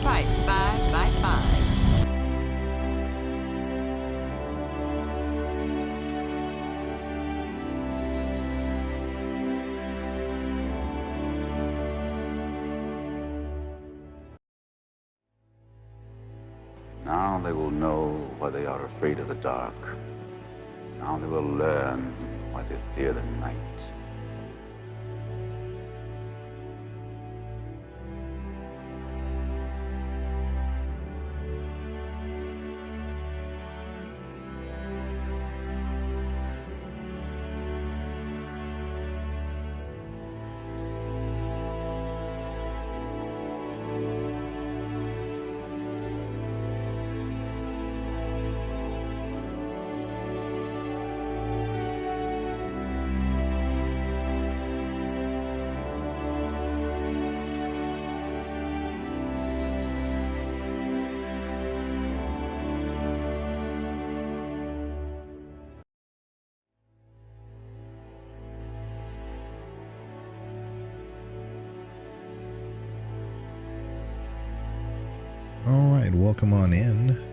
fight 5 by 5. Now they will know why they are afraid of the dark. Now they will learn why they fear the night. All right, welcome on in.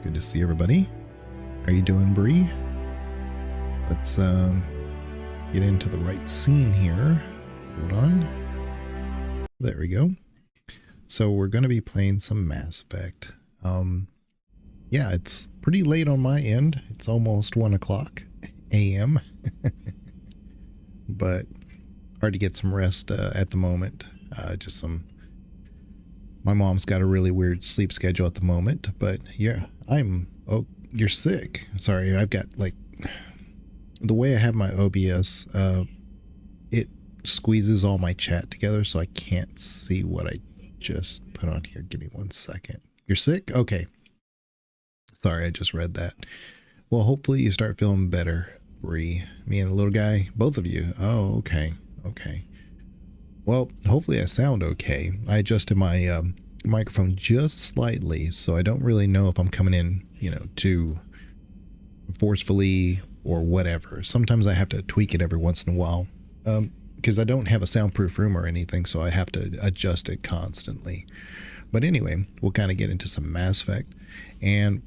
Good to see everybody. How are you doing, Bree? Let's get into the right scene here. Hold on. There we go. So we're going to be playing some Mass Effect. Yeah, it's pretty late on my end. It's almost 1 o'clock a.m. But hard to get some rest at the moment. Just some. My mom's got a really weird sleep schedule at the moment, but yeah, oh, you're sick. Sorry, I've got like, the way I have my OBS, it squeezes all my chat together so I can't see what I just put on here. Give me 1 second. You're sick? Okay. Sorry, I just read that. Well, hopefully you start feeling better, Bree. Me and the little guy, both of you. Oh, okay. Okay. Well, hopefully I sound okay. I adjusted my microphone just slightly, so I don't really know if I'm coming in, too forcefully or whatever. Sometimes I have to tweak it every once in a while because I don't have a soundproof room or anything, so I have to adjust it constantly. But anyway, we'll kind of get into some Mass Effect, and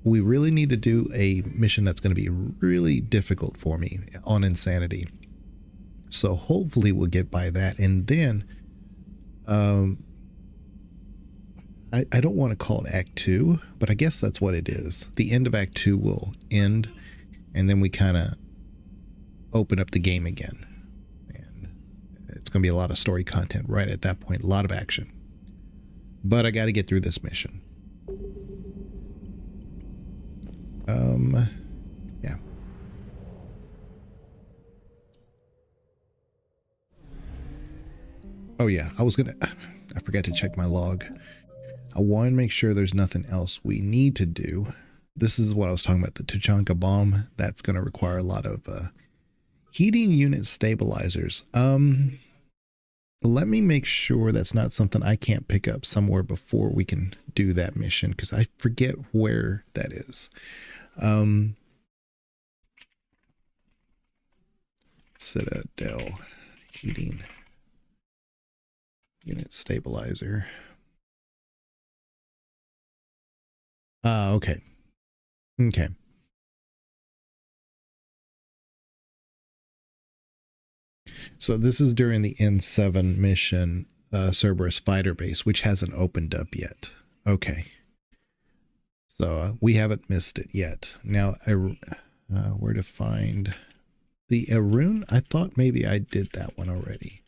we really need to do a mission that's going to be really difficult for me on Insanity. So hopefully we'll get by that. And then I don't want to call it Act 2, but I guess that's what it is. The end of Act 2 will end, and then we kind of open up the game again. And it's going to be a lot of story content right at that point, a lot of action. But I got to get through this mission. Yeah. Oh yeah, I forgot to check my log. I want to make sure there's nothing else we need to do. This is what I was talking about, the Tuchanka bomb. That's going to require a lot of heating unit stabilizers. Let me make sure that's not something I can't pick up somewhere before we can do that mission, because I forget where that is. Citadel heating unit stabilizer. Okay. Okay. So this is during the N7 mission, Cerberus fighter base, which hasn't opened up yet. Okay. So we haven't missed it yet. Now, where to find the rune? I thought maybe I did that one already.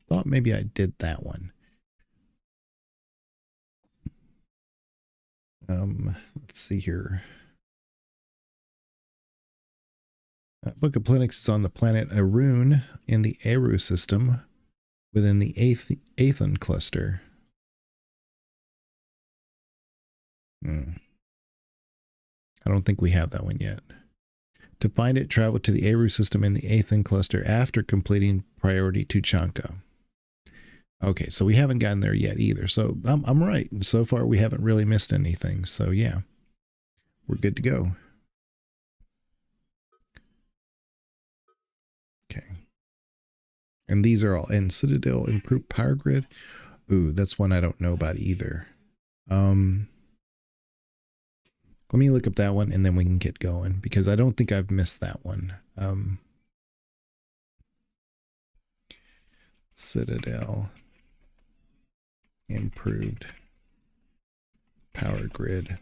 Thought maybe I did that one. Let's see here. Book of Plenix is on the planet Arun in the Eru system within the Athon cluster. I don't think we have that one yet. To find it, travel to the Eru system in the Athon cluster after completing priority Tuchanka. Okay, so we haven't gotten there yet either. So I'm right. So far, we haven't really missed anything. So yeah, we're good to go. Okay. And these are all in Citadel improved power grid. Ooh, that's one I don't know about either. Let me look up that one and then we can get going because I don't think I've missed that one. Citadel improved power grid.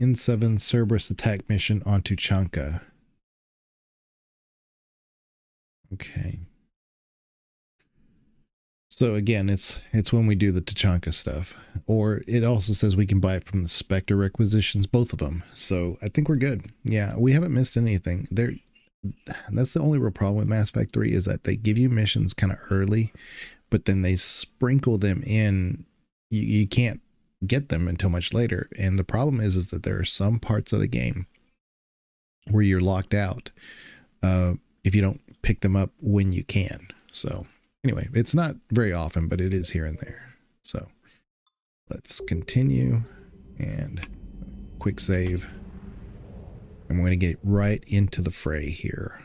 N7 Cerberus attack mission on Tuchanka. Okay. So again, it's when we do the Tuchanka stuff, or it also says we can buy it from the Spectre requisitions, both of them. So I think we're good. Yeah, we haven't missed anything there. That's the only real problem with Mass Effect 3 is that they give you missions kind of early, but then they sprinkle them in. You can't get them until much later. And the problem is that there are some parts of the game where you're locked out if you don't pick them up when you can. So anyway, it's not very often, but it is here and there. So let's continue and quick save. I'm going to get right into the fray here.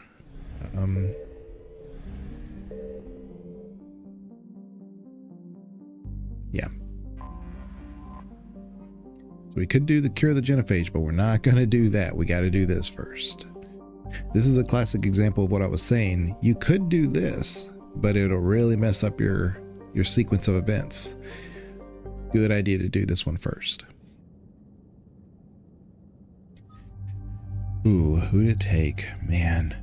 Yeah. So we could do the cure the genophage, but we're not going to do that. We got to do this first. This is a classic example of what I was saying. You could do this, but it'll really mess up your sequence of events. Good idea to do this one first. Ooh, who to take? Man.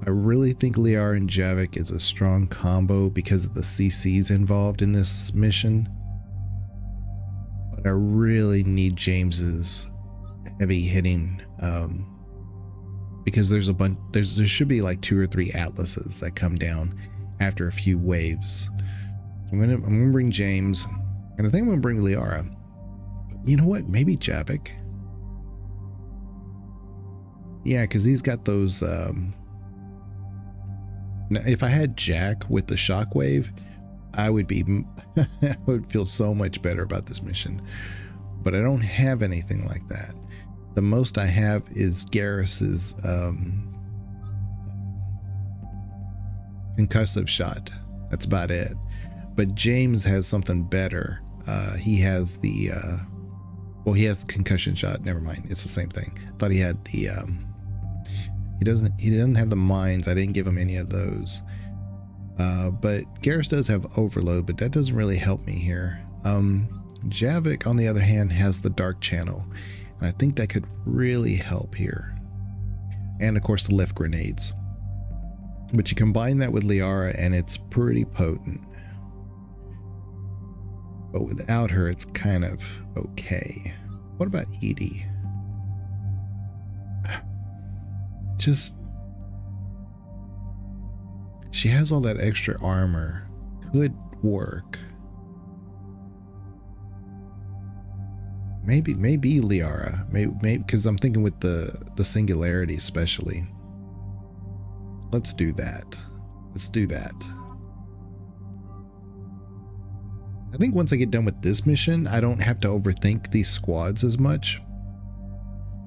I really think Liara and Javik is a strong combo because of the CCs involved in this mission. But I really need James's heavy hitting because there's a bunch, there should be like 2 or 3 atlases that come down after a few waves. I'm gonna bring James, and I think I'm gonna bring Liara. You know what? Maybe Javik. Yeah, because he's got those. Now, if I had Jack with the shockwave, I would I would feel so much better about this mission. But I don't have anything like that. The most I have is Garrus's concussive shot. That's about it. But James has something better. He has the he has the concussion shot. Never mind, it's the same thing. I thought he had the he doesn't have the mines. I didn't give him any of those. But Garrus does have overload, but that doesn't really help me here. Javik, on the other hand, has the dark channel, and I think that could really help here. And of course the lift grenades. But you combine that with Liara and it's pretty potent. But without her, it's kind of okay. What about Edie? She has all that extra armor. Could work. Maybe Liara. Maybe because I'm thinking with the singularity especially. Let's do that. I think once I get done with this mission, I don't have to overthink these squads as much.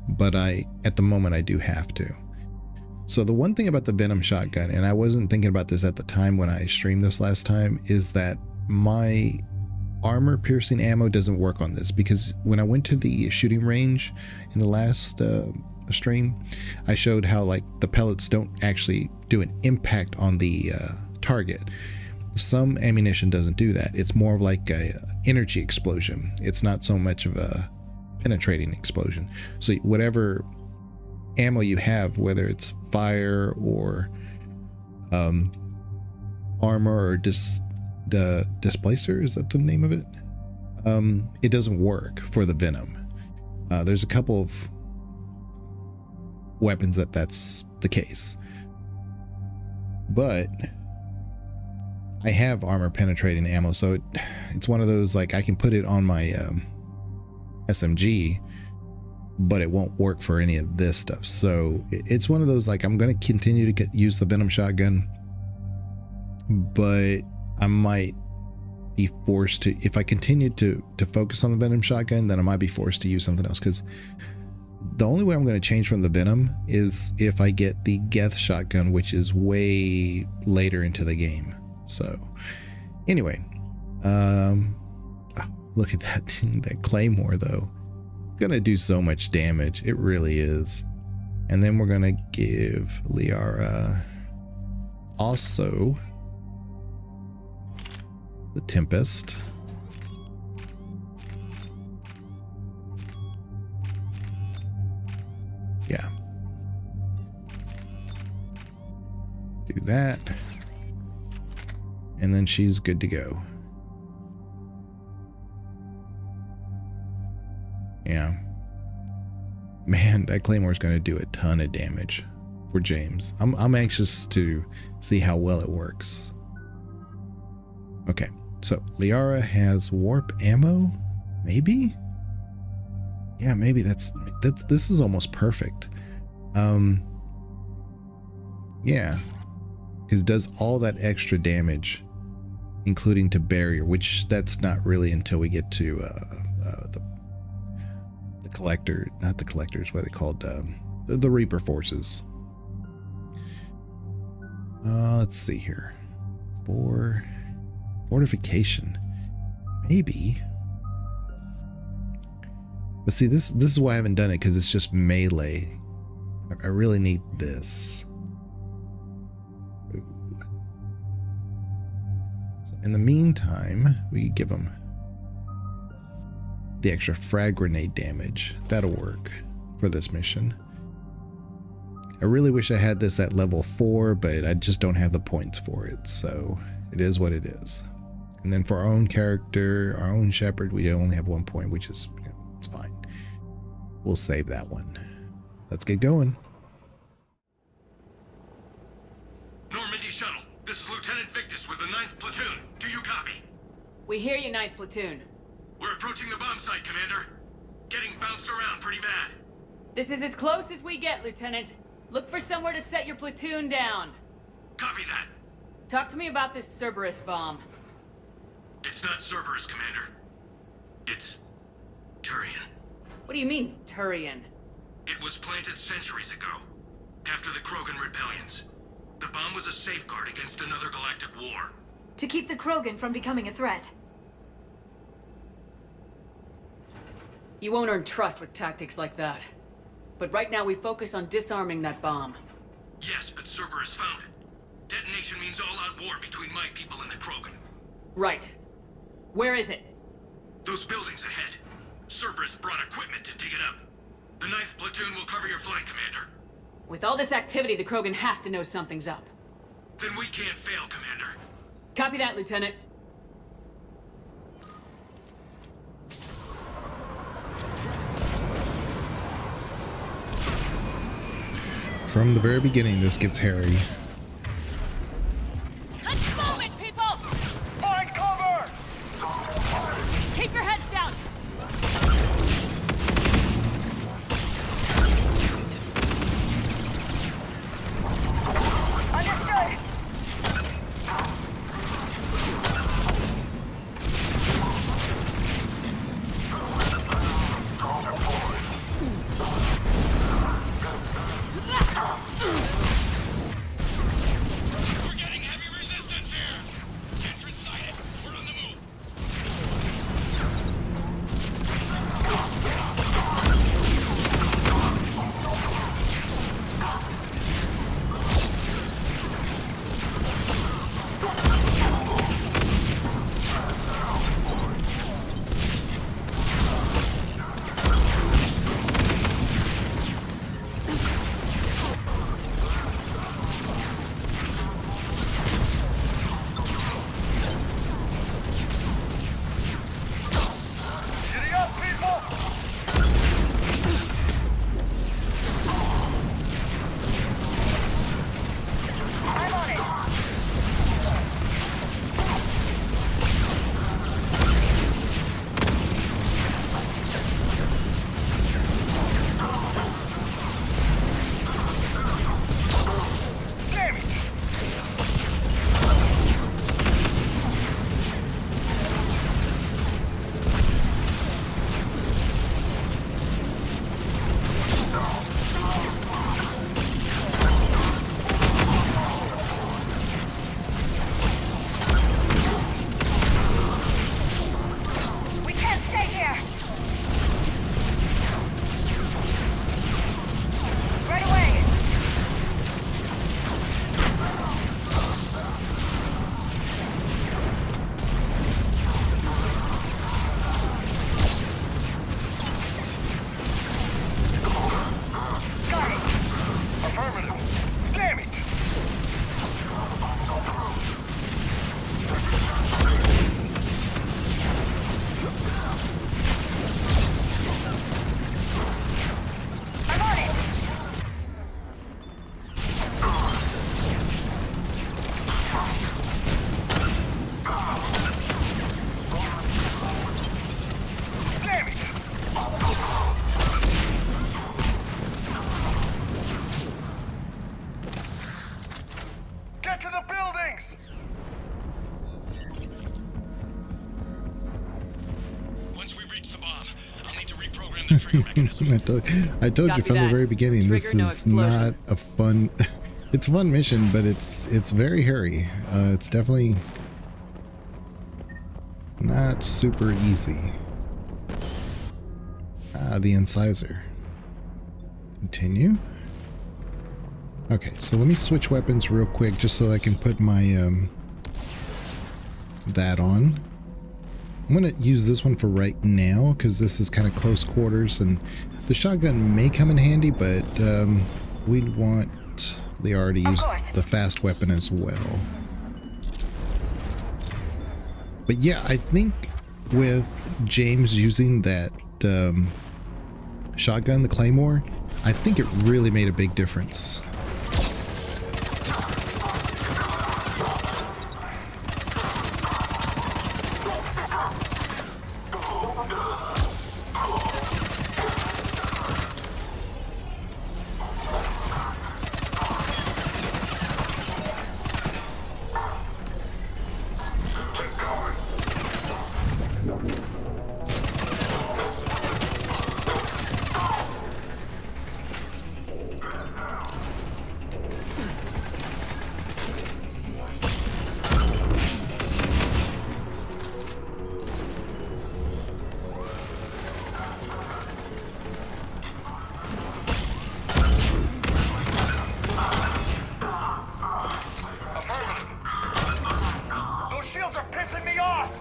But at the moment, I do have to. So the one thing about the Venom shotgun, and I wasn't thinking about this at the time when I streamed this last time, is that my armor piercing ammo doesn't work on this, because when I went to the shooting range in the last stream, I showed how like the pellets don't actually do an impact on the target. Some ammunition doesn't do that. It's more of like a energy explosion. It's not so much of a penetrating explosion. So whatever ammo you have, whether it's fire or armor or the displacer, is that the name of it? It doesn't work for the Venom. There's a couple of weapons that's the case, but I have armor penetrating ammo, so it's one of those, like, I can put it on my SMG, but it won't work for any of this stuff. So it's one of those, like, I'm going to continue to use the Venom shotgun, but I might be forced to, if I continue to focus on the Venom shotgun, then I might be forced to use something else, because the only way I'm going to change from the Venom is if I get the Geth shotgun, which is way later into the game. So anyway, look at that that Claymore though. It's going to do so much damage. It really is. And then we're going to give Liara also the Tempest. Yeah. Do that. And then she's good to go. Yeah. Man, that Claymore is going to do a ton of damage for James. I'm anxious to see how well it works. Okay, so Liara has warp ammo, maybe? Yeah, maybe this is almost perfect. Yeah, because it does all that extra damage, including to barrier, which that's not really until we get to the collector, not the collectors, what are they called? The Reaper forces. Let's see here. Fortification, maybe. But see, this is why I haven't done it, because it's just melee. I really need this. Ooh. So in the meantime, we give them the extra frag grenade damage. That'll work for this mission. I really wish I had this at level 4, but I just don't have the points for it, so it is what it is. And then for our own character, our own Shepard, we only have 1 point, which is, you know, it's fine. We'll save that one. Let's get going. Normandy Shuttle, this is Lieutenant Victus with the 9th Platoon. Do you copy? We hear you, 9th Platoon. We're approaching the bomb site, Commander. Getting bounced around pretty bad. This is as close as we get, Lieutenant. Look for somewhere to set your platoon down. Copy that. Talk to me about this Cerberus bomb. It's not Cerberus, Commander. It's Turian. What do you mean, Turian? It was planted centuries ago, after the Krogan rebellions. The bomb was a safeguard against another galactic war. To keep the Krogan from becoming a threat. You won't earn trust with tactics like that. But right now we focus on disarming that bomb. Yes, but Cerberus found it. Detonation means all-out war between my people and the Krogan. Right. Where is it? Those buildings ahead. Cerberus brought equipment to dig it up. The 9th Platoon will cover your flank, Commander. With all this activity, the Krogan have to know something's up. Then we can't fail, Commander. Copy that, Lieutenant. From the very beginning, this gets hairy. Let's move it, people! Find cover! Keep your heads down! Understood! Get to the buildings! Once we reach the bomb, I'll need to reprogram the trigger mechanism. I told you Copy from the that. very beginning, this Trigger, no is not explosion. a fun. It's a fun mission, but it's very hairy. It's definitely not super easy. The incisor. Continue. Okay, so let me switch weapons real quick just so I can put my that on. I'm gonna use this one for right now because this is kind of close quarters, and the shotgun may come in handy, but we'd want Liara to use the fast weapon as well. But yeah, I think with James using that shotgun, the Claymore, I think it really made a big difference. Those shields are pissing me off!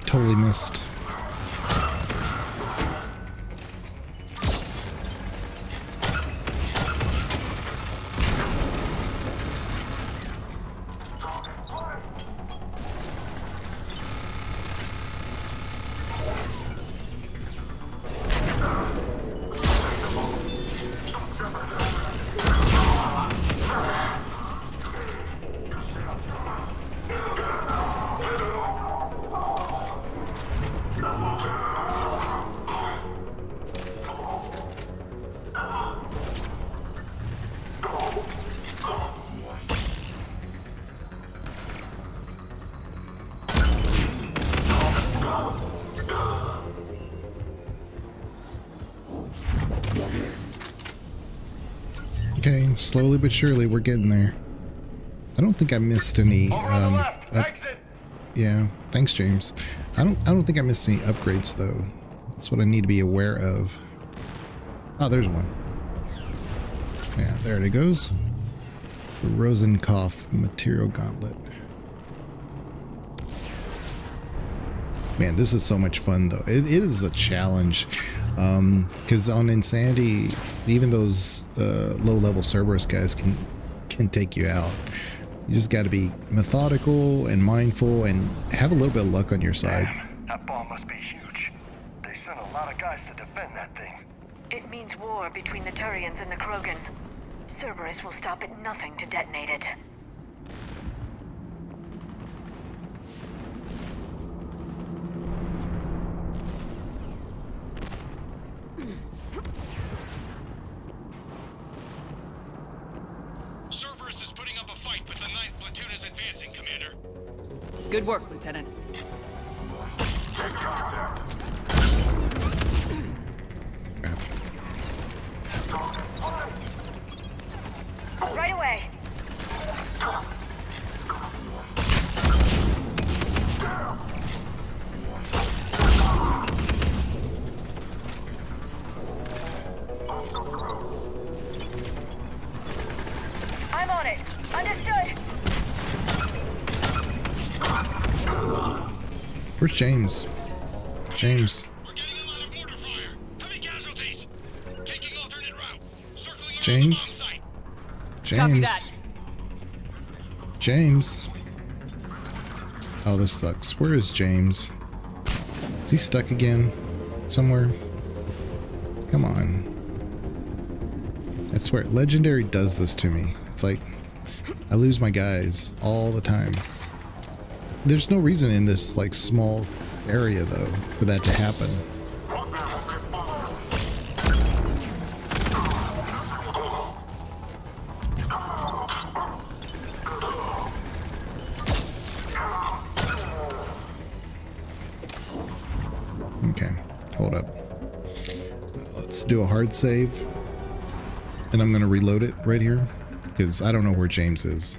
Totally missed. Okay, slowly but surely we're getting there. I don't think I missed any. Over on the left, exit! Yeah, thanks, James. I don't think I missed any upgrades though. That's what I need to be aware of. Oh, there's one. Yeah, there it goes. The Rosenkopf material gauntlet. Man, this is so much fun though. It is a challenge. Because on Insanity, even those low-level Cerberus guys can take you out. You just got to be methodical and mindful and have a little bit of luck on your side. Damn, that bomb must be huge. They sent a lot of guys to defend that thing. It means war between the Turians and the Krogan. Cerberus will stop at nothing to detonate it. Cerberus is putting up a fight, but the 9th platoon is advancing, Commander. Good work, Lieutenant. Take contact. Right away. I'm on it. Understood. Where's James? James. We're getting a lot of mortar fire. Heavy casualties. Taking alternate route. Circle James? Copy that. James? Oh, this sucks. Where is James? Is he stuck again? Somewhere? Come on. I swear, Legendary does this to me. It's like, I lose my guys all the time. There's no reason in this, like, small area, though, for that to happen. Okay, hold up. Let's do a hard save. And I'm going to reload it right here, because I don't know where James is.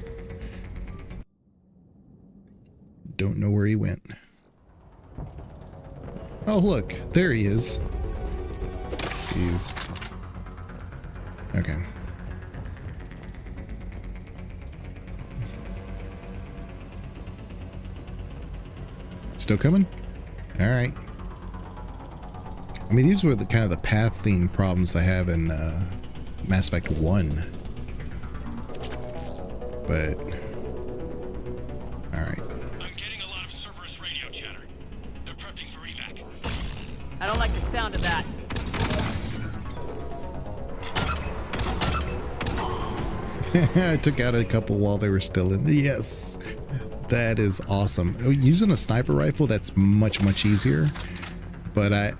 Don't know where he went. Oh, look, there he is. Jeez. Okay. Still coming? All right. I mean, these were the kind of the path theme problems I have in Mass Effect 1. But all right. I'm getting a lot of Cerberus radio chatter. They're prepping for evac. I don't like the sound of that. I took out a couple while they were still in. Yes, that is awesome. Using a sniper rifle, that's much easier. But I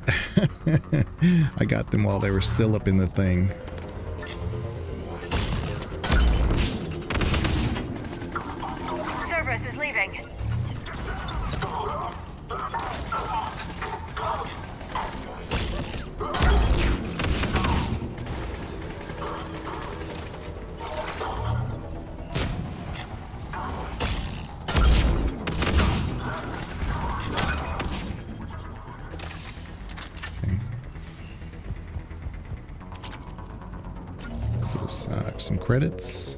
I got them while they were still up in the thing. Cerberus is leaving. Some credits.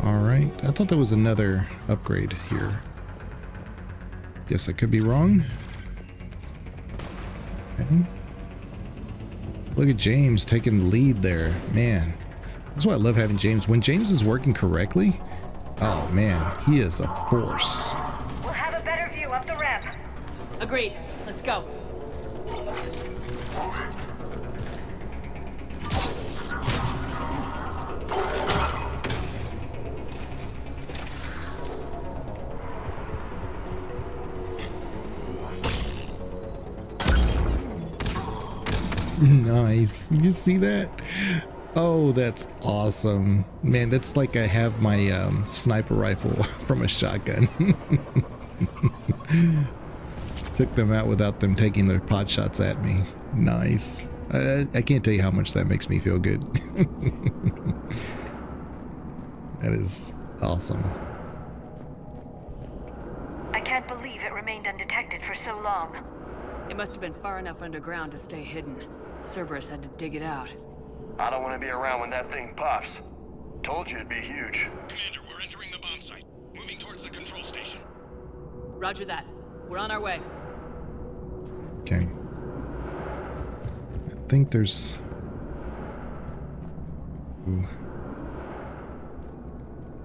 All right. I thought there was another upgrade here. Guess I could be wrong. Okay. Look at James taking the lead there. Man, that's why I love having James. When James is working correctly, oh man, he is a force. We'll have a better view up the ramp. Agreed. Let's go. Nice. You see that? Oh, that's awesome. Man, that's like I have my sniper rifle from a shotgun. Took them out without them taking their pot shots at me. Nice. I can't tell you how much that makes me feel good. That is awesome. I can't believe it remained undetected for so long. It must have been far enough underground to stay hidden. Cerberus had to dig it out. I don't want to be around when that thing pops. Told you it'd be huge. Commander, we're entering the bomb site. Moving towards the control station. Roger that. We're on our way. Okay. I think there's... Ooh.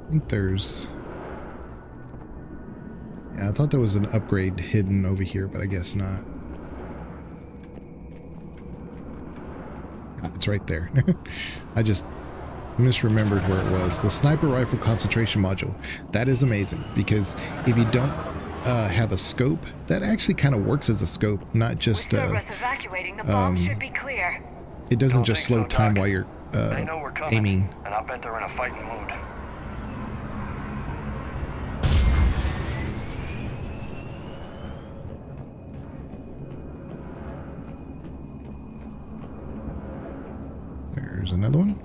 I think there's... Yeah, I thought there was an upgrade hidden over here, but I guess not. Ah, it's right there. I just misremembered where it was. The sniper rifle concentration module. That is amazing, because if you don't have a scope, that actually kind of works as a scope, not just With Cerberus evacuating, the bomb should be clear. it doesn't Don't just think slow so, time Doc. while you're They know we're coming, aiming. and I bet they're in a fighting mood. There's another one.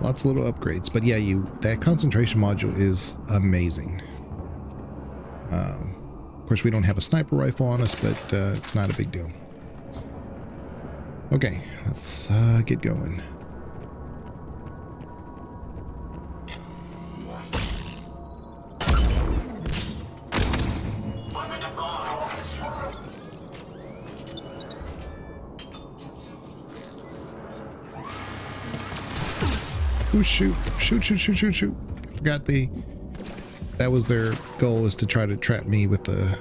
Lots of little upgrades, but yeah, that concentration module is amazing. Of course, we don't have a sniper rifle on us, but it's not a big deal. Okay, let's get going. Ooh, shoot. Shoot, shoot, shoot, shoot, shoot. Forgot that was their goal, was to try to trap me with the...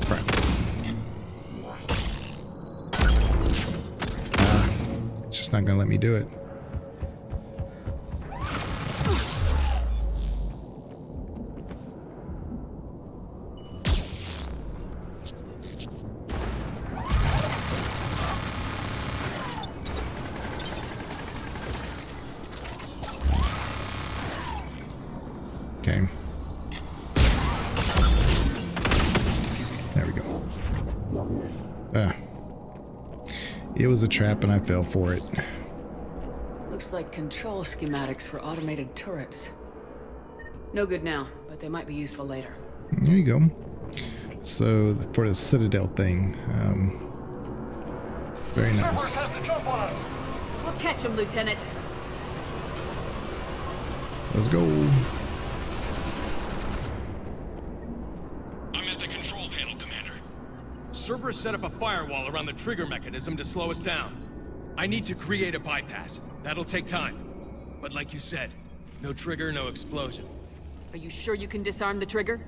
Crap. It's just not gonna let me do it. Okay. There we go. It was a trap and I fell for it. Looks like control schematics for automated turrets. No good now, but they might be useful later. There you go. So for the Citadel thing, very nice. We'll catch him, Lieutenant. Let's go. I'm at the control panel, Commander. Cerberus set up a firewall around the trigger mechanism to slow us down. I need to create a bypass. That'll take time. But like you said, no trigger, no explosion. Are you sure you can disarm the trigger?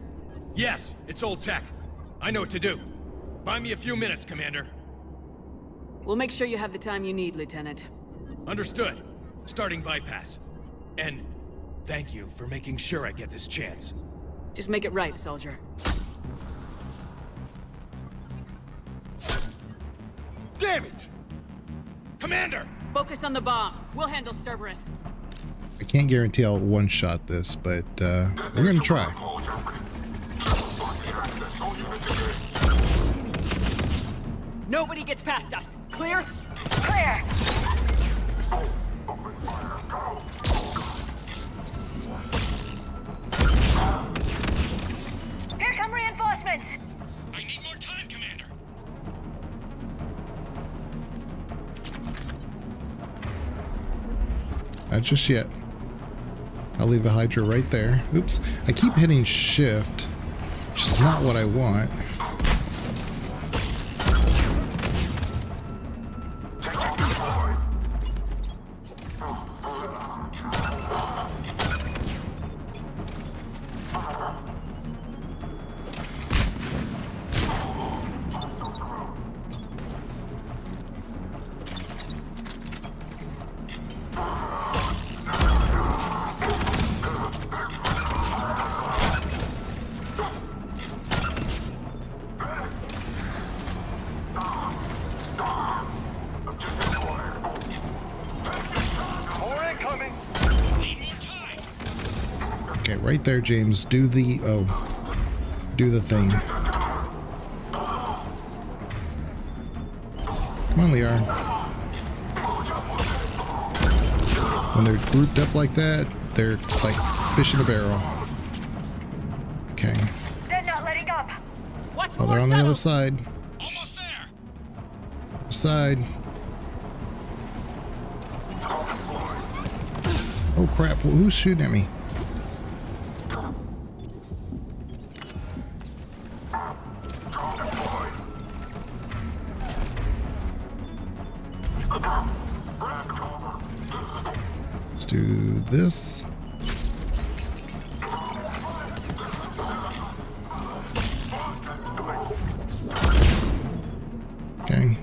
Yes, it's old tech. I know what to do. Buy me a few minutes, Commander. We'll make sure you have the time you need, Lieutenant. Understood. Starting bypass. And thank you for making sure I get this chance. Just make it right, soldier. Damn it! Commander! Focus on the bomb. We'll handle Cerberus. I can't guarantee I'll one-shot this, but we're gonna try. Nobody gets past us. Clear? Clear! Here come reinforcements! I need more time, Commander. Not just yet. I'll leave the Hydra right there. Oops. I keep hitting shift, which is not what I want. Okay, right there, James. Do the thing. Come on, Liar. When they're grouped up like that, they're like fish in a barrel. Okay. They're not letting up! Watch Oh, they're on the other side. Almost there! Other side. Oh crap! Well, who's shooting at me? Let's do this. Okay.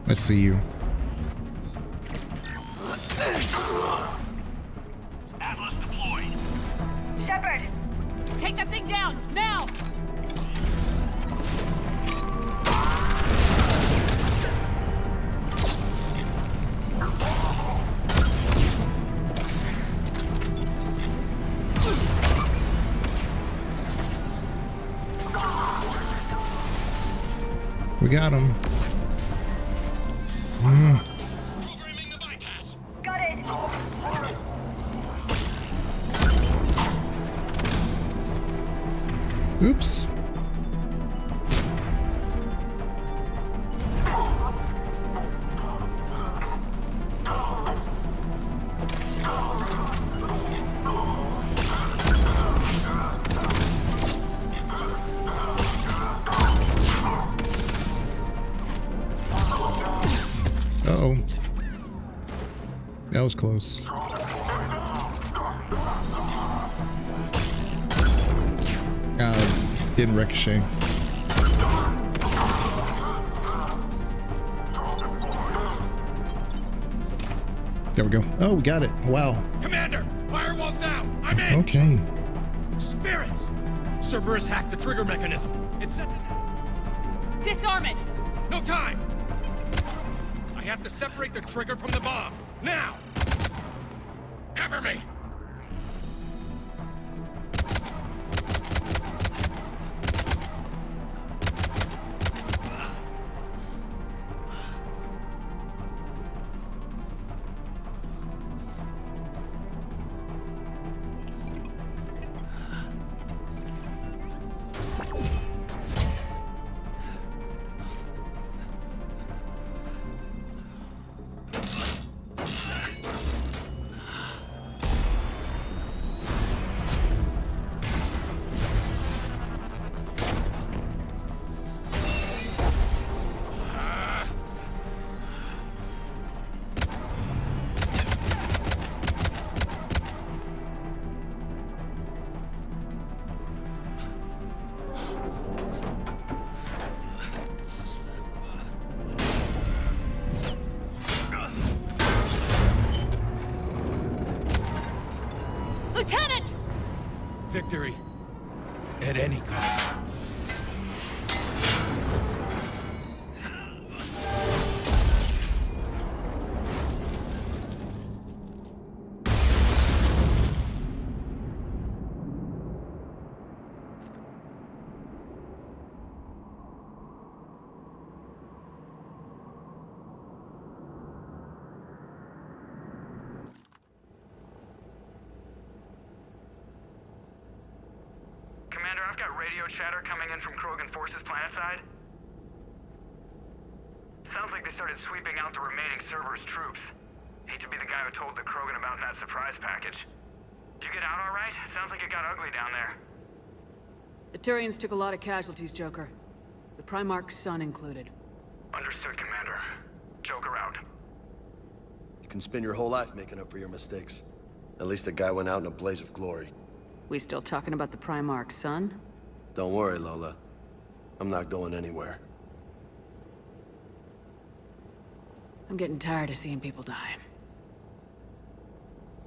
Let's see you. Atlas deployed. Shepard! Take that thing down, now! We got him. Programming the bypass. Got it! Oops. Uh-oh. That was close. Didn't ricochet. There we go. Oh, we got it. Wow. Commander, firewall's down. I'm in. Okay. Spirits. Cerberus hacked the trigger mechanism. It set the... Disarm it! No time. I have to separate the trigger from the bomb. Now. Cover me. Lieutenant! Victory. At any cost. Commander, I've got radio chatter coming in from Krogan forces planetside. Sounds like they started sweeping out the remaining Cerberus troops. Hate to be the guy who told the Krogan about that surprise package. Did you get out all right? Sounds like it got ugly down there. The Turians took a lot of casualties, Joker. The Primarch's son included. Understood, Commander. Joker out. You can spend your whole life making up for your mistakes. At least the guy went out in a blaze of glory. We still talking about the Primarch's son? Don't worry, Lola. I'm not going anywhere. I'm getting tired of seeing people die.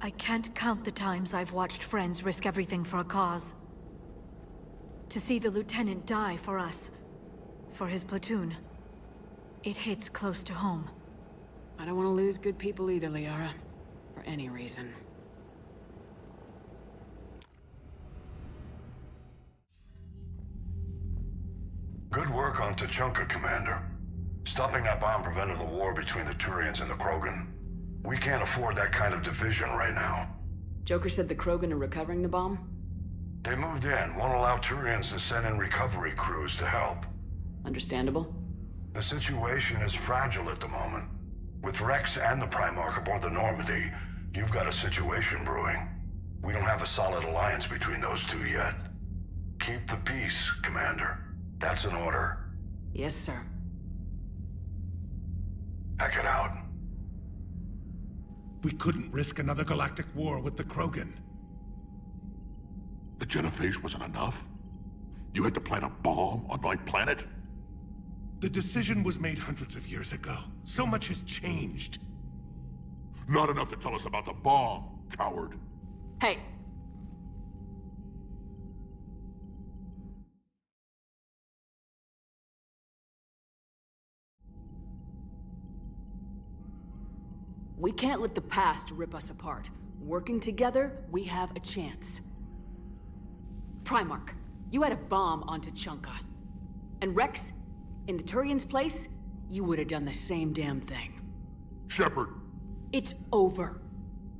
I can't count the times I've watched friends risk everything for a cause. To see the lieutenant die for us, for his platoon, it hits close to home. I don't want to lose good people either, Liara. For any reason. Good work on Tuchanka, Commander. Stopping that bomb prevented the war between the Turians and the Krogan. We can't afford that kind of division right now. Joker said the Krogan are recovering the bomb? They moved in, won't allow Turians to send in recovery crews to help. Understandable. The situation is fragile at the moment. With Rex and the Primarch aboard the Normandy, you've got a situation brewing. We don't have a solid alliance between those two yet. Keep the peace, Commander. That's an order. Yes, sir. Hack it out. We couldn't risk another galactic war with the Krogan. The genophage wasn't enough? You had to plant a bomb on my planet? The decision was made hundreds of years ago. So much has changed. Not enough to tell us about the bomb, coward. Hey! We can't let the past rip us apart. Working together, we have a chance. Primarch, you had a bomb on Tuchanka. And Rex, in the Turian's place, you would have done the same damn thing. Shepard! It's over.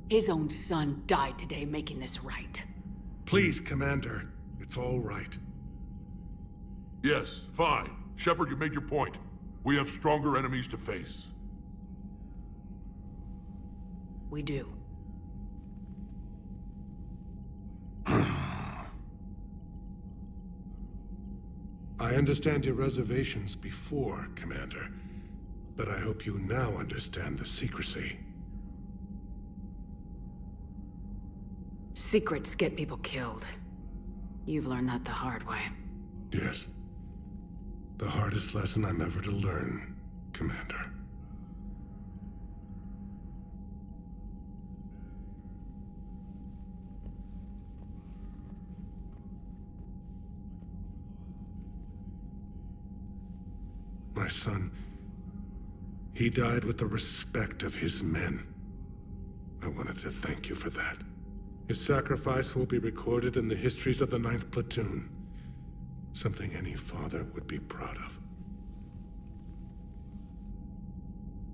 His own son died today making this right. Please, Commander. It's all right. Yes, fine. Shepard, you made your point. We have stronger enemies to face. We do. I understand your reservations before, Commander, but I hope you now understand the secrecy. Secrets get people killed. You've learned that the hard way. Yes. The hardest lesson I'm ever to learn, Commander. My son, he died with the respect of his men. I wanted to thank you for that. His sacrifice will be recorded in the histories of the 9th Platoon. Something any father would be proud of.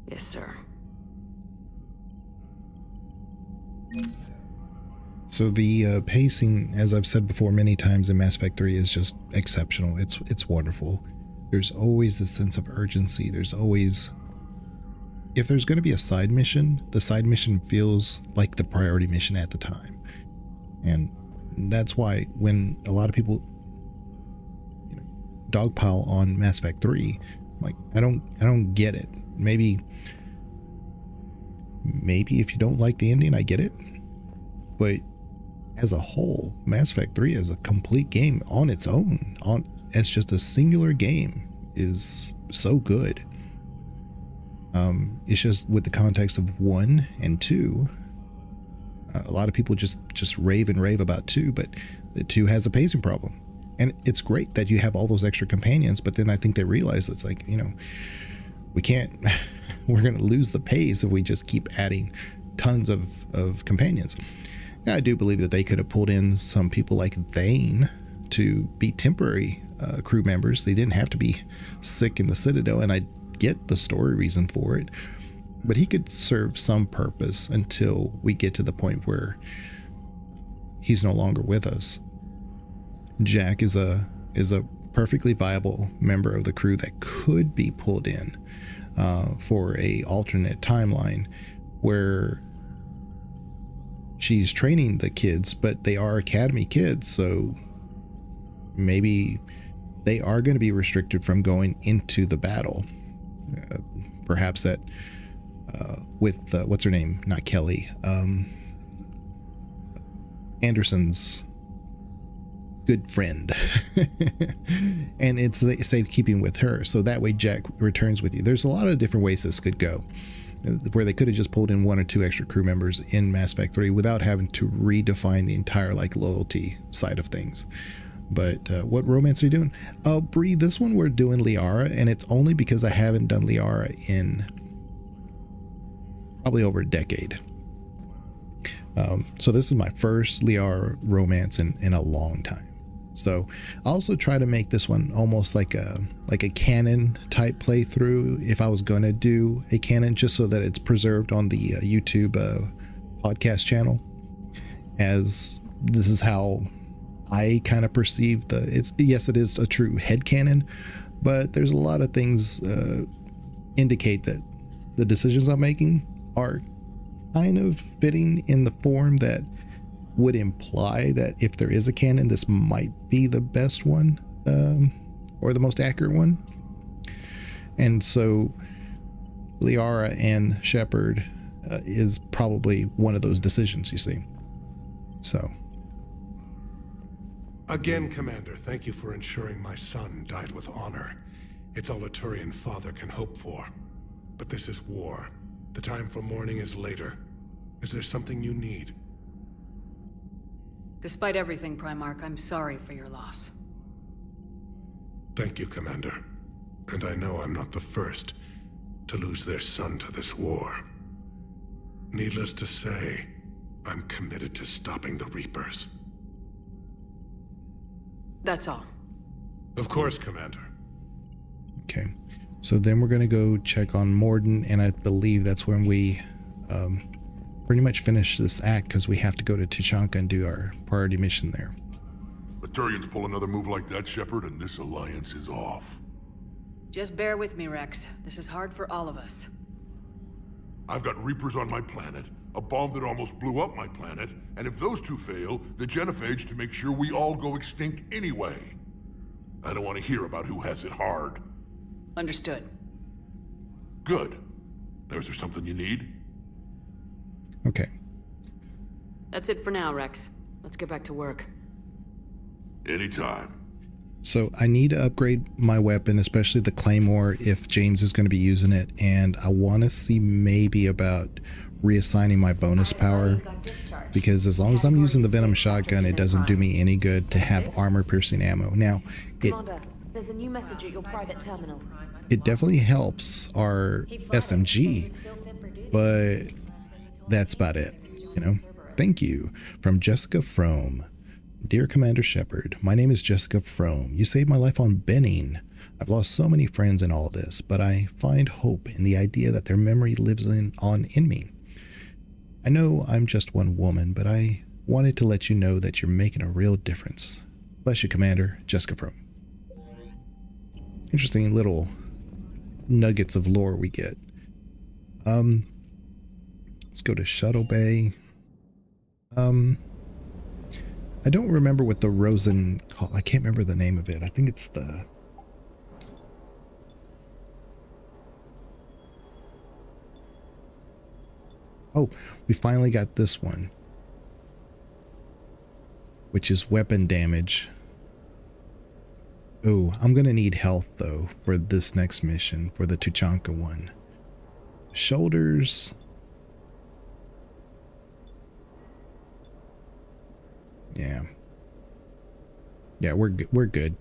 Yes, sir. So the pacing, as I've said before many times in Mass Effect 3, is just exceptional. It's wonderful. There's always a sense of urgency. There's always... If there's going to be a side mission, the side mission feels like the priority mission at the time. And that's why when a lot of people dogpile on Mass Effect 3, like, I don't get it. Maybe if you don't like the ending, I get it. But as a whole, Mass Effect 3 as a complete game on its own, as just a singular game, is so good. It's just with the context of 1 and 2, a lot of people just rave and rave about 2, but the 2 has a pacing problem. And it's great that you have all those extra companions, but then I think they realize it's like, we can't, we're going to lose the pace if we just keep adding tons of companions. Now, I do believe that they could have pulled in some people like Thane to be temporary crew members. They didn't have to be sick in the Citadel, and I get the story reason for it, but he could serve some purpose until we get to the point where he's no longer with us. Jack is a perfectly viable member of the crew that could be pulled in for a alternate timeline where she's training the kids, but they are Academy kids, so maybe they are going to be restricted from going into the battle. Perhaps that with what's her name? Not Kelly. Anderson's good friend. And it's safekeeping with her, so that way Jack returns with you. There's a lot of different ways this could go, where they could have just pulled in 1 or 2 extra crew members in Mass Effect 3 without having to redefine the entire loyalty side of things. But what romance are you doing? Bree, this one we're doing Liara, and it's only because I haven't done Liara in probably over a decade. So this is my first Liara romance in a long time. So I also try to make this one almost like a canon type playthrough if I was going to do a canon, just so that it's preserved on the YouTube podcast channel, as this is how I kind of perceive yes, it is a true headcanon, but there's a lot of things indicate that the decisions I'm making are kind of fitting in the form that would imply that if there is a canon, this might be the best one, or the most accurate one. And so Liara and Shepard is probably one of those decisions, you see. So again, Commander, thank you for ensuring my son died with honor. It's all a Turian father can hope for. But this is war. The time for mourning is later. Is there something you need? Despite everything, Primarch, I'm sorry for your loss. Thank you, Commander. And I know I'm not the first to lose their son to this war. Needless to say, I'm committed to stopping the Reapers. That's all. Of course, Commander. Okay. So then we're going to go check on Morden, and I believe that's when we pretty much finish this act, because we have to go to Tuchanka and do our priority mission there. The Turians pull another move like that, Shepard, and this alliance is off. Just bear with me, Rex. This is hard for all of us. I've got Reapers on my planet, a bomb that almost blew up my planet, and if those two fail, the genophage to make sure we all go extinct anyway. I don't want to hear about who has it hard. Understood. Good. Now, is there something you need? Okay. That's it for now, Rex. Let's get back to work. Anytime. So I need to upgrade my weapon, especially the Claymore, if James is going to be using it. And I want to see maybe about reassigning my bonus power. Because as long as I'm using the Venom shotgun, it doesn't do me any good to have armor-piercing ammo. Now, Commander, there's a new message at your private terminal. it definitely helps our SMG, but that's about it, you know? Thank you. From Jessica Frome. Dear Commander Shepard, my name is Jessica Frome. You saved my life on Benning. I've lost so many friends in all this, but I find hope in the idea that their memory lives on in me. I know I'm just one woman, but I wanted to let you know that you're making a real difference. Bless you, Commander. Jessica Frome. Interesting little nuggets of lore we get. Let's go to Shuttle Bay. I don't remember what the Rosen call. I can't remember the name of it. I think it's the... Oh, we finally got this one, which is weapon damage. Oh, I'm gonna need health though for this next mission, for the Tuchanka one. Shoulders. Yeah. Yeah, we're good. We're good.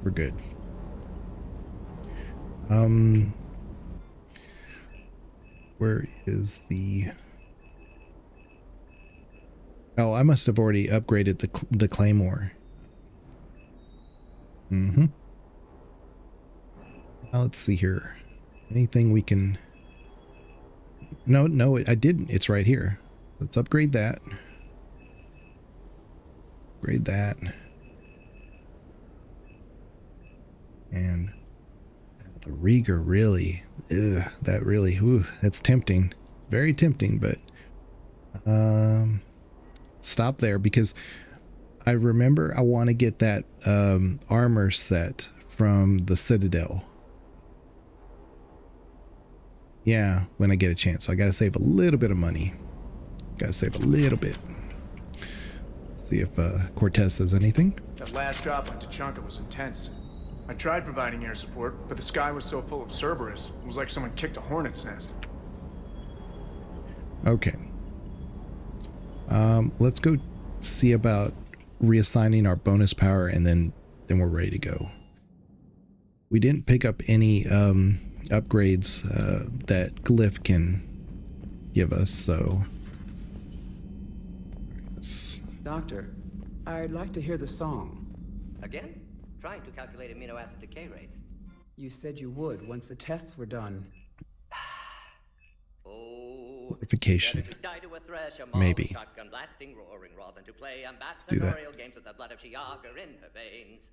We're good. Where is the... Oh, I must have already upgraded the Claymore. Now let's see here. Anything we can... No, I didn't. It's right here. Let's upgrade that. Upgrade that. And the Rieger really, that really, that's tempting. Very tempting, but stop there because I remember I want to get that armor set from the Citadel. Yeah, when I get a chance. So I got to save a little bit of money. Got to save a little bit. See if Cortez says anything. That last drop on Tuchanka was intense. I tried providing air support, but the sky was so full of Cerberus, it was like someone kicked a hornet's nest. Okay. Let's go see about reassigning our bonus power, and then we're ready to go. We didn't pick up any upgrades that Glyph can give us, so... Doctor, I'd like to hear the song. Again? Trying to calculate amino acid decay rates. You said you would once the tests were done. Purification. Maybe. Shotgun blasting, roaring rather than to play do that. ambassadorial games with the blood of Shiagar in her veins.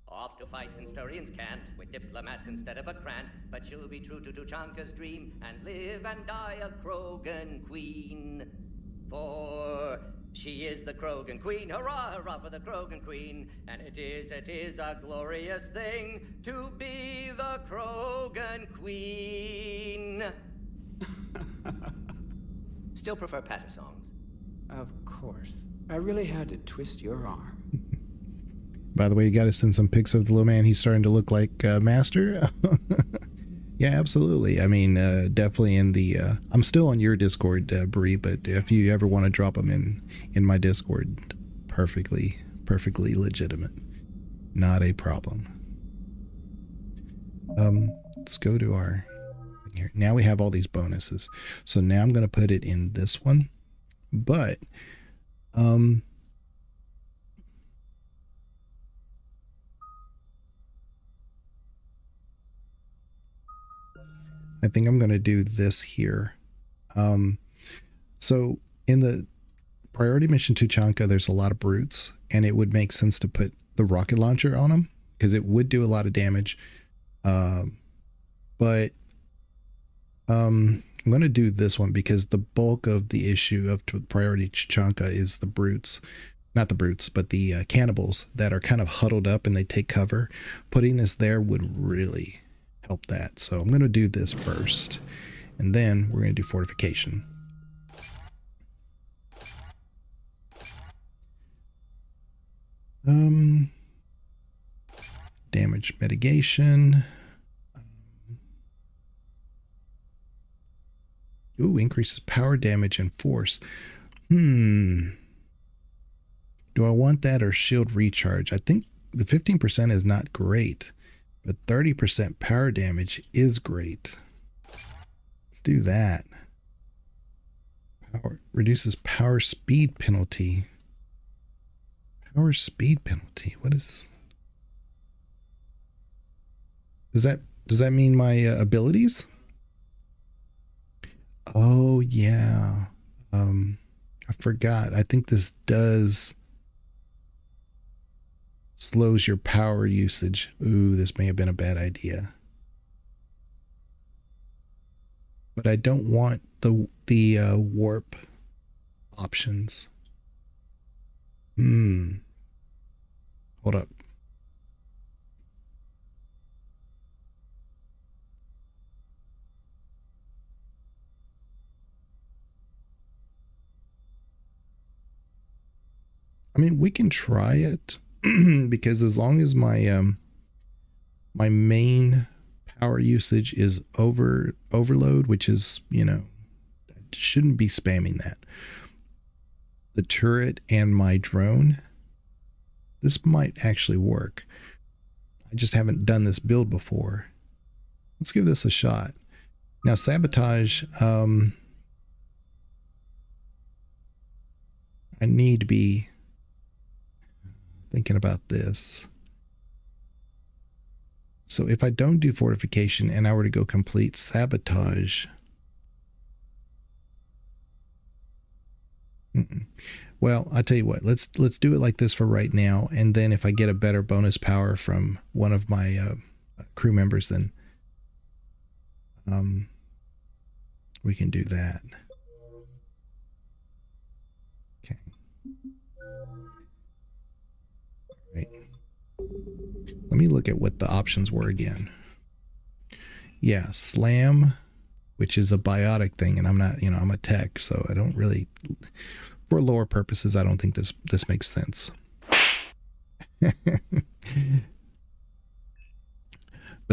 Off to fight since Turians can't, with diplomats instead of a Krant, but she'll be true to Tuchanka's dream and live and die a Krogan queen. For she is the Krogan queen, hurrah, hurrah for the Krogan queen, and it is a glorious thing to be the Krogan queen. Still prefer patter songs. Of course. I really had to twist your arm. By the way, you got to send some pics of the little man. He's starting to look like Master. Yeah, absolutely. I mean, definitely in the... I'm still on your Discord, Bree, but if you ever want to drop them in my Discord, perfectly legitimate. Not a problem. Let's go to our... Here. Now we have all these bonuses. So now I'm going to put it in this one. But... I think I'm going to do this here. So in the priority mission Tuchanka, there's a lot of brutes, and it would make sense to put the rocket launcher on them because it would do a lot of damage. But I'm going to do this one because the bulk of the issue of priority Tuchanka is the brutes. Not the brutes, but the cannibals that are kind of huddled up and they take cover. Putting this there would really help that. So I'm going to do this first, and then we're going to do fortification. Damage mitigation. Ooh, increases power damage and force. Do I want that or shield recharge? I think the 15% is not great, but 30% power damage is great. Let's do that. Power reduces power speed penalty. Power speed penalty. What is? Does that mean my abilities? Oh yeah. I forgot. I think this does slows your power usage. Ooh, this may have been a bad idea. But I don't want the warp options. Hold up. I mean, we can try it because as long as my my main power usage is overload, which is, you know, shouldn't be spamming that. The turret and my drone, this might actually work. I just haven't done this build before. Let's give this a shot. Now, sabotage, I need to be thinking about this. So if I don't do fortification and I were to go complete sabotage, well, I'll tell you what, let's do it like this for right now, and then if I get a better bonus power from one of my crew members, then we can do that. Okay. All right. Let me look at what the options were again. Yeah, slam, which is a biotic thing, and I'm not, you know, I'm a tech, so I don't really, for lore purposes, I don't think this makes sense. But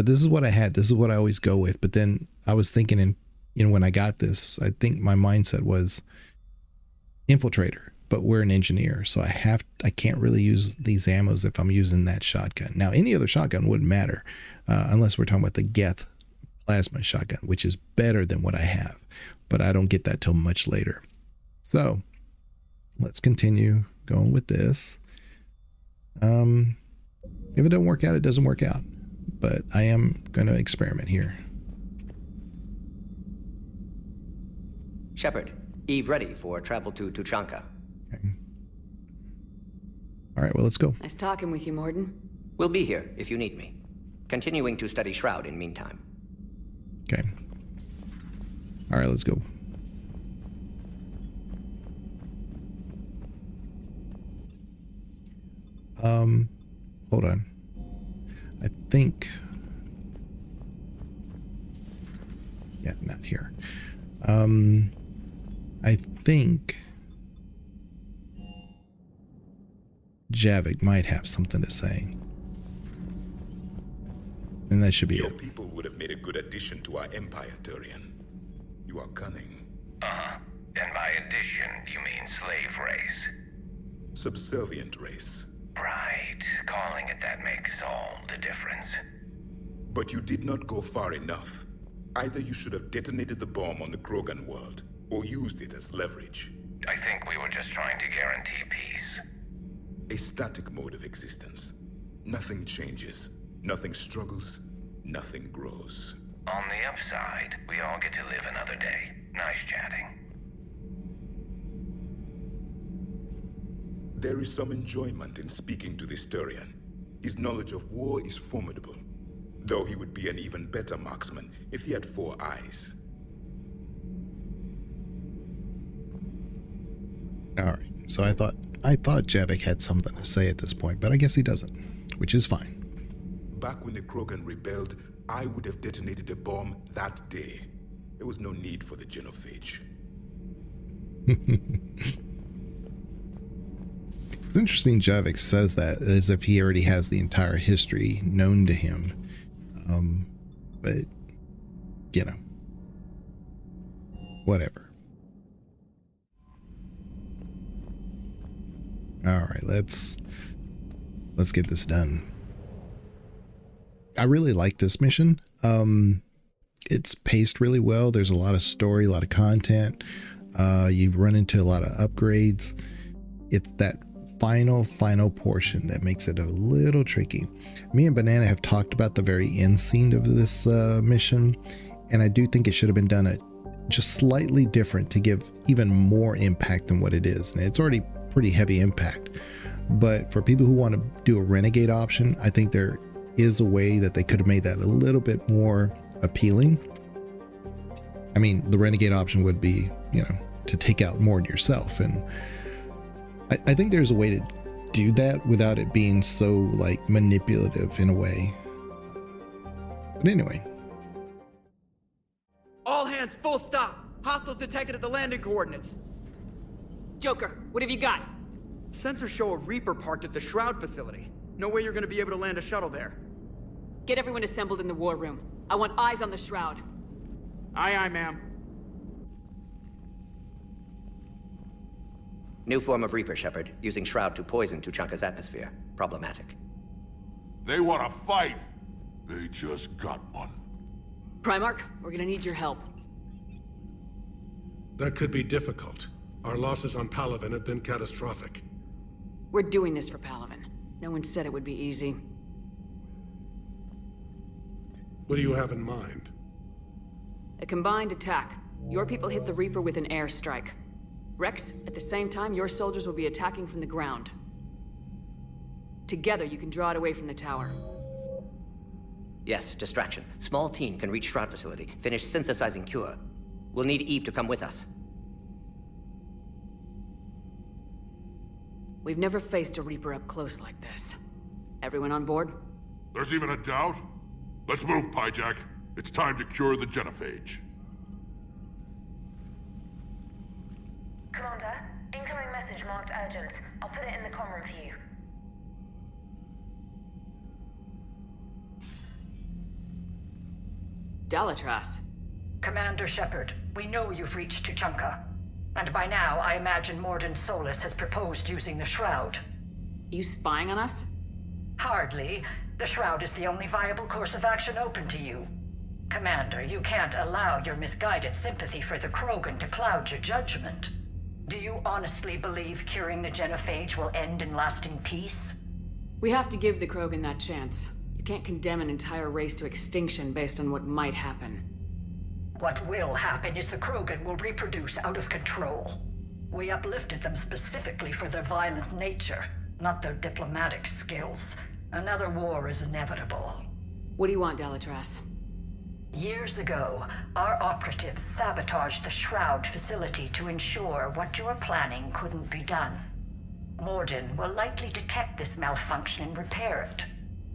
this is what I had. This is what I always go with. But then I was thinking, and you know, when I got this, I think my mindset was infiltrator. But we're an engineer, so I can't really use these ammos if I'm using that shotgun. Now, any other shotgun wouldn't matter, unless we're talking about the Geth plasma shotgun, which is better than what I have. But I don't get that till much later. So let's continue going with this. If it doesn't work out, it doesn't work out. But I am going to experiment here. Shepard, Eve ready for travel to Tuchanka. Okay. All right, well, let's go. Nice talking with you, Morden. We'll be here if you need me. Continuing to study Shroud in meantime. Okay. All right, let's go. Hold on. I think. Yeah, not here. I think Javik might have something to say. And that should be Your it. people would have made a good addition to our empire, Turian. You are cunning. Uh-huh. And by addition, you mean slave race? Subservient race. Right. Calling it that makes all the difference. But you did not go far enough. Either you should have detonated the bomb on the Krogan world, or used it as leverage. I think we were just trying to guarantee peace. A static mode of existence. Nothing changes, nothing struggles, nothing grows. On the upside, we all get to live another day. Nice chatting. There is some enjoyment in speaking to this Turian. His knowledge of war is formidable, though he would be an even better marksman if he had 4 eyes. All right. So I thought Javik had something to say at this point, but I guess he doesn't, which is fine. Back when the Krogan rebelled, I would have detonated a bomb that day. There was no need for the genophage. It's interesting Javik says that as if he already has the entire history known to him. But, you know, whatever. All right, let's get this done. I really like this mission. It's paced really well. There's a lot of story, a lot of content. You run into a lot of upgrades. It's that final portion that makes it a little tricky. Me and Banana have talked about the very end scene of this mission, and I do think it should have been done just slightly different to give even more impact than what it is. And it's already pretty heavy impact, but for people who want to do a Renegade option, I think there is a way that they could have made that a little bit more appealing. I mean, the Renegade option would be, you know, to take out Mord yourself, and I think there's a way to do that without it being so like manipulative in a way. But anyway. All hands, full stop. Hostiles detected at the landing coordinates. Joker, what have you got? Sensors show a Reaper parked at the Shroud facility. No way you're gonna be able to land a shuttle there. Get everyone assembled in the war room. I want eyes on the Shroud. Aye, aye, ma'am. New form of Reaper, Shepard, using Shroud to poison Tuchanka's atmosphere. Problematic. They want to fight. They just got one. Primarch, we're gonna need your help. That could be difficult. Our losses on Palaven have been catastrophic. We're doing this for Palaven. No one said it would be easy. What do you have in mind? A combined attack. Your people hit the Reaper with an airstrike. Rex, at the same time, your soldiers will be attacking from the ground. Together, you can draw it away from the tower. Yes, distraction. Small team can reach Shroud facility, finish synthesizing cure. We'll need Eve to come with us. We've never faced a Reaper up close like this. Everyone on board? There's even a doubt? Let's move, Pyjack. It's time to cure the genophage. Commander, incoming message marked urgent. I'll put it in the comm room for you. Dalatras. Commander Shepard, we know you've reached Tuchanka. And by now, I imagine Morden Solus has proposed using the Shroud. You spying on us? Hardly. The Shroud is the only viable course of action open to you. Commander, you can't allow your misguided sympathy for the Krogan to cloud your judgment. Do you honestly believe curing the genophage will end in lasting peace? We have to give the Krogan that chance. You can't condemn an entire race to extinction based on what might happen. What will happen is the Krogan will reproduce out of control. We uplifted them specifically for their violent nature, not their diplomatic skills. Another war is inevitable. What do you want, Dalatras? Years ago, our operatives sabotaged the Shroud facility to ensure what you were planning couldn't be done. Morden will likely detect this malfunction and repair it.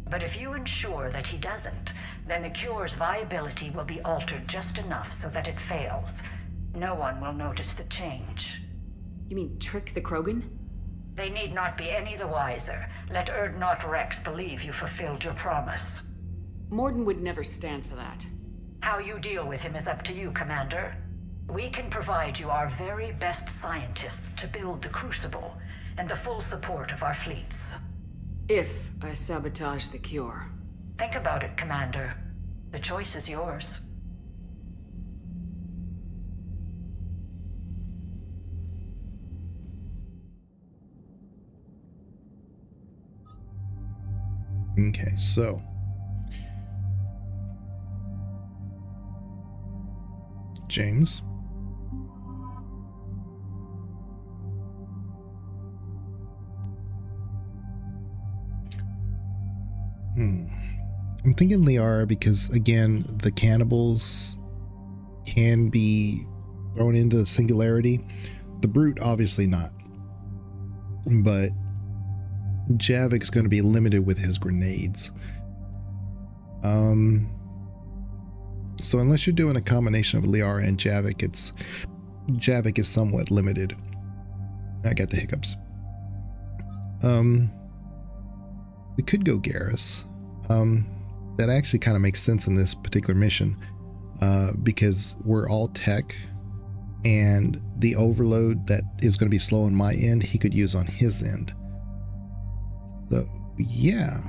But if you ensure that he doesn't, then the cure's viability will be altered just enough so that it fails. No one will notice the change. You mean trick the Krogan? They need not be any the wiser. Let Urdnot Rex believe you fulfilled your promise. Morden would never stand for that. How you deal with him is up to you, Commander. We can provide you our very best scientists to build the Crucible, and the full support of our fleets. If I sabotage the cure. Think about it, Commander. The choice is yours. Okay, so James. I'm thinking Liara because, again, the cannibals can be thrown into singularity. The Brute, obviously not. But Javik's going to be limited with his grenades. So unless you're doing a combination of Liara and Javik, Javik is somewhat limited. I got the hiccups. We could go Garrus. That actually kind of makes sense in this particular mission, because we're all tech, and the overload that is going to be slow on my end, he could use on his end. So yeah.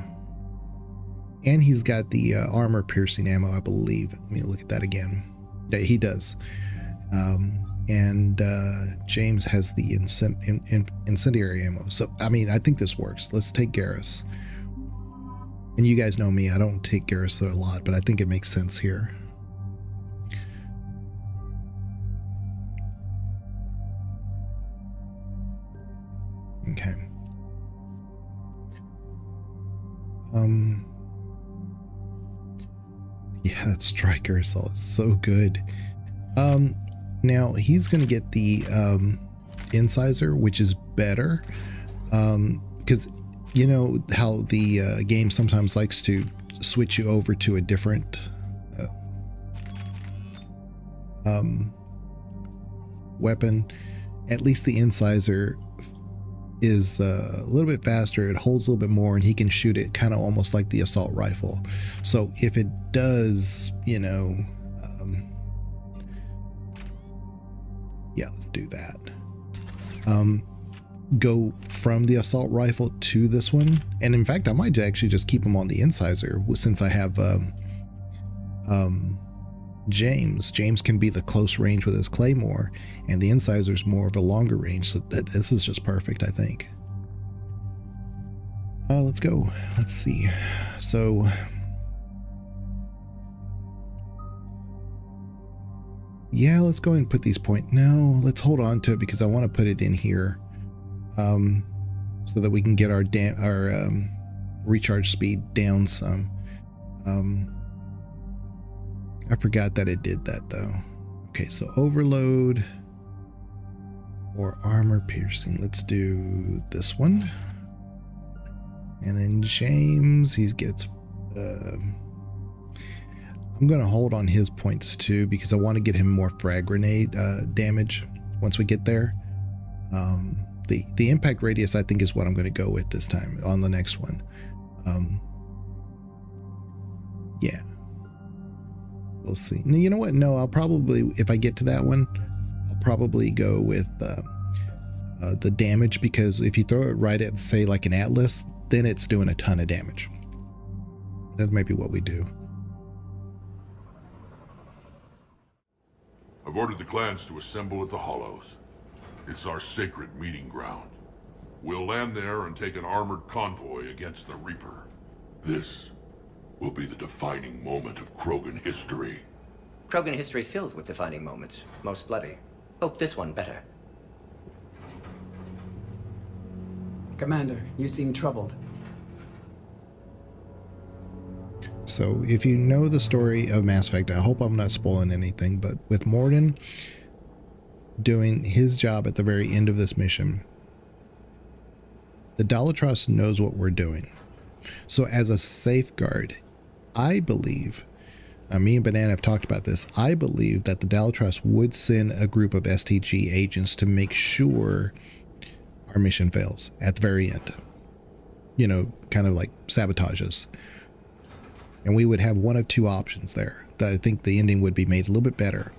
And he's got the armor piercing ammo, I believe. Let me look at that again. Yeah, he does. And James has the incendiary ammo. So, I mean, I think this works. Let's take Garrus. And you guys know me, I don't take Garrus a lot, but I think it makes sense here. Okay. Yeah, that striker assault is so good. Now he's gonna get the incisor, which is better, because you know how the game sometimes likes to switch you over to a different weapon. At least the incisor is a little bit faster, it holds a little bit more, and he can shoot it kind of almost like the assault rifle. So if it does, you know, yeah, let's do that. Go from the assault rifle to this one, and in fact I might actually just keep him on the incisor since I have James can be the close range with his claymore, and the incisor's more of a longer range, so this is just perfect, I think. Let's go. Let's see. So yeah, let's go ahead and put these points. No, let's hold on to it because I want to put it in here, so that we can get our recharge speed down some. I forgot that it did that though. Okay, so overload or armor piercing. Let's do this one. And then James, he gets I'm gonna hold on his points too because I want to get him more frag grenade damage once we get there. The impact radius I think is what I'm gonna go with this time on the next one. Yeah. We'll see. No, you know what? No, I'll probably, if I get to that one, I'll probably go with the damage, because if you throw it right at, say, like an Atlas, then it's doing a ton of damage. That might be what we do. I've ordered the clans to assemble at the Hollows. It's our sacred meeting ground. We'll land there and take an armored convoy against the Reaper. This will be the defining moment of Krogan history. Krogan history filled with defining moments, most bloody. Hope this one better. Commander, you seem troubled. So if you know the story of Mass Effect, I hope I'm not spoiling anything, but with Mordin doing his job at the very end of this mission, the Dalatrass knows what we're doing. So as a safeguard, I believe, me and Banana have talked about this, I believe that the Dalatrass would send a group of STG agents to make sure our mission fails at the very end. You know, kind of like sabotages. And we would have one of two options there. I think the ending would be made a little bit better.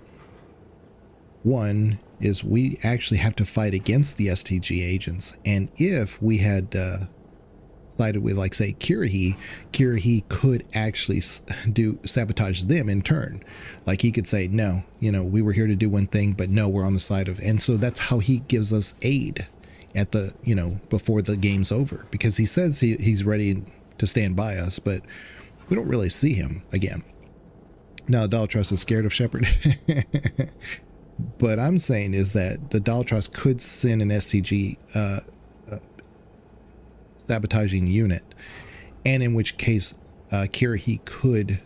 One is we actually have to fight against the STG agents, and if we had sided with, like, say, Kirrahe could actually sabotage them in turn. Like, he could say, no, you know, we were here to do one thing, but no, we're on the side of, and so that's how he gives us aid at the, you know, before the game's over, because he says he's ready to stand by us, but we don't really see him again. Now, Dalatrass is scared of Shepard. But I'm saying is that the Dalatrass could send an STG sabotaging unit, and in which case Kirrahe could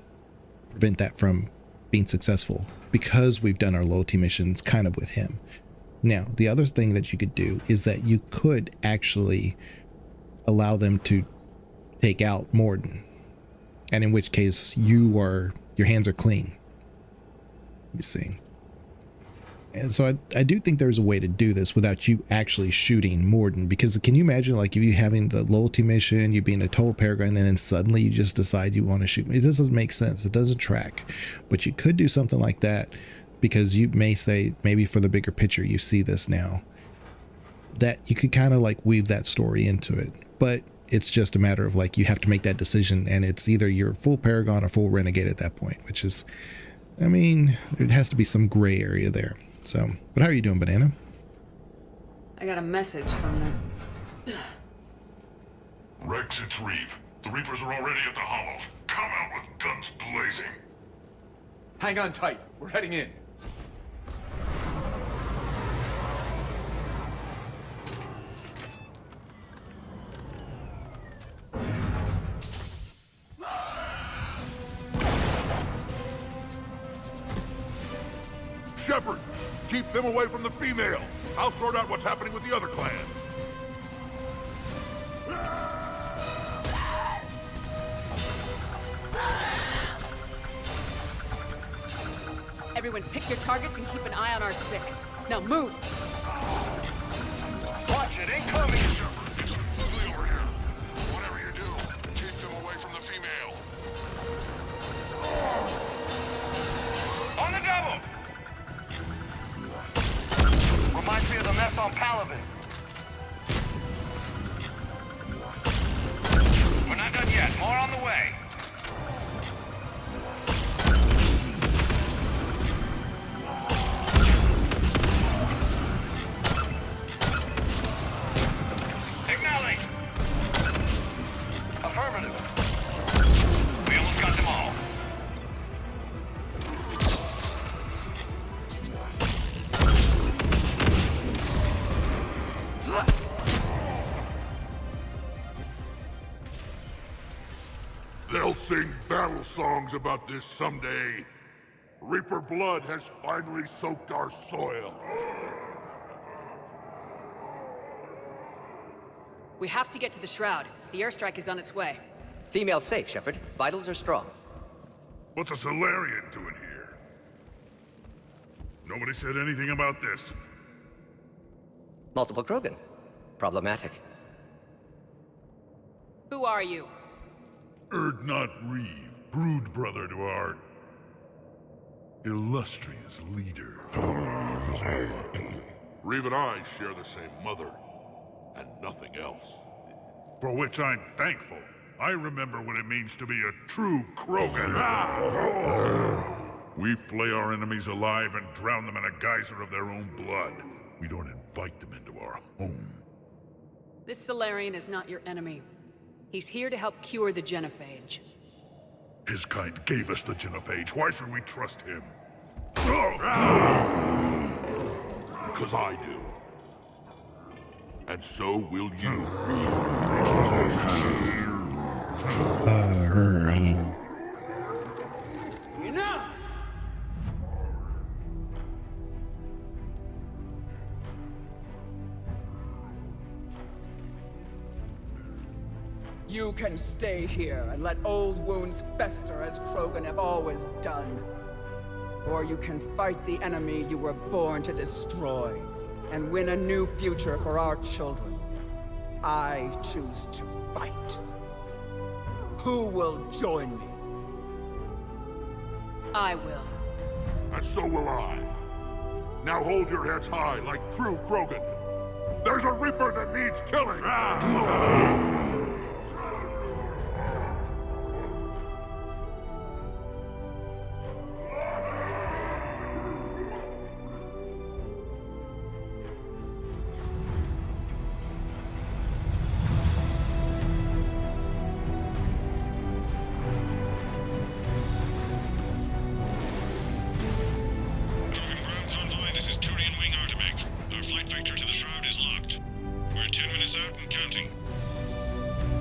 prevent that from being successful because we've done our loyalty missions kind of with him. Now, the other thing that you could do is that you could actually allow them to take out Morden, and in which case your hands are clean. You see. And so I do think there's a way to do this without you actually shooting Morden, because can you imagine, like, if you having the loyalty mission, you being a total Paragon, and then suddenly you just decide you want to shoot me? It doesn't make sense. It doesn't track. But you could do something like that, because you may say, maybe for the bigger picture, you see this now, that you could kind of like weave that story into it. But it's just a matter of, like, you have to make that decision, and it's either you're full Paragon or full Renegade at that point, which is, I mean, there has to be some gray area there. So, but how are you doing, Banana? I got a message from them. Rex, it's Reeve. The Reapers are already at the Hollows. Come out with guns blazing. Hang on tight. We're heading in. Shepard, keep them away from the female. I'll sort out what's happening with the other clans. Everyone pick your targets and keep an eye on our 6. Now move! Watch it, incoming! Shepard, it's ugly over here. Whatever you do, keep them away from the female. On the double! Reminds me of the mess on Paladin. We're not done yet. More on the way. Signaling. Affirmative. We almost got them all. They'll sing battle songs about this someday. Reaper blood has finally soaked our soil. We have to get to the Shroud. The airstrike is on its way. Female safe, Shepard. Vitals are strong. What's a Solarian doing here? Nobody said anything about this. Multiple Krogan. Problematic. Who are you? Erdnot Reeve, brood brother to our illustrious leader. Reeve and I share the same mother, and nothing else. For which I'm thankful. I remember what it means to be a true Krogan. We flay our enemies alive and drown them in a geyser of their own blood. We don't invite them into our home. This Solarian is not your enemy. He's here to help cure the genophage. His kind gave us the genophage. Why should we trust him? Because I do. And so will you. Enough! You can stay here and let old wounds fester as Krogan have always done. Or you can fight the enemy you were born to destroy and win a new future for our children. I choose to fight. Who will join me? I will. And so will I. Now hold your heads high like true Krogan. There's a Reaper that needs killing!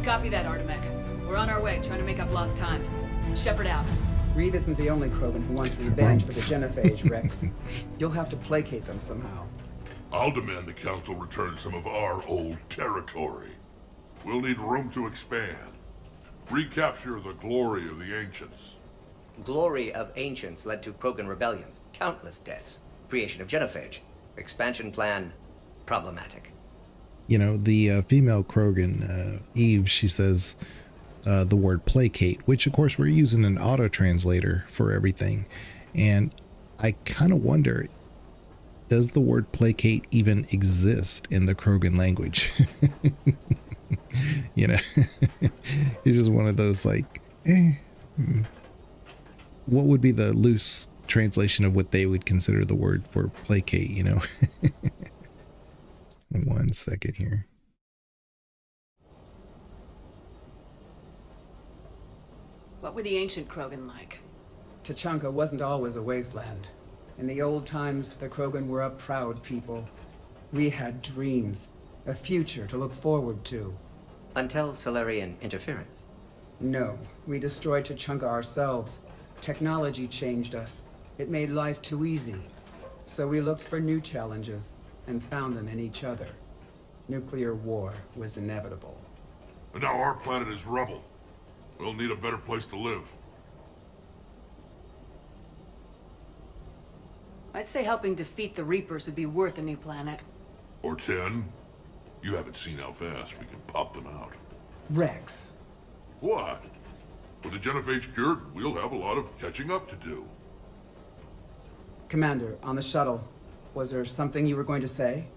Copy that, Artemech. We're on our way, trying to make up lost time. Shepard out. Reed isn't the only Krogan who wants revenge for the genophage, Rex. You'll have to placate them somehow. I'll demand the Council return some of our old territory. We'll need room to expand. Recapture the glory of the Ancients. Glory of Ancients led to Krogan rebellions, countless deaths, creation of genophage. Expansion plan, problematic. You know, the female Krogan, Eve, she says the word placate, which of course we're using an auto translator for everything. And I kind of wonder, does the word placate even exist in the Krogan language? You know, it's just one of those like, what would be the loose translation of what they would consider the word for placate, you know? 1 second here. What were the ancient Krogan like? Tuchanka wasn't always a wasteland. In the old times, the Krogan were a proud people. We had dreams, a future to look forward to. Until Solarian interference? No, we destroyed Tuchanka ourselves. Technology changed us. It made life too easy. So we looked for new challenges, and found them in each other. Nuclear war was inevitable. And now our planet is rubble. We'll need a better place to live. I'd say helping defeat the Reapers would be worth a new planet. Or 10. You haven't seen how fast we can pop them out. Rex. What? With the genophage cured, we'll have a lot of catching up to do. Commander, on the shuttle, was there something you were going to say?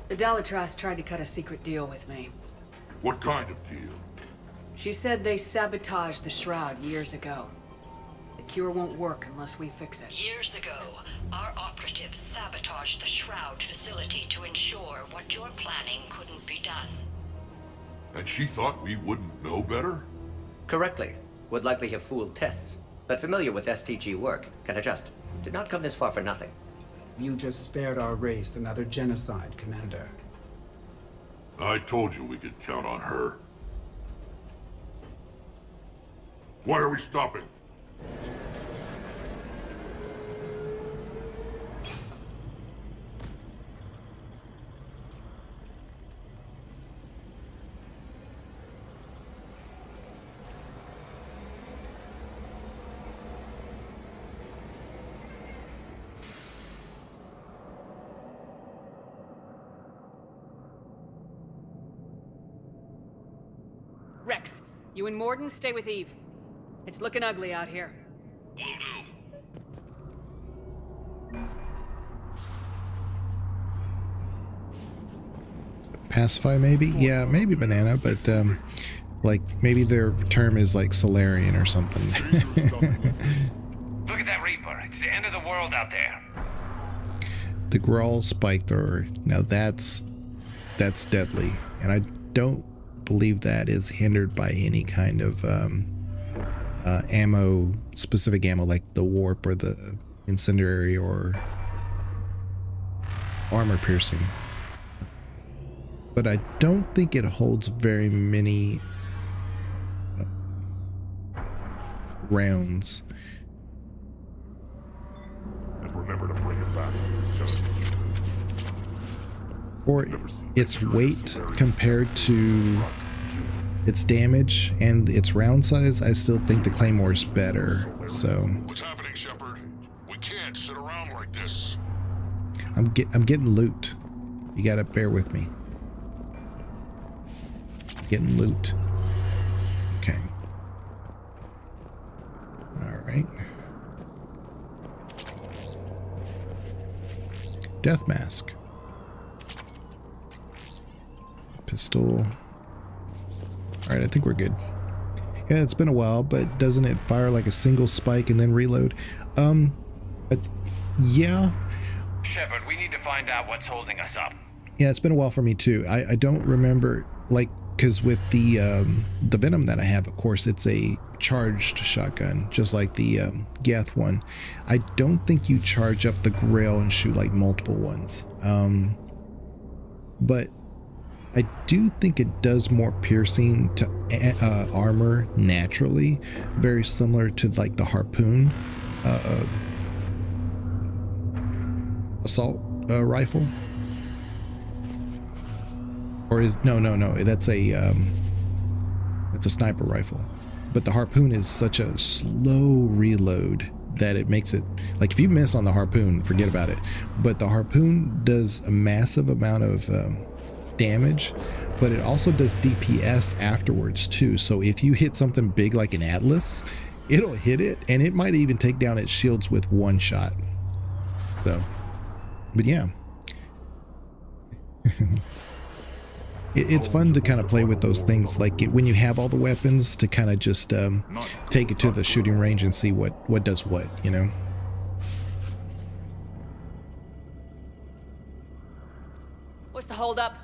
The Dalatrass tried to cut a secret deal with me. What kind of deal? She said they sabotaged the Shroud years ago. The cure won't work unless we fix it. Years ago, our operatives sabotaged the Shroud facility to ensure what you're planning couldn't be done. And she thought we wouldn't know better? Correctly. Would likely have fooled tests, but familiar with STG work, can adjust. Did not come this far for nothing. You just spared our race another genocide, Commander. I told you we could count on her. Why are we stopping? Rex, you and Morden stay with Eve. It's looking ugly out here. Will do. Pacify maybe? Yeah, maybe Banana, but like maybe their term is like Solarian or something. Look at that Reaper. It's the end of the world out there. The Grawl Spike Thrower. Now that's deadly, and I don't believe that is hindered by any kind of ammo, specific ammo like the warp or the incendiary or armor piercing. But I don't think it holds very many rounds. And remember to bring it back. For its weight compared to its damage and its round size, I still think the Claymore's better. So What's happening, Shepard? We can't sit around like this. I'm getting loot. You gotta bear with me. Getting loot. Okay. All right. Death mask. Pistol. All right, I think we're good. Yeah, it's been a while, but doesn't it fire like a single spike and then reload? Yeah. Shepard, we need to find out what's holding us up. Yeah, it's been a while for me too. I don't remember, like, because with the Venom that I have, of course, it's a charged shotgun, just like the Geth one. I don't think you charge up the Grail and shoot like multiple ones. But I do think it does more piercing to armor naturally, very similar to like the harpoon assault rifle. Or is no, that's a sniper rifle. But the harpoon is such a slow reload that it makes it like if you miss on the harpoon, forget about it. But the harpoon does a massive amount of damage, but it also does DPS afterwards too. So if you hit something big like an Atlas, it'll hit it, and it might even take down its shields with one shot. So, but yeah. It's fun to kind of play with those things, like when you have all the weapons, to kind of just take it to the shooting range and see what does what, you know? What's the holdup?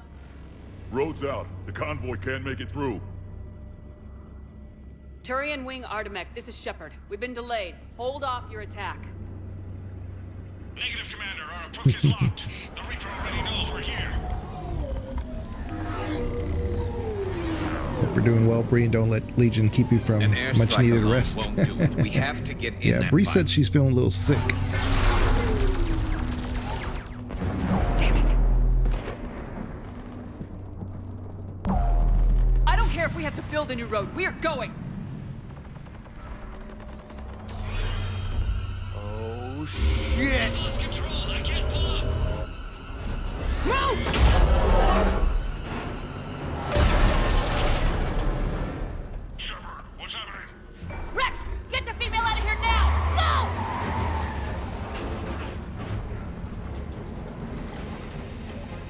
Road's out. The convoy can't make it through. Turian Wing Artemek, this is Shepard. We've been delayed. Hold off your attack. Negative, Commander. Our approach is locked. The Reaper already knows we're here. Hope we're doing well, Bree, and don't let Legion keep you from much needed rest. We have to get in. Yeah, Bree said she's feeling a little sick. Damn it. I don't care if we have to build a new road. We are going. Oh, shit. Lost control. I can't pull up. Move! Shepard, what's happening? Rex, get the female out of here now!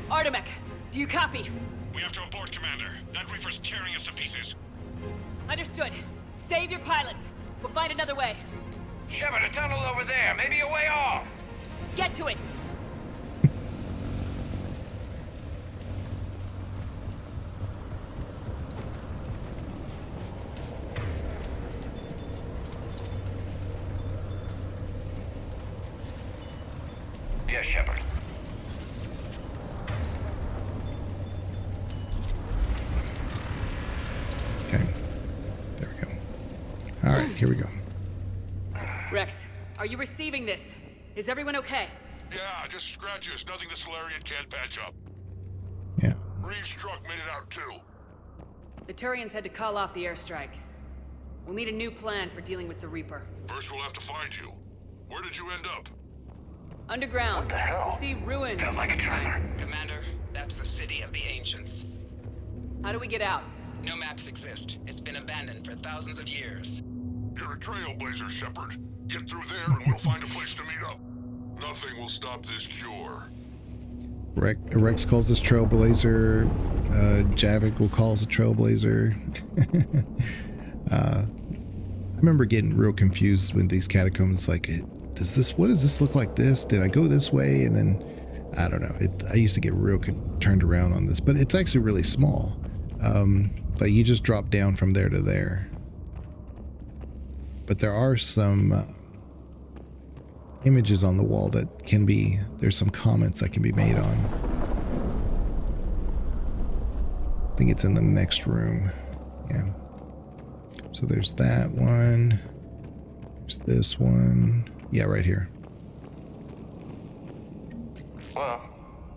Go! Artemek, do you copy? We have to abort, Commander. That Reaper's tearing us to pieces. Understood. Save your pilots. We'll find another way. Shepard, a tunnel over there. Maybe a way off. Get to it. Yes, Shepard. Okay. There we go. All right, here we go. Rex, are you receiving this? Is everyone okay? Yeah, just scratches. Nothing the Solarian can't patch up. Yeah. Reeves' truck made it out too. The Turians had to call off the airstrike. We'll need a new plan for dealing with the Reaper. First we'll have to find you. Where did you end up? Underground. What the hell? We'll see ruins Felt of like a some tremor. kind. Commander, that's the city of the ancients. How do we get out? No maps exist. It's been abandoned for thousands of years. You're a trailblazer, Shepard. Get through there and we'll find a place to meet up. Nothing will stop this cure. Rex calls this Trailblazer. Javik will call us a Trailblazer. I remember getting real confused with these catacombs. Like, what does this look like this? Did I go this way? And then, I don't know. I used to get real turned around on this, but it's actually really small. Like you just drop down from there to there. But there are some images on the wall that can be, there's some comments that can be made on. I think it's in the next room. Yeah. So there's that one. There's this one. Yeah, right here. Well,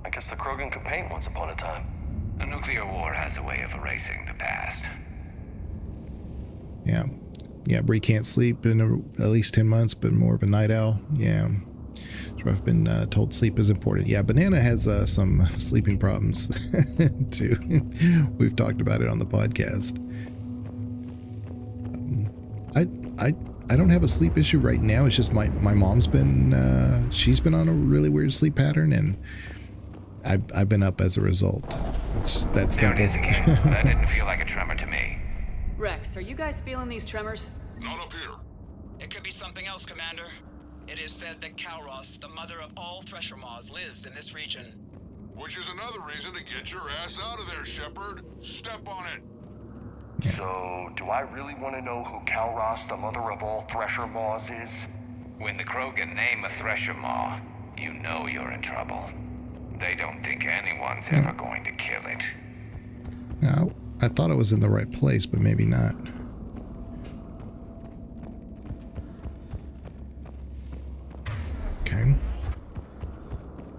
I guess the Krogan could paint once upon a time. A nuclear war has a way of erasing the past. Yeah. Yeah, Bree can't sleep in at least 10 months, but more of a night owl. Yeah. So I've been told sleep is important. Yeah, Banana has some sleeping problems too. We've talked about it on the podcast. I don't have a sleep issue right now. It's just my mom's been she's been on a really weird sleep pattern, and I've been up as a result. It's that simple. There it is again. That didn't feel like a tremor to me. Rex, are you guys feeling these tremors? Not up here. It could be something else, Commander. It is said that Kalros, the mother of all Thresher Maws, lives in this region. Which is another reason to get your ass out of there, Shepard. Step on it. So, do I really want to know who Kalros, the mother of all Thresher Maws, is? When the Krogan name a Thresher Maw, you know you're in trouble. They don't think anyone's ever going to kill it. Now, I thought I was in the right place, but maybe not. Okay.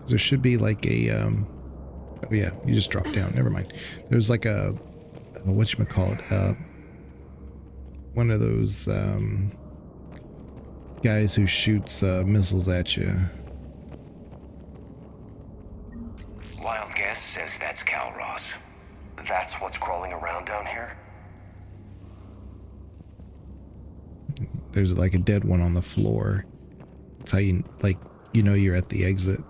There should be like a, oh yeah, you just drop down. Never mind. There's like a whatchamacallit, one of those, guys who shoots, missiles at you. Wild guess says that's Calross. That's what's crawling around down here? There's like a dead one on the floor. That's how you, like, you know you're at the exit.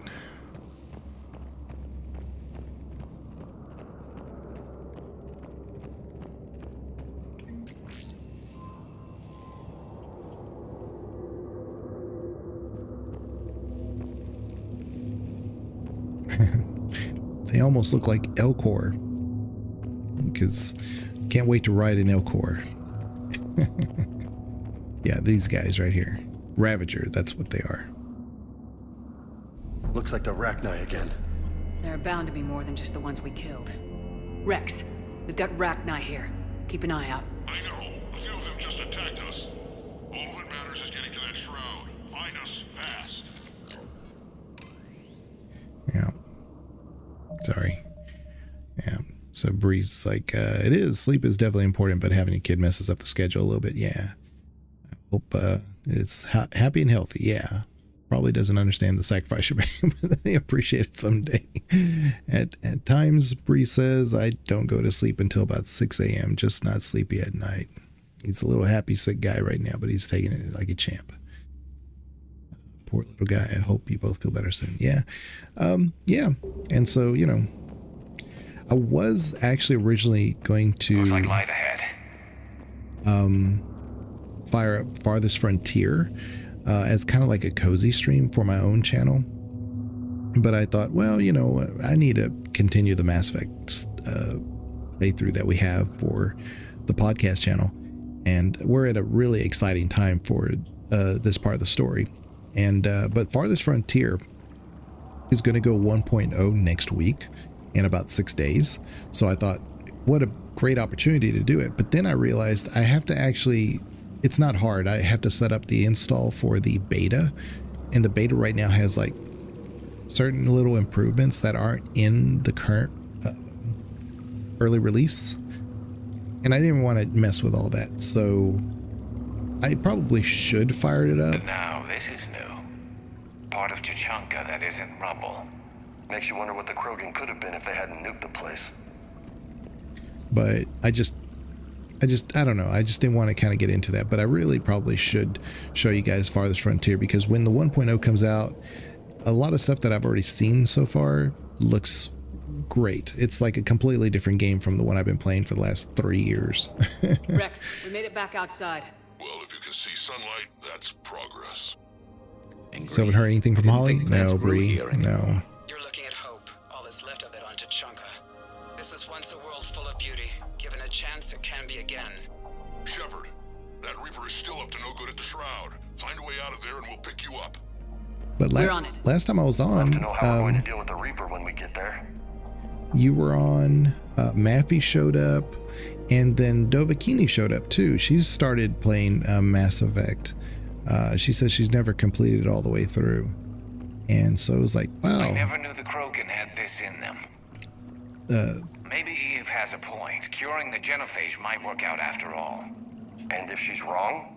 They almost look like Elcor, because can't wait to ride an Elcor. Yeah, these guys right here. Ravager, that's what they are. Looks like the Rachni again. There are bound to be more than just the ones we killed. Rex, we've got Rachni here. Keep an eye out. I know. A few of them just attacked us. All that matters is getting to that shroud. Find us fast. Yeah. Sorry. Yeah. So Bree's like, it is. Sleep is definitely important, but having a kid messes up the schedule a little bit. Yeah. I hope it's happy and healthy. Yeah. Probably doesn't understand the sacrifice you're making, but they appreciate it someday. At times, Bree says, I don't go to sleep until about 6 a.m., just not sleepy at night. He's a little happy, sick guy right now, but he's taking it like a champ. Poor little guy. I hope you both feel better soon. Yeah. Yeah. And so, you know, I was actually originally going to looks like light ahead. Fire up Farthest Frontier as kind of like a cozy stream for my own channel. But I thought, well, you know, I need to continue the Mass Effect playthrough that we have for the podcast channel. And we're at a really exciting time for this part of the story. And but Farthest Frontier is going to go 1.0 next week in about 6 days. So I thought, what a great opportunity to do it. But then I realized I have to actually, it's not hard. I have to set up the install for the beta. And the beta right now has like certain little improvements that aren't in the current early release. And I didn't want to mess with all that. So I probably should fire it up. But now this is new. Part of Tuchanka that isn't rubble. Makes you wonder what the Krogan could have been if they hadn't nuked the place. But I don't know. I just didn't want to kind of get into that. But I really probably should show you guys Farthest Frontier, because when the 1.0 comes out, a lot of stuff that I've already seen so far looks great. It's like a completely different game from the one I've been playing for the last 3 years. Rex, we made it back outside. Well, if you can see sunlight, that's progress. So haven't heard anything from Holly? No, Bree. No. You're looking at hope, all that's left of it on Tuchanka. This is once a world full of beauty. Given a chance, it can be again. Shepard, that Reaper is still up to no good at the Shroud. Find a way out of there and we'll pick you up. But last time I was on, to know how we're going to deal with the Reaper when we get there. You were on, Maffey showed up, and then Dovahkiini showed up too. She's started playing Mass Effect. She says she's never completed it all the way through. And so it was like, wow. I never knew the Krogan had this in them. Maybe Eve has a point. Curing the genophage might work out after all. And if she's wrong?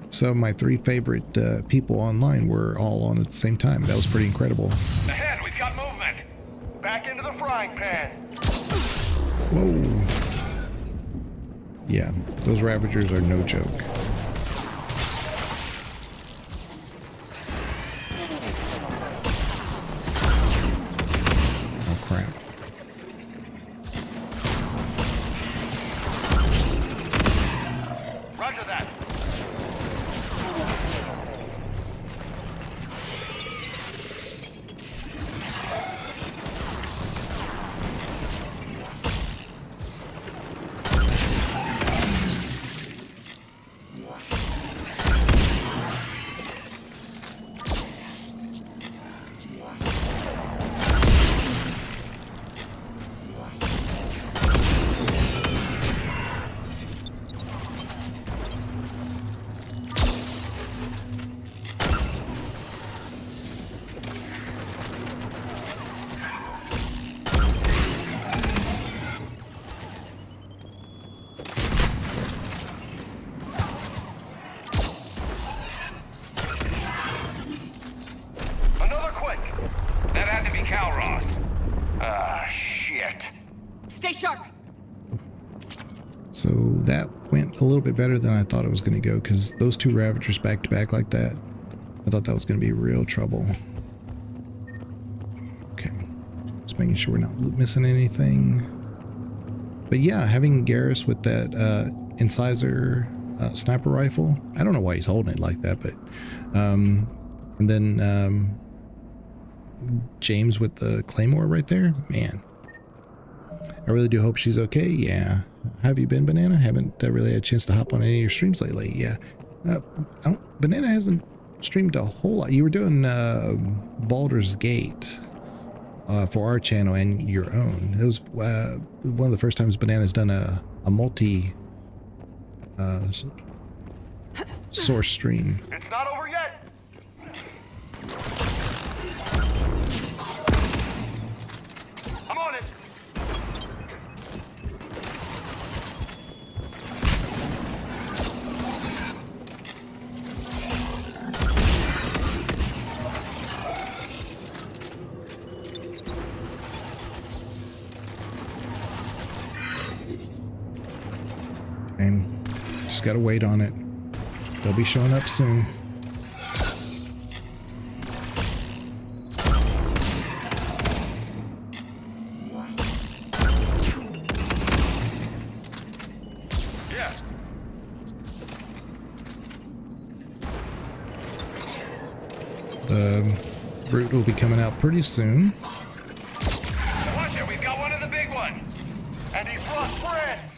So my 3 favorite people online were all on at the same time. That was pretty incredible. Ahead, we've got movement. Back into the frying pan. Whoa. Yeah, those Ravagers are no joke. Oh crap. Roger that. So that went a little bit better than I thought it was going to go, because those two Ravagers back to back like that, I thought that was going to be real trouble. Okay, just making sure we're not missing anything. But yeah, having Garrus with that incisor sniper rifle, I don't know why he's holding it like that, but and then James with the claymore right there, man. I really do hope she's okay. Yeah. How have you been, Banana? Haven't really had a chance to hop on any of your streams lately. Yeah. Banana hasn't streamed a whole lot. You were doing Baldur's Gate for our channel and your own. It was one of the first times Banana's done a multi source stream. It's not over yet. I'm on it. And just gotta wait on it. They'll be showing up soon. Yeah. The brute will be coming out pretty soon. Watch it, we've got one of the big ones. And he's lost friends.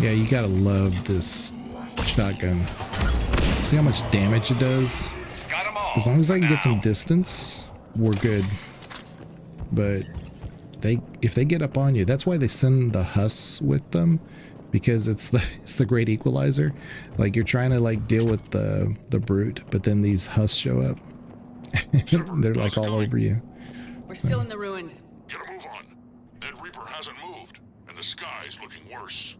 Yeah, you gotta love this shotgun. See how much damage it does? As long as I can get some distance, we're good. But if they get up on you, that's why they send the husks with them, because it's the great equalizer. Like, you're trying to like deal with the brute, but then these husks show up. They're like all over you. We're still in the ruins. Get a move on. That Reaper hasn't moved, and the sky's looking worse.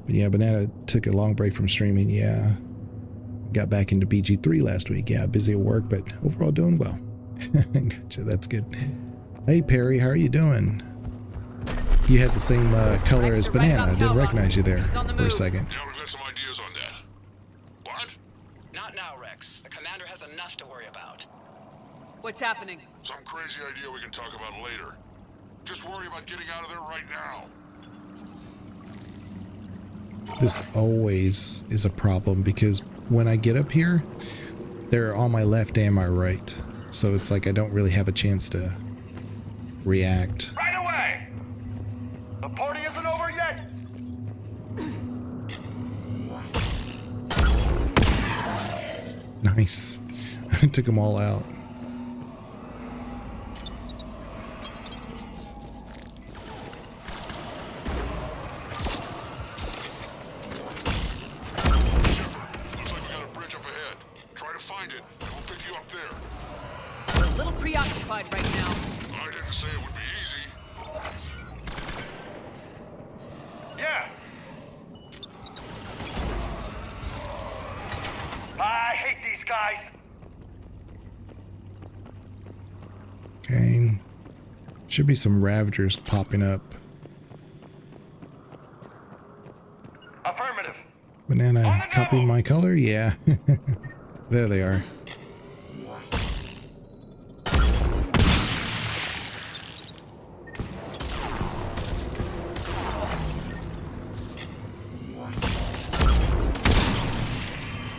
But yeah, Banana took a long break from streaming. Yeah, got back into BG3 last week. Yeah, busy at work, but overall doing well. Gotcha, that's good. Hey Perry, how are you doing? You had the same color as Banana. I didn't recognize you there for a second. Yeah, we've got some ideas on that. What? Not now, Rex. The commander has enough to worry about. What's happening? Some crazy idea we can talk about later. Just worry about getting out of there right now. This always is a problem, because when I get up here, they're on my left and my right. So it's like I don't really have a chance to react. Right away! The party isn't over yet! Nice. I took them all out. We're a little preoccupied right now. I didn't say it would be easy. Yeah. I hate these guys. Okay. Should be some Ravagers popping up. Affirmative. Banana, copy my color? Yeah. There they are.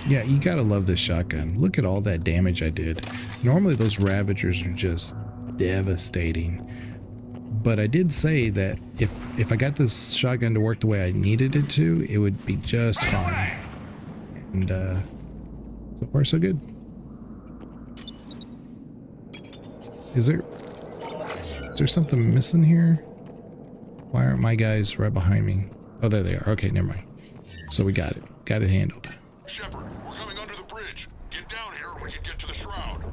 Yeah, you gotta love this shotgun. Look at all that damage I did. Normally those Ravagers are just devastating. But I did say that if I got this shotgun to work the way I needed it to, it would be just fine. And so far so good. Is there something missing here? Why aren't my guys right behind me? Oh, there they are. Okay, never mind. So we got it. Got it handled. Shepard, we're coming under the bridge. Get down here and we can get to the shroud.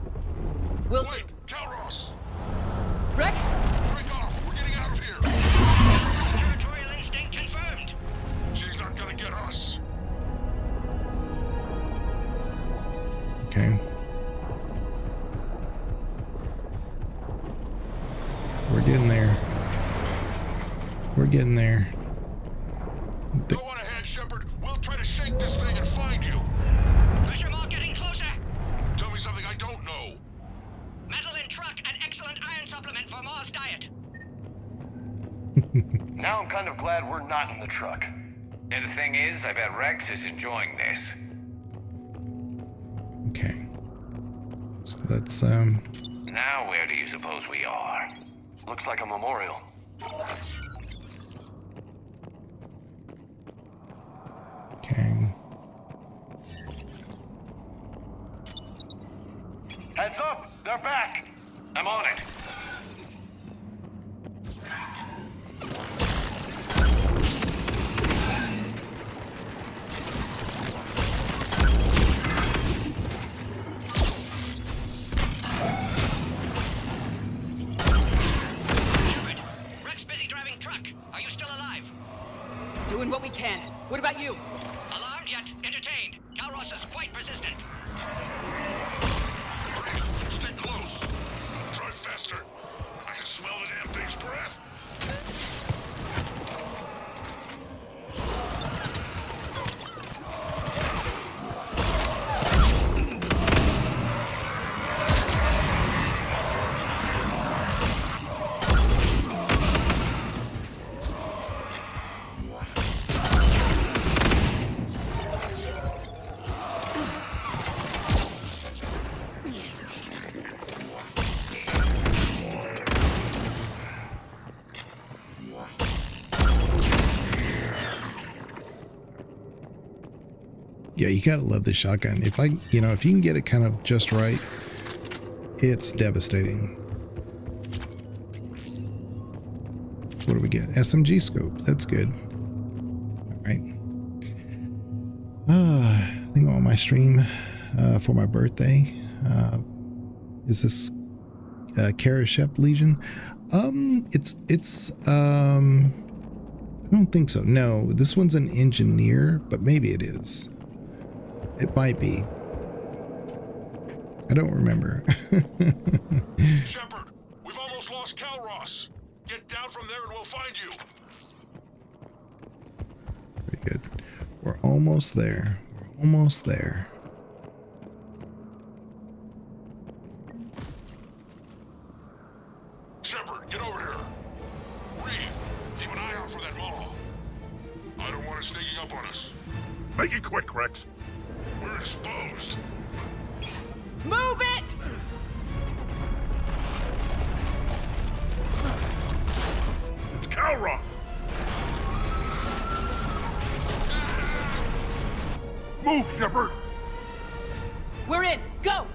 We'll wait, Calros! Rex? Break off! We're getting out of here! Territorial instinct confirmed. She's not gonna get us. Okay. We're getting there. Go on ahead, Shepard. We'll try to shake this thing and find you. Pressure mark getting closer. Tell me something I don't know. Metal in truck and excellent iron supplement for Mars diet. Now I'm kind of glad we're not in the truck. And the thing is, I bet Rex is enjoying this. Okay. So that's, Now where do you suppose we are? Looks like a memorial. Okay. Heads up! They're back! I'm on it. Rex busy driving truck. Are you still alive? Doing what we can. What about you? Alarmed yet entertained. Calros is quite persistent. Stay close. Drive faster. I can smell the damn thing's breath. Yeah, you gotta love the shotgun. If if you can get it kind of just right, it's devastating. What do we get? SMG scope. That's good. All right. I think on my stream for my birthday. Is this Kara Shep Legion? It's I don't think so. No, this one's an engineer, but maybe it is. It might be. I don't remember. Shepard, we've almost lost Calros. Get down from there and we'll find you. Very good. We're almost there. We're almost there. Shepard, get over here. Reeve, keep an eye out for that mall. I don't want it sneaking up on us. Make it quick, Rex. We're exposed. Move it! It's Calros! Move, Shepard! We're in. Go!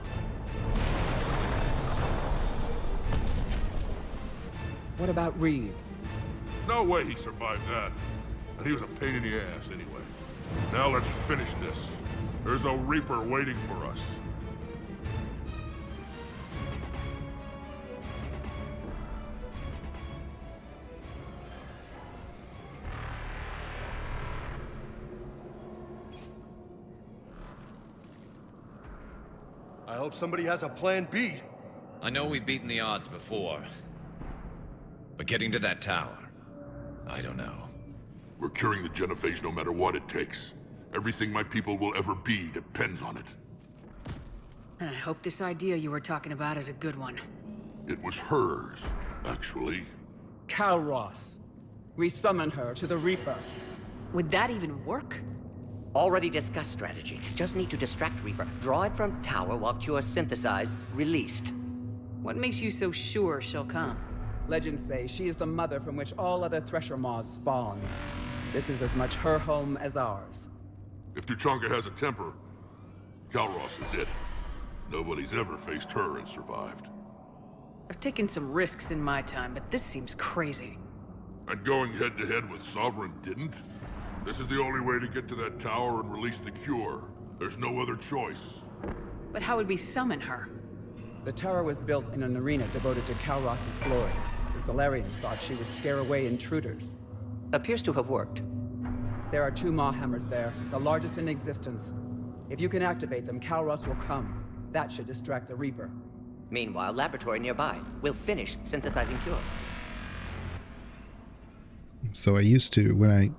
What about Reeve? No way he survived that. And he was a pain in the ass anyway. Now let's finish this. There's a Reaper waiting for us. I hope somebody has a plan B. I know we've beaten the odds before. But getting to that tower, I don't know. We're curing the genophage no matter what it takes. Everything my people will ever be depends on it. And I hope this idea you were talking about is a good one. It was hers, actually. Calros. We summon her to the Reaper. Would that even work? Already discussed strategy. Just need to distract Reaper. Draw it from tower while cure synthesized, released. What makes you so sure she'll come? Legends say she is the mother from which all other Thresher Maws spawn. This is as much her home as ours. If Tuchanka has a temper, Calros is it. Nobody's ever faced her and survived. I've taken some risks in my time, but this seems crazy. And going head-to-head with Sovereign didn't? This is the only way to get to that tower and release the cure. There's no other choice. But how would we summon her? The tower was built in an arena devoted to Calros' glory. The Solarians thought she would scare away intruders. Appears to have worked. There are 2 Maw Hammers there, the largest in existence. If you can activate them, Calros will come. That should distract the Reaper. Meanwhile, laboratory nearby. We'll finish synthesizing cure. So I used to, when I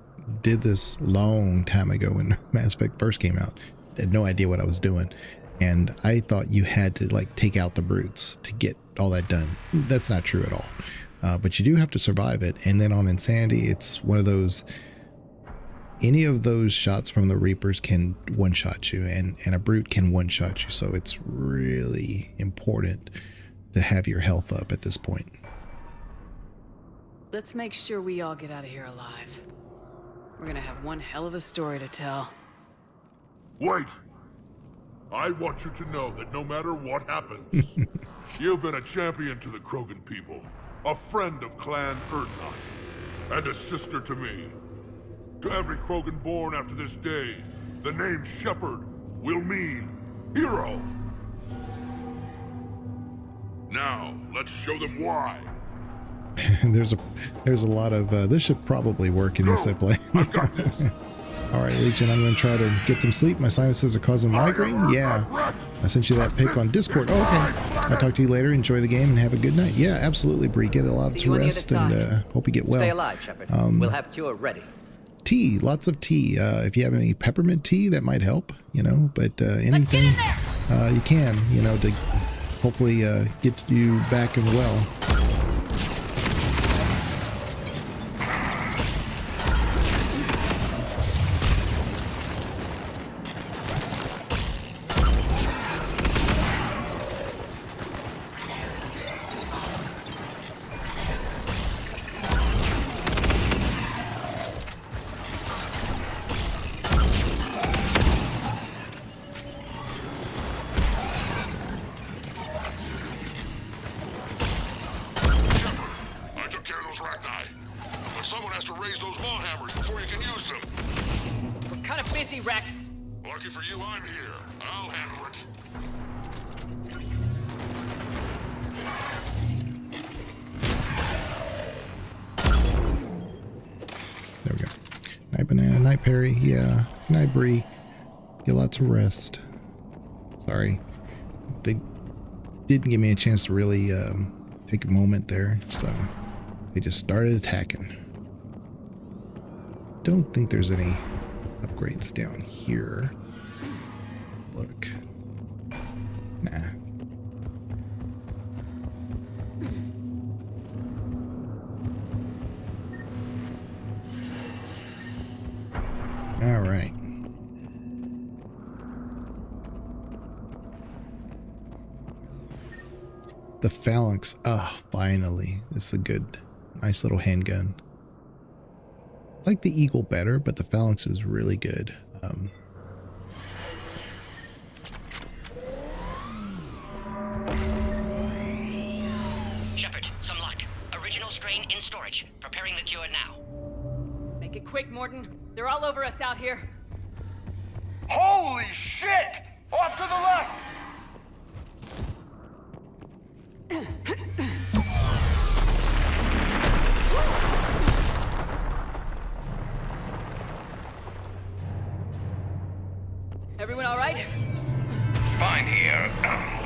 did this long time ago when Mass Effect first came out, I had no idea what I was doing. And I thought you had to like take out the brutes to get all that done. That's not true at all. But you do have to survive it. And then on Insanity, it's one of those, any of those shots from the Reapers can one-shot you, and a brute can one-shot you. So it's really important to have your health up at this point. Let's make sure we all get out of here alive. We're gonna have one hell of a story to tell. Wait! I want you to know that no matter what happens, you've been a champion to the Krogan people, a friend of Clan Erdnot, and a sister to me. To every Krogan born after this day, the name Shepard will mean hero. Now, let's show them why. there's a lot of this should probably work in this I play. All right, Legion, I'm going to try to get some sleep. My sinuses are causing migraine. Yeah, I sent you that pic on Discord. Oh, okay. I'll talk to you later. Enjoy the game and have a good night. Yeah, absolutely, Bree. Get a lot of rest and hope you get well. Stay alive, Shepard. We'll have cure ready. Tea, lots of tea. If you have any peppermint tea, that might help, you know, but anything you can, you know, to hopefully get you back and well. To rest. Sorry, they didn't give me a chance to really take a moment there, so they just started attacking. Don't think there's any upgrades down here. Look, nah. All right. The phalanx. Oh, finally. It's a good, nice little handgun. I like the Eagle better, but the phalanx is really good. Shepard, some luck. Original strain in storage. Preparing the cure now. Make it quick, Morton. They're all over us out here. Holy shit! Off to the left! Everyone all right? Fine here,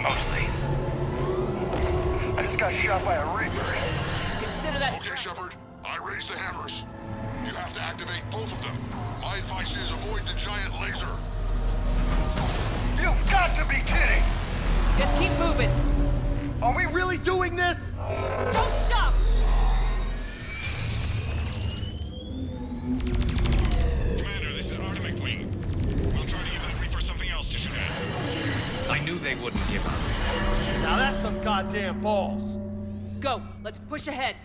mostly. I just got shot by a Reaper. Consider that. Okay, Shepard. I raised the hammers. You have to activate both of them. My advice is avoid the giant laser. You've got to be kidding! Just keep moving. Are we really doing this? Don't stop! Commander, this is Artemis Queen. We'll try to give the Reaper something else to shoot at. I knew they wouldn't give up. Now that's some goddamn balls. Go. Let's push ahead.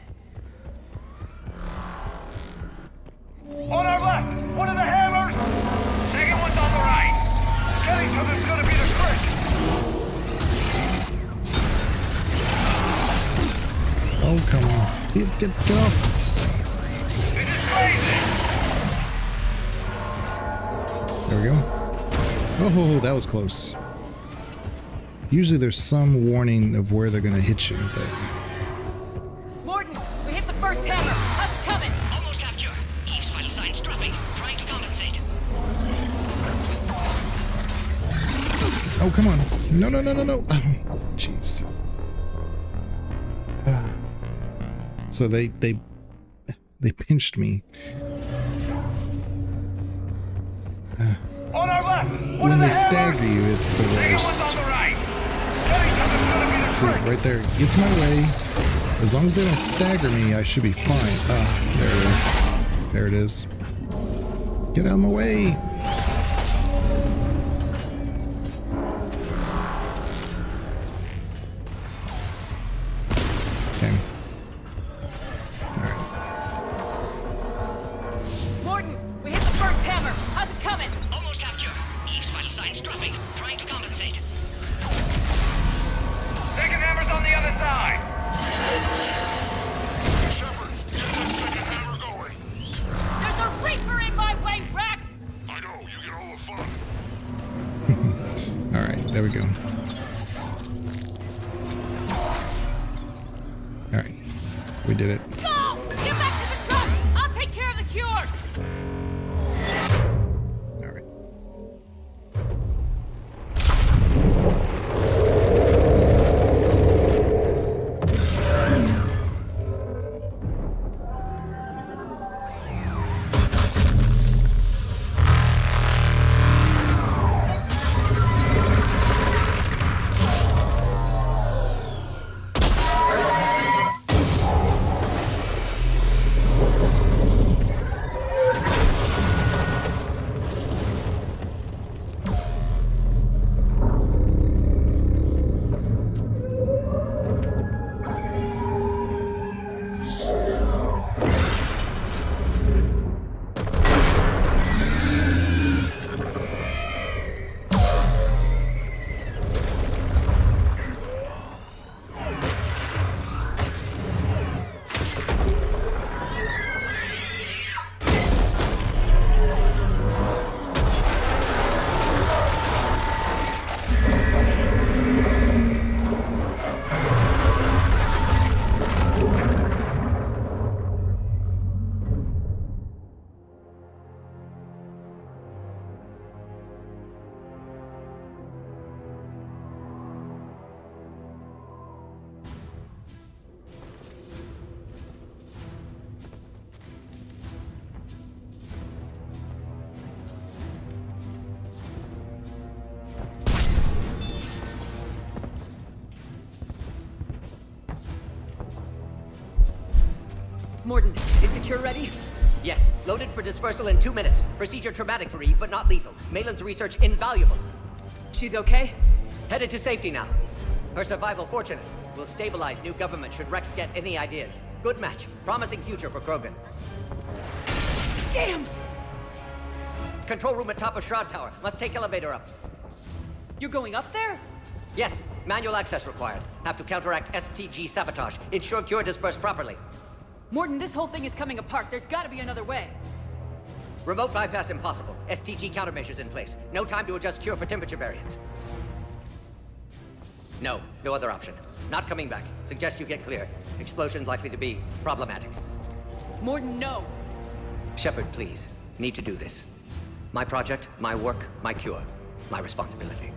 On our left, one of the hammers. Second one's on the right. Getting to them's gonna be the trick. Oh, come on. Get off. This is crazy. There we go. Oh, that was close. Usually there's some warning of where they're going to hit you, but... Morton, we hit the first hammer. Us coming. Almost have cure. Eve's vital signs dropping. Trying to compensate. Oh, come on. No. Oh, jeez. So they They pinched me. On our left! When they stagger you, it's the worst. See, right there. It's my way. As long as they don't stagger me, I should be fine. Oh, there it is. There it is. Get out of my way. Okay. Alright. Morden, we hit the first hammer. How's it coming? Almost have cure. Eve's vital signs dropping. Trying to compensate. Second hammer's on the other side! Shepard, get that second hammer going! There's a Reaper in my way, Rex! I know, you get all the fun. Alright, there we go. Alright. We did it. Go! Get back to the truck! I'll take care of the cure! Alright. Morden, is the cure ready? Yes, loaded for dispersal in 2 minutes. Procedure traumatic for Eve, but not lethal. Malin's research invaluable. She's okay? Headed to safety now. Her survival fortunate. Will stabilize new government should Rex get any ideas. Good match. Promising future for Krogan. Damn! Control room at top of Shroud Tower. Must take elevator up. You're going up there? Yes, manual access required. Have to counteract STG sabotage. Ensure cure dispersed properly. Morden, this whole thing is coming apart. There's gotta be another way. Remote bypass impossible. STG countermeasures in place. No time to adjust cure for temperature variance. No other option. Not coming back. Suggest you get clear. Explosion's likely to be problematic. Morden, no. Shepard, please. Need to do this. My project, my work, my cure. My responsibility.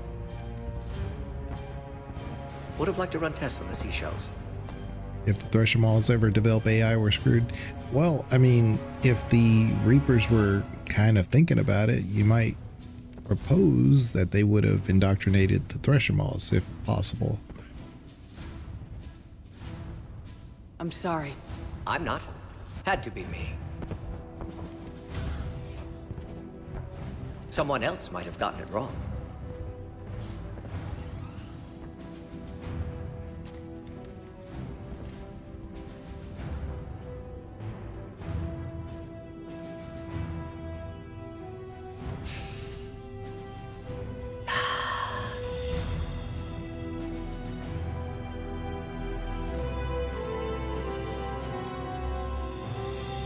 Would have liked to run tests on the seashells. If the Thresher Malls ever develop AI, we're screwed. Well, I mean, if the Reapers were kind of thinking about it, you might propose that they would have indoctrinated the Thresher Malls, if possible. I'm sorry. I'm not. Had to be me. Someone else might have gotten it wrong.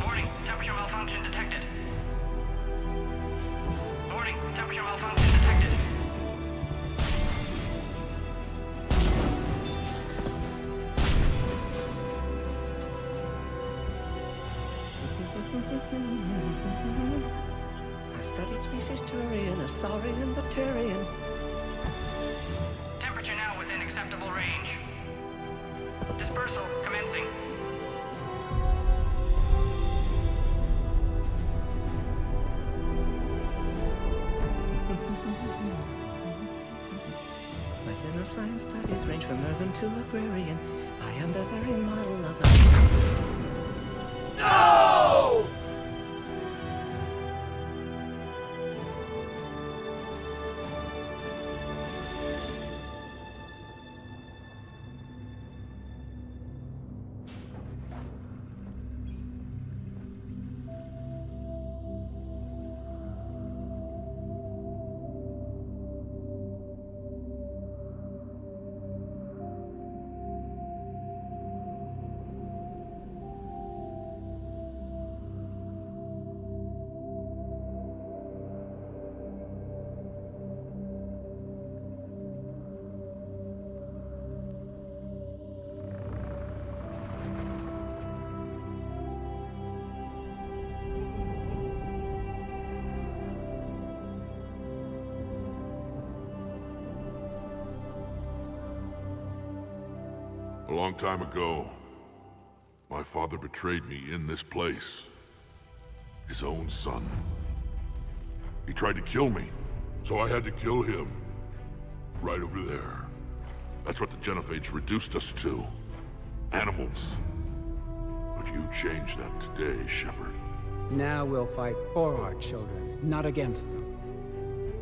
Warning, temperature malfunction detected. Warning, temperature malfunction detected. I studied species Turian, a saurian, Batarian. Temperature now within acceptable range. Dispersal commencing. librarian. I am the very model of a... No! A long time ago, my father betrayed me in this place. His own son. He tried to kill me, so I had to kill him. Right over there. That's what the Genophage reduced us to. Animals. But you changed that today, Shepard. Now we'll fight for our children, not against them.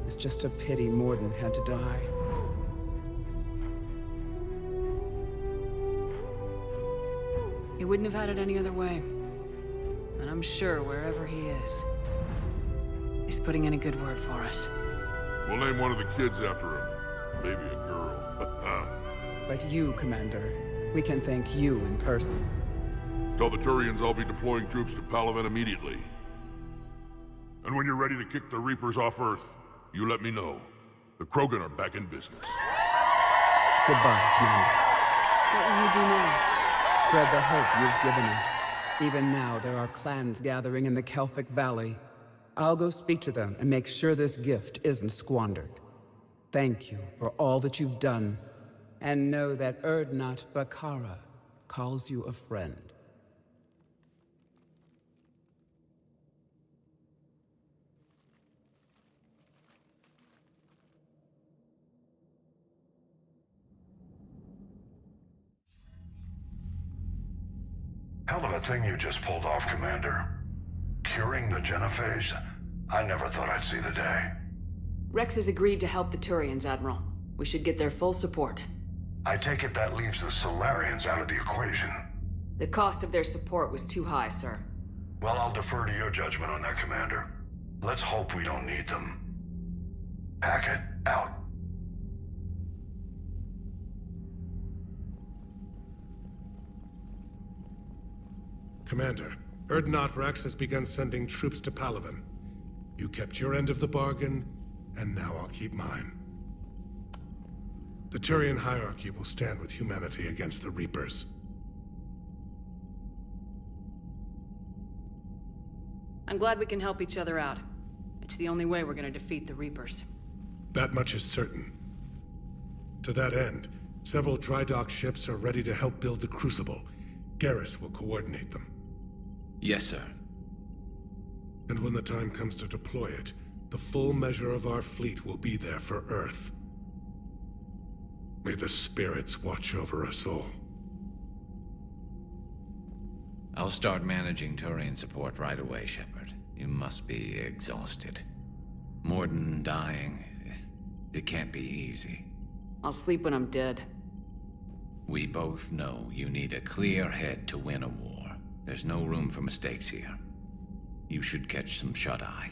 It's just a pity Morden had to die. He wouldn't have had it any other way. And I'm sure wherever he is, he's putting in a good word for us. We'll name one of the kids after him. Maybe a girl. But you, Commander, we can thank you in person. Tell the Turians I'll be deploying troops to Palaven immediately. And when you're ready to kick the Reapers off Earth, you let me know. The Krogan are back in business. Goodbye, Commander. What will you do now? Spread the hope you've given us. Even now, there are clans gathering in the Kelphic Valley. I'll go speak to them and make sure this gift isn't squandered. Thank you for all that you've done, and know that Urdnot Bakara calls you a friend. Hell of a thing you just pulled off, Commander. Curing the Genophage? I never thought I'd see the day. Rex has agreed to help the Turians, Admiral. We should get their full support. I take it that leaves the Solarians out of the equation. The cost of their support was too high, sir. Well, I'll defer to your judgment on that, Commander. Let's hope we don't need them. Hackett, out. Commander, Urdnot Rex has begun sending troops to Palaven. You kept your end of the bargain, and now I'll keep mine. The Turian hierarchy will stand with humanity against the Reapers. I'm glad we can help each other out. It's the only way we're gonna defeat the Reapers. That much is certain. To that end, several dry dock ships are ready to help build the Crucible. Garrus will coordinate them. Yes, sir. And when the time comes to deploy it, the full measure of our fleet will be there for Earth. May the spirits watch over us all. I'll start managing Turian support right away, Shepard. You must be exhausted. Morden dying, it can't be easy. I'll sleep when I'm dead. We both know you need a clear head to win a war. There's no room for mistakes here. You should catch some shut-eye.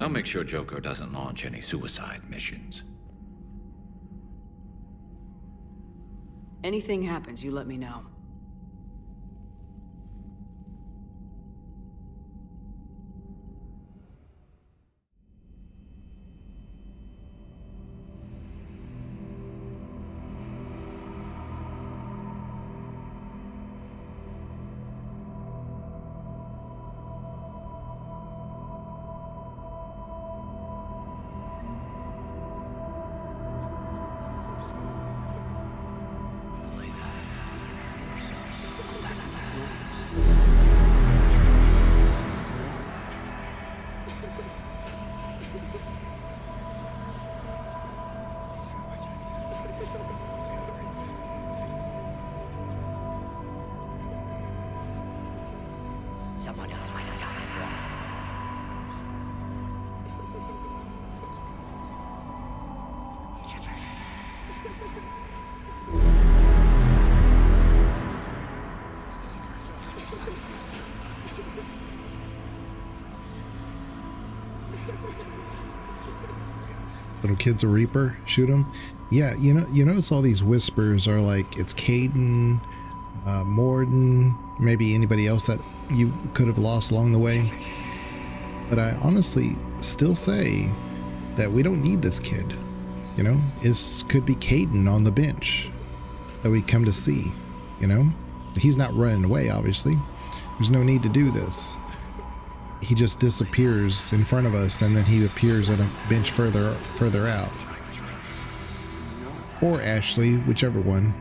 I'll make sure Joker doesn't launch any suicide missions. Anything happens, you let me know. Little kid's a Reaper. Shoot him. Yeah, you notice all these whispers are like it's Caden, Morden, maybe anybody else that you could have lost along the way. But I honestly still say that we don't need this kid. It could be Caden on the bench that we come to see. He's not running away. Obviously, there's no need to do this. He just disappears in front of us, and then he appears at a bench further out. Or Ashley, whichever one.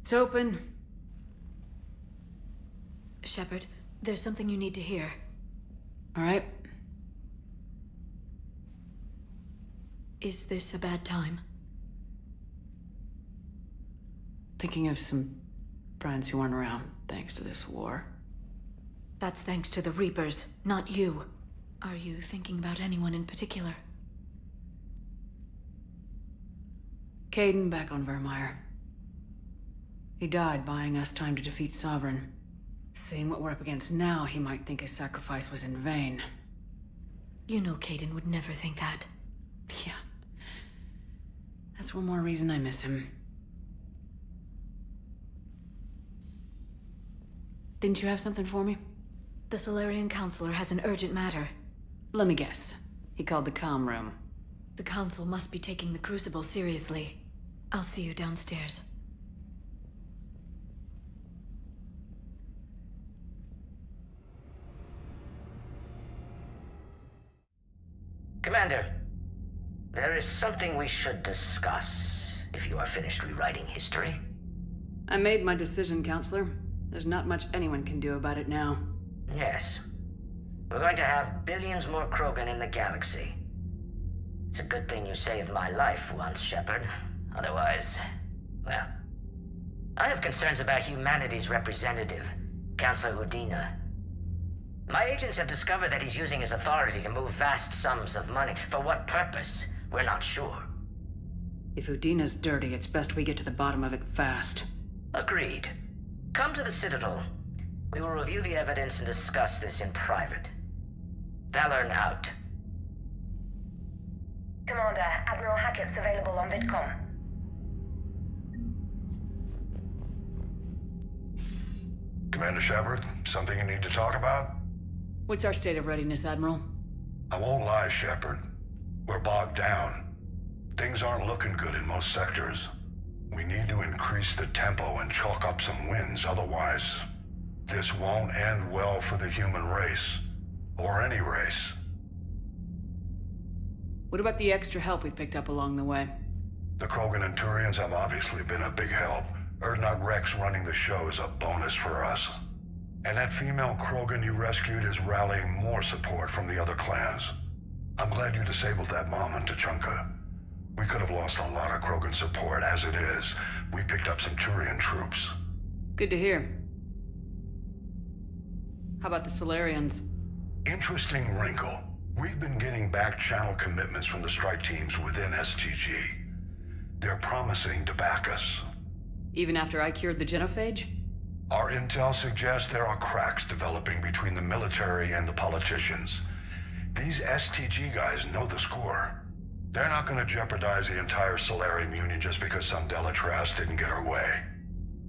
It's open. Shepard, there's something you need to hear. All right. Is this a bad time? Thinking of some friends who aren't around thanks to this war. That's thanks to the Reapers, not you. Are you thinking about anyone in particular? Caden back on Vermeer. He died buying us time to defeat Sovereign. Seeing what we're up against now, he might think his sacrifice was in vain. You know Caden would never think that. Yeah. That's one more reason I miss him. Didn't you have something for me? The Solarian Counselor has an urgent matter. Let me guess. He called the comm room. The Council must be taking the Crucible seriously. I'll see you downstairs. Commander, there is something we should discuss, if you are finished rewriting history. I made my decision, Counselor. There's not much anyone can do about it now. Yes. We're going to have billions more Krogan in the galaxy. It's a good thing you saved my life once, Shepard. Otherwise, well... I have concerns about humanity's representative, Councilor Udina. My agents have discovered that he's using his authority to move vast sums of money. For what purpose? We're not sure. If Udina's dirty, it's best we get to the bottom of it fast. Agreed. Come to the Citadel. We will review the evidence and discuss this in private. Valorn out. Commander, Admiral Hackett's available on VidCom. Commander Shepard, something you need to talk about? What's our state of readiness, Admiral? I won't lie, Shepard. We're bogged down. Things aren't looking good in most sectors. We need to increase the tempo and chalk up some wins, otherwise, this won't end well for the human race. Or any race. What about the extra help we've picked up along the way? The Krogan and Turians have obviously been a big help. Erdnot Rex running the show is a bonus for us. And that female Krogan you rescued is rallying more support from the other clans. I'm glad you disabled that mom in Tachanka. We could have lost a lot of Krogan support as it is. We picked up some Turian troops. Good to hear. How about the Solarians? Interesting wrinkle. We've been getting back-channel commitments from the strike teams within STG. They're promising to back us. Even after I cured the genophage? Our intel suggests there are cracks developing between the military and the politicians. These STG guys know the score. They're not going to jeopardize the entire Solarian Union just because some Delatras didn't get her way.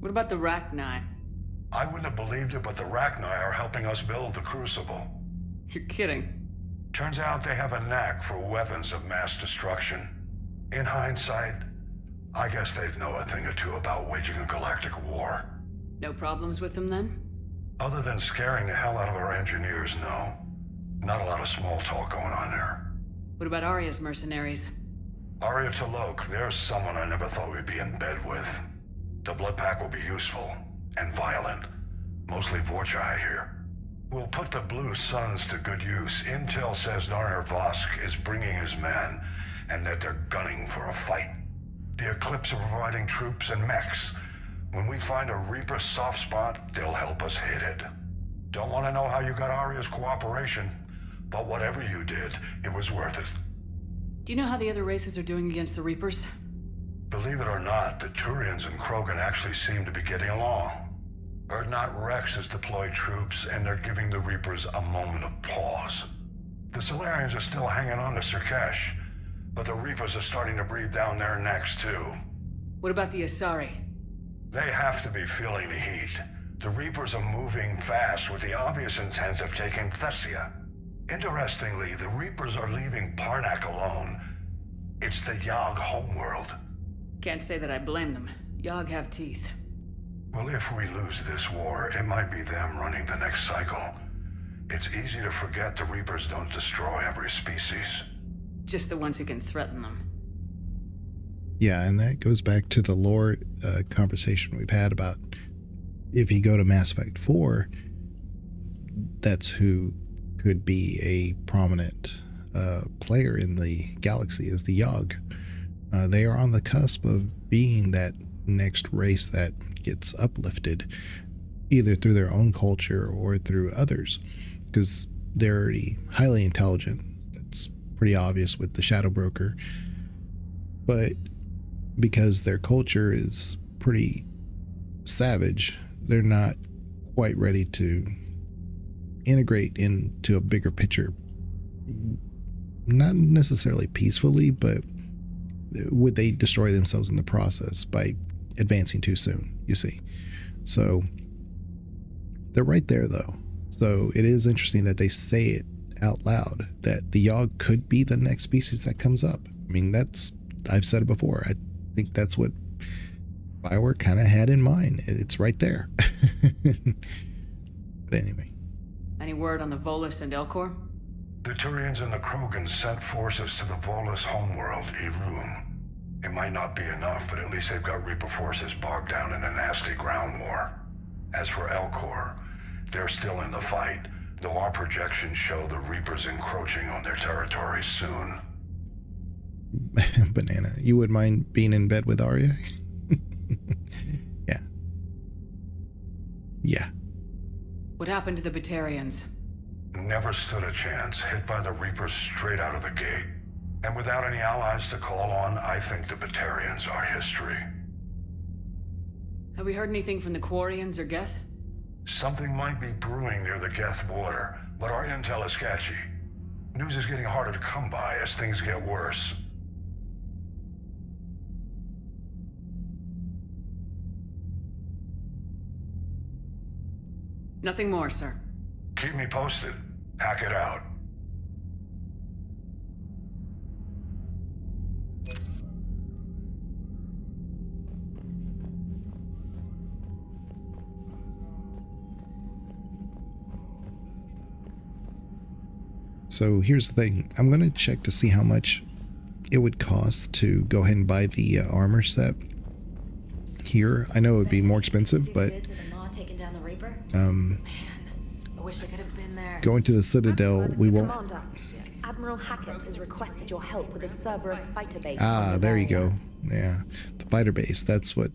What about the Rachni? I wouldn't have believed it, but the Rachni are helping us build the Crucible. You're kidding. Turns out they have a knack for weapons of mass destruction. In hindsight, I guess they'd know a thing or two about waging a galactic war. No problems with them then? Other than scaring the hell out of our engineers, no. Not a lot of small talk going on there. What about Arya's mercenaries? Arya T'Loak, there's someone I never thought we'd be in bed with. The blood pack will be useful, and violent. Mostly Vorcha, I hear. We'll put the Blue Suns to good use. Intel says Narner Vosk is bringing his men, and that they're gunning for a fight. The Eclipse are providing troops and mechs. When we find a Reaper soft spot, they'll help us hit it. Don't want to know how you got Arya's cooperation, but whatever you did, it was worth it. Do you know how the other races are doing against the Reapers? Believe it or not, the Turians and Krogan actually seem to be getting along. Urdnot Rex has deployed troops, and they're giving the Reapers a moment of pause. The Solarians are still hanging on to Sirkesh, but the Reapers are starting to breathe down their necks, too. What about the Asari? They have to be feeling the heat. The Reapers are moving fast with the obvious intent of taking Thessia. Interestingly, the Reapers are leaving Parnak alone. It's the Yogg homeworld. Can't say that I blame them. Yogg have teeth. Well, if we lose this war, it might be them running the next cycle. It's easy to forget the Reapers don't destroy every species. Just the ones who can threaten them. Yeah, and that goes back to the lore conversation we've had about if you go to Mass Effect 4, that's who could be a prominent player in the galaxy is the Yogg. They are on the cusp of being that next race that gets uplifted either through their own culture or through others, because they're already highly intelligent. That's pretty obvious with the Shadow Broker, but because their culture is pretty savage, they're not quite ready to integrate into a bigger picture, not necessarily peacefully, but would they destroy themselves in the process by advancing too soon, you see? So they're right there, though. So it is interesting that they say it out loud, that the Yogg could be the next species that comes up. I mean, I've said it before. I think that's what BioWare kind of had in mind. It's right there. But anyway. Any word on the Volus and Elcor? The Turians and the Krogan sent forces to the Volus homeworld, Irun. It might not be enough, but at least they've got Reaper forces bogged down in a nasty ground war. As for Elcor, they're still in the fight, though our projections show the Reapers encroaching on their territory soon. Banana, you wouldn't mind being in bed with Arya? Yeah. Yeah. What happened to the Batarians? Never stood a chance, hit by the Reapers straight out of the gate. And without any allies to call on, I think the Batarians are history. Have we heard anything from the Quarians or Geth? Something might be brewing near the Geth border, but our intel is sketchy. News is getting harder to come by as things get worse. Nothing more, sir. Keep me posted. Hack it out. So here's the thing. I'm going to check to see how much it would cost to go ahead and buy the armor set here. I know it would be more expensive, but going to the Citadel, we won't. Commander, Admiral Hackett has requested your help with a Cerberus fighter base. Ah, there you go. Yeah, the fighter base. That's what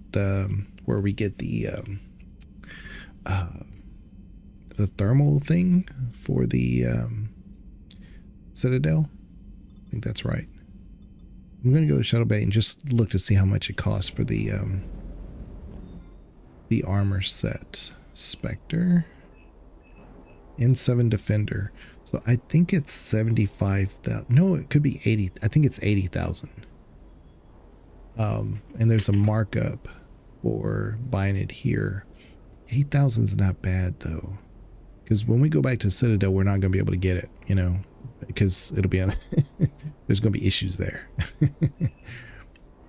where we get the thermal thing for the Citadel. I think that's right. I'm gonna go to Shuttle Bay and just look to see how much it costs for the armor set. Spectre. N7 Defender. So I think it's 75,000. No, it could be 80. I think it's 80,000. And there's a markup for buying it here. 8,000 is not bad though, because when we go back to Citadel, we're not going to be able to get it, you know, because it'll be on. There's going to be issues there.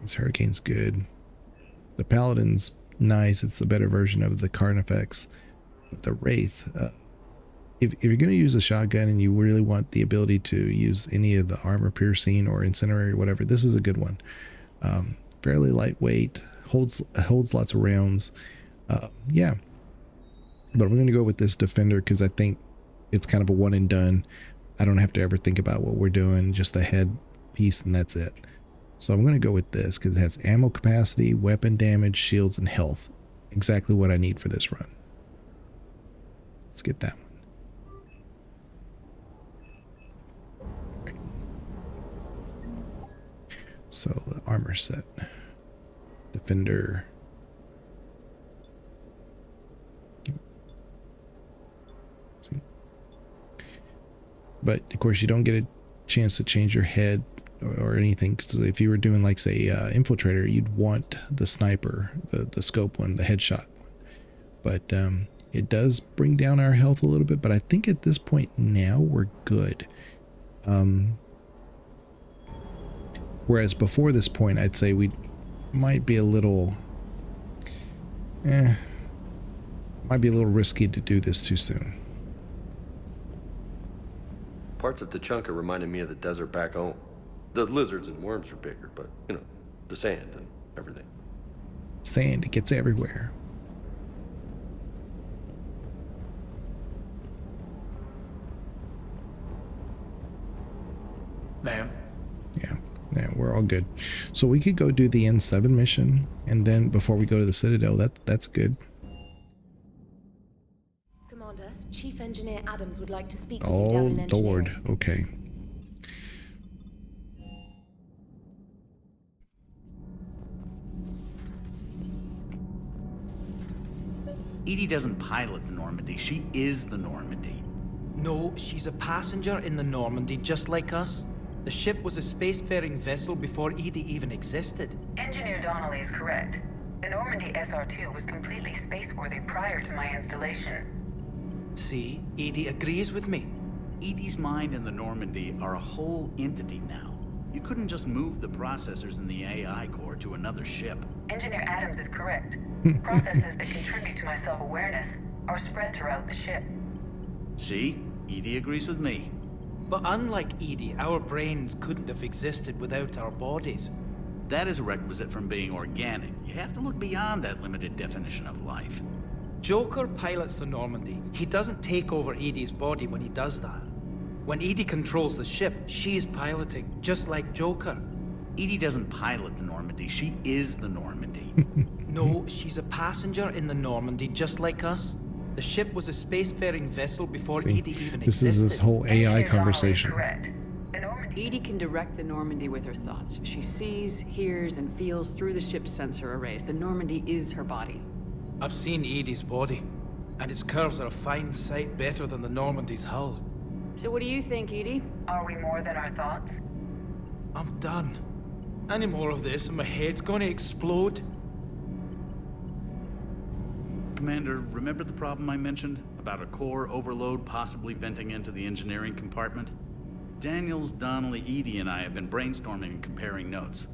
This Hurricane's good. The Paladin's nice. It's a better version of the Carnifex. But the Wraith, if you're going to use a shotgun and you really want the ability to use any of the armor piercing or incendiary, whatever, this is a good one. Fairly lightweight, holds lots of rounds. Yeah. But I'm going to go with this Defender because I think it's kind of a one and done. I don't have to ever think about what we're doing, just the head piece, and that's it. So I'm going to go with this because it has ammo capacity, weapon damage, shields, and health. Exactly what I need for this run. Let's get that one. So the armor set. Defender. But of course you don't get a chance to change your head or anything. So if you were doing like say infiltrator, you'd want the sniper, the scope one, the headshot one. But it does bring down our health a little bit, but I think at this point now we're good. Whereas before this point, I'd say we might be a little risky to do this too soon. Parts of Tachanka reminded me of the desert back home. The lizards and worms are bigger, but, you know, the sand and everything. Sand, it gets everywhere. Ma'am. Yeah, we're all good. So we could go do the N7 mission, and then before we go to the Citadel, that's good. Commander, Chief Engineer Adams would like to speak with you Oh, down in engineering. Lord. Okay. Edie doesn't pilot the Normandy. She is the Normandy. No, she's a passenger in the Normandy, just like us. The ship was a spacefaring vessel before Edie even existed. Engineer Donnelly is correct. The Normandy SR-2 was completely spaceworthy prior to my installation. See, Edie agrees with me. Edie's mind and the Normandy are a whole entity now. You couldn't just move the processors in the AI core to another ship. Engineer Adams is correct. Processes that contribute to my self-awareness are spread throughout the ship. See? Edie agrees with me. But unlike Edie, our brains couldn't have existed without our bodies. That is a requisite from being organic. You have to look beyond that limited definition of life. Joker pilots the Normandy. He doesn't take over Edie's body when he does that. When Edie controls the ship, she's piloting, just like Joker. Edie doesn't pilot the Normandy. She is the Normandy. No, she's a passenger in the Normandy, just like us. The ship was a spacefaring vessel before Edie even existed. This is this whole AI conversation. Edie can direct the Normandy with her thoughts. She sees, hears, and feels through the ship's sensor arrays. The Normandy is her body. I've seen Edie's body, and its curves are a fine sight better than the Normandy's hull. So what do you think, Edie? Are we more than our thoughts? I'm done. Any more of this and my head's gonna explode. Commander, remember the problem I mentioned? About a core overload possibly venting into the engineering compartment? Daniels, Donnelly, Edie, and I have been brainstorming and comparing notes.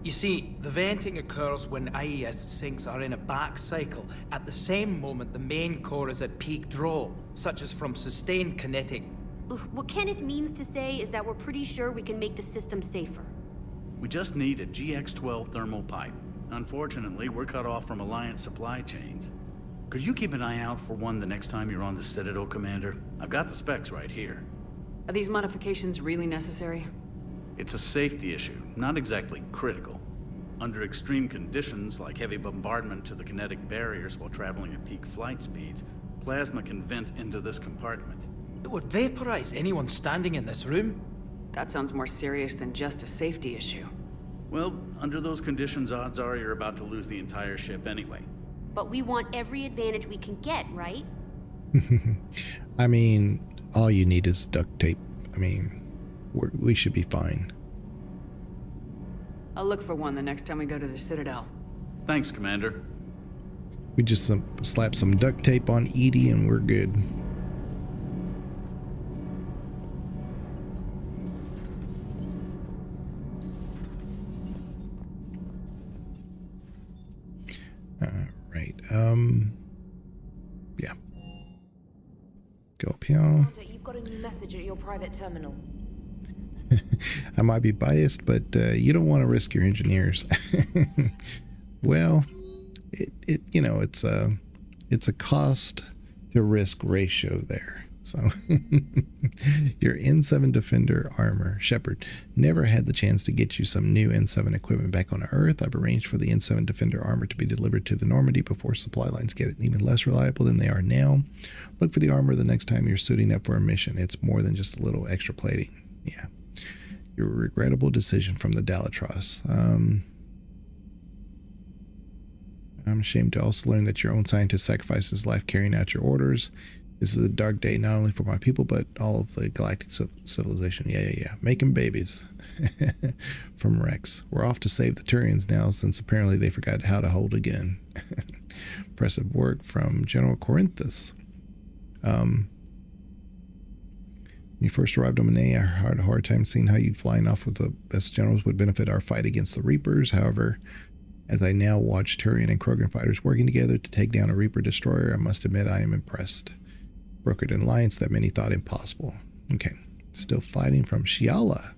You see, the venting occurs when IES sinks are in a back cycle. At the same moment, the main core is at peak draw, such as from sustained kinetic. What Kenneth means to say is that we're pretty sure we can make the system safer. We just need a GX-12 thermal pipe. Unfortunately, we're cut off from Alliance supply chains. Could you keep an eye out for one the next time you're on the Citadel, Commander? I've got the specs right here. Are these modifications really necessary? It's a safety issue, not exactly critical. Under extreme conditions, like heavy bombardment to the kinetic barriers while traveling at peak flight speeds, plasma can vent into this compartment. It would vaporize anyone standing in this room. That sounds more serious than just a safety issue. Well, under those conditions, odds are you're about to lose the entire ship anyway. But we want every advantage we can get, right? I mean, all you need is duct tape. I mean, we should be fine. I'll look for one the next time we go to the Citadel. Thanks, Commander. We just slap some duct tape on Edie and we're good. Yeah. Go up here. You've got a new message at your private terminal. I might be biased, but you don't want to risk your engineers. Well, it you know, it's a cost to risk ratio there. So your N7 Defender armor, Shepard, never had the chance to get you some new N7 equipment back on Earth. I've arranged for the N7 Defender armor to be delivered to the Normandy before supply lines get even less reliable than they are now. Look for the armor the next time you're suiting up for a mission. It's more than just a little extra plating. Yeah. Your regrettable decision from the Dalatros. I'm ashamed to also learn that your own scientist sacrificed his life carrying out your orders. This is a dark day not only for my people, but all of the galactic civilization. Yeah. Making babies. From Rex. We're off to save the Turians now, since apparently they forgot how to hold a gun. Impressive work from General Corinthus. When you first arrived on Monet, I had a hard time seeing how you'd flying off with the best generals would benefit our fight against the Reapers. However, as I now watch Turian and Krogan fighters working together to take down a Reaper destroyer, I must admit I am impressed. Brokered an alliance that many thought impossible. Okay. Still fighting from Shiala.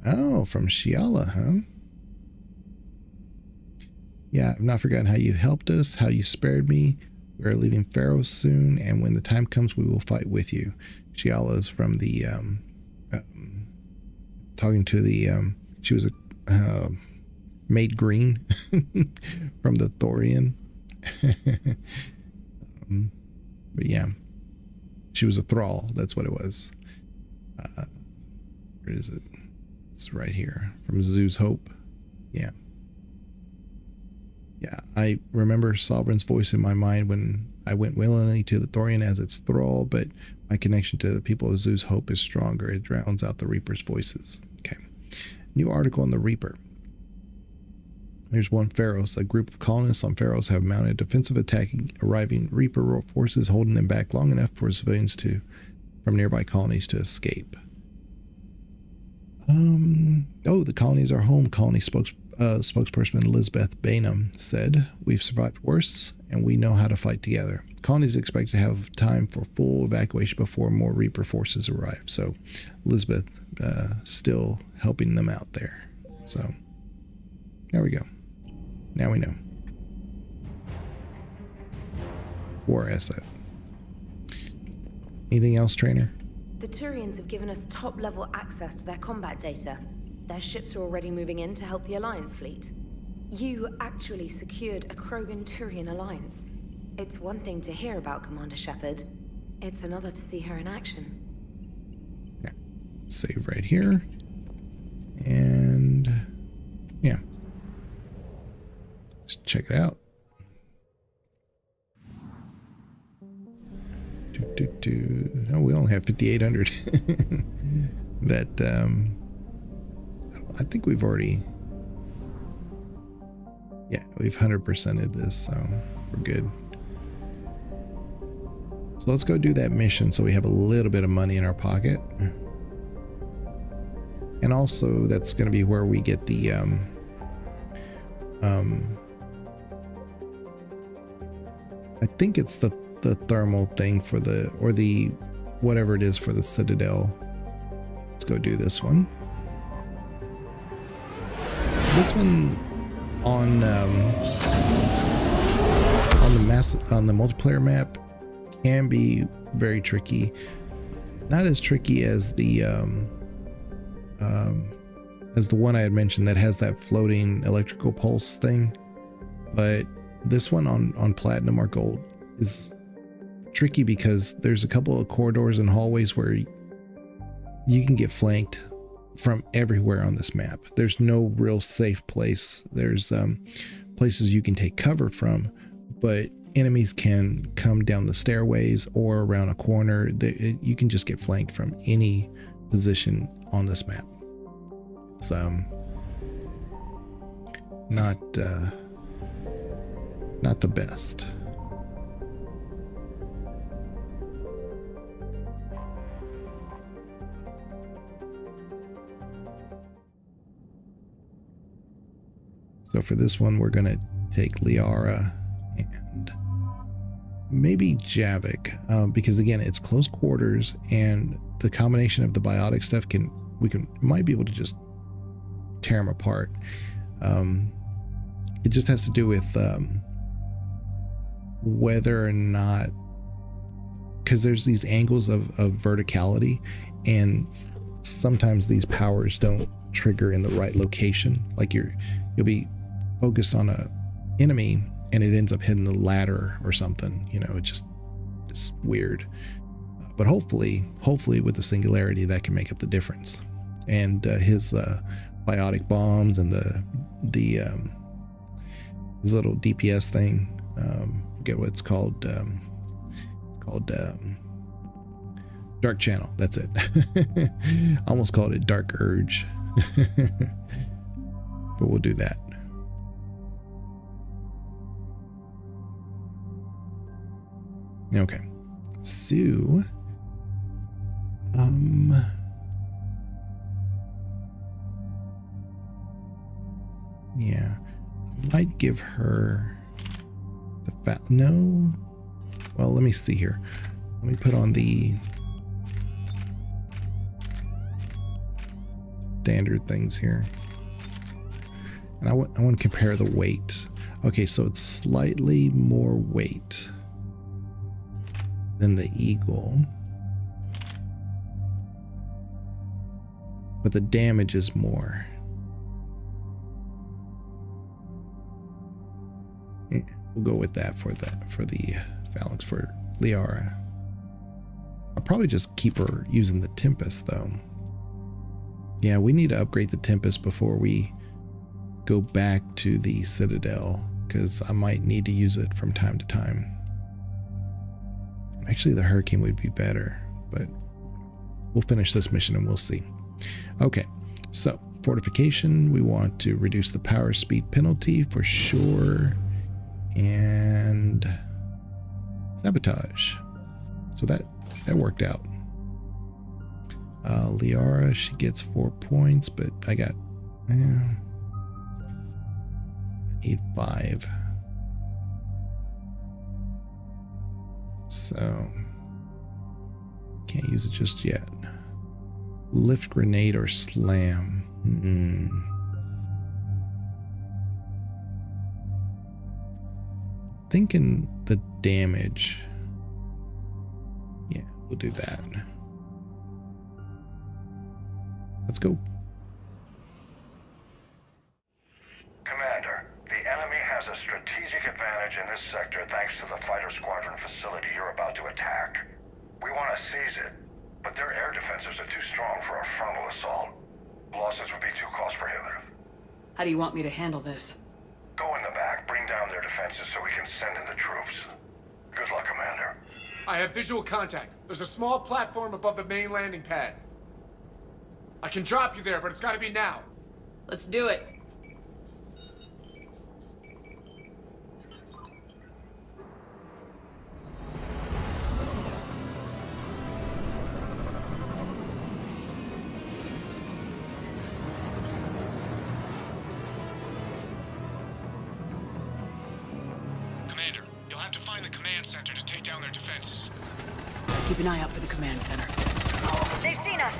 Oh, from Shiala, huh? Yeah, I've not forgotten how you helped us, how you spared me. We are leaving Pharaoh soon, and when the time comes, we will fight with you. Shiala is from the, talking to the, she was a, Maid Green from the Thorian. But yeah, she was a thrall. That's what it was. Where is it? It's right here from Zoo's Hope. Yeah. Yeah, I remember Sovereign's voice in my mind when I went willingly to the Thorian as its thrall, but my connection to the people of Zoo's Hope is stronger. It drowns out the Reaper's voices. Okay. New article on the Reaper. There's one Pharos. A group of colonists on Pharos have mounted a defensive attack, arriving Reaper forces holding them back long enough for civilians from nearby colonies to escape. Oh, the colonies are home, colony spokesperson Elizabeth Bainham said. We've survived worse, and we know how to fight together. Colonies expect to have time for full evacuation before more Reaper forces arrive. So Elizabeth still helping them out there. So there we go. Now we know. War asset. Anything else, Trainer? The Turians have given us top-level access to their combat data. Their ships are already moving in to help the Alliance fleet. You actually secured a Krogan-Turian alliance. It's one thing to hear about Commander Shepard. It's another to see her in action. Yeah. Save right here. And yeah. Let's check it out. Oh, we only have 5,800. That I think we've already, yeah, we've 100%ed this, so we're good. So let's go do that mission so we have a little bit of money in our pocket. And also that's going to be where we get the I think it's the thermal thing for the, or the whatever it is for the Citadel. Let's go do this one. This one on the multiplayer map can be very tricky. Not as tricky as the one I had mentioned that has that floating electrical pulse thing, but this one on Platinum or Gold is tricky because there's a couple of corridors and hallways where you can get flanked from everywhere on this map. There's no real safe place. There's places you can take cover from, but enemies can come down the stairways or around a corner. You can just get flanked from any position on this map. It's not the best. So for this one, we're going to take Liara And maybe Javik, because again, it's close quarters, and the combination of the biotic stuff might be able to just tear them apart. It just has to do with whether or not, because there's these angles of verticality, and sometimes these powers don't trigger in the right location. Like you'll be focused on a enemy and it ends up hitting the ladder or something. It's weird. But hopefully with the singularity, that can make up the difference. And his biotic bombs and his little DPS thing, forget what it's called. Dark Channel. That's it. Almost called it Dark Urge. But we'll do that. Okay. So, yeah, I might give her the no. Well, let me see here. Let me put on the standard things here. And I want to compare the weight. Okay, so it's slightly more weight than the Eagle, but the damage is more. Yeah, we'll go with that for the Phalanx for Liara. I'll probably just keep her using the Tempest though. Yeah, we need to upgrade the Tempest before we go back to the Citadel, because I might need to use it from time to time. Actually, the Hurricane would be better, but we'll finish this mission and we'll see. Okay, so fortification, we want to reduce the power speed penalty for sure, and sabotage. So that worked out. Liara, she gets 4 points, but I got I need 5. So can't use it just yet. Lift grenade or slam. Thinking the damage. Yeah, we'll do that. Let's go. Commander, the enemy has a strategic advantage in this sector thanks to the fighter squadron facility you're about to attack. We want to seize it, but their air defenses are too strong for a frontal assault. Losses would be too cost prohibitive. How do you want me to handle this? Go in the back, bring down their defenses so we can send in the troops. Good luck, Commander. I have visual contact. There's a small platform above the main landing pad. I can drop you there, but it's gotta be now. Let's do it. Commander, you'll have to find the command center to take down their defenses. Keep an eye out for the command center. They've seen us.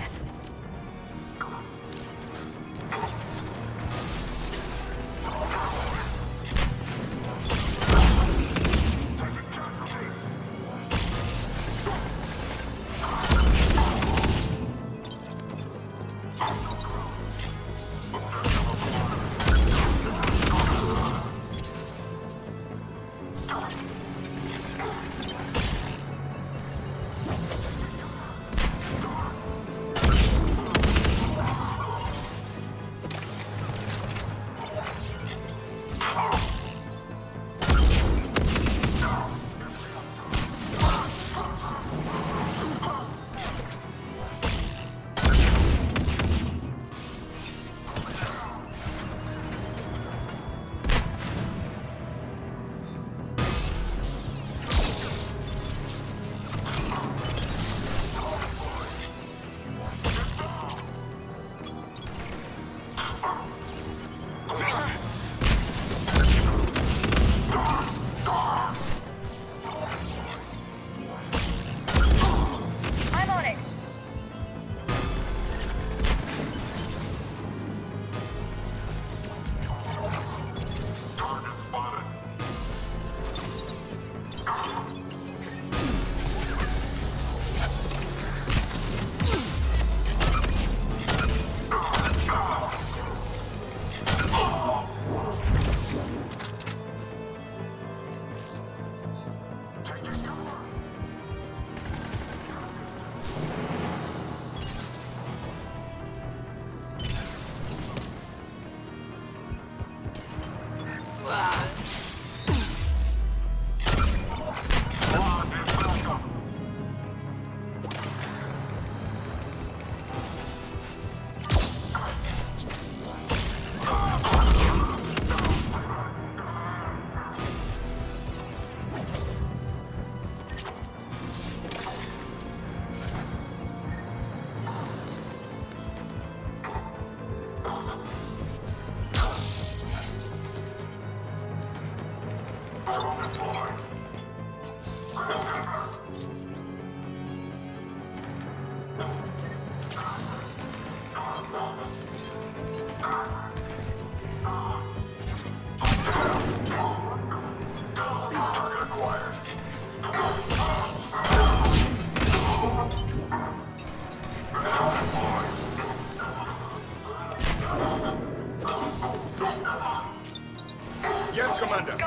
Yes, Commander.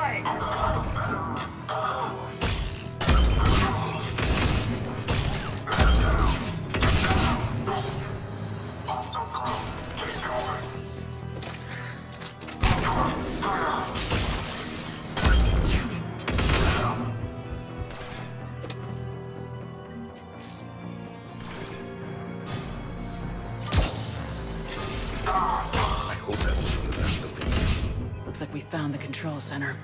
Looks like we found the control center.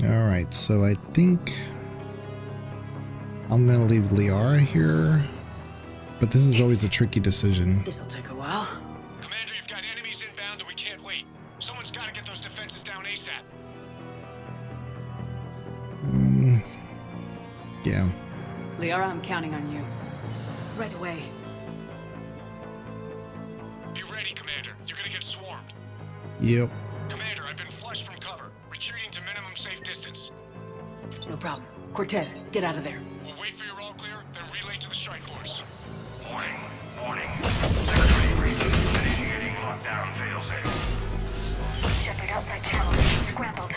Alright, so I think I'm gonna leave Liara here, but this is always a tricky decision. This'll take a while. Commander, you've got enemies inbound and we can't wait. Someone's got to get those defenses down ASAP. Yeah. Liara, I'm counting on you. Right away. Be ready, Commander. You're gonna get swarmed. Yep. Commander, I've been flushed from cover. Retreating to minimum safe distance. No problem. Cortez, get out of there. We'll wait for your all clear, then relay to the strike force. Warning. Security breach. Initiating lockdown failsafe. Shepard outside channel. Scrambled.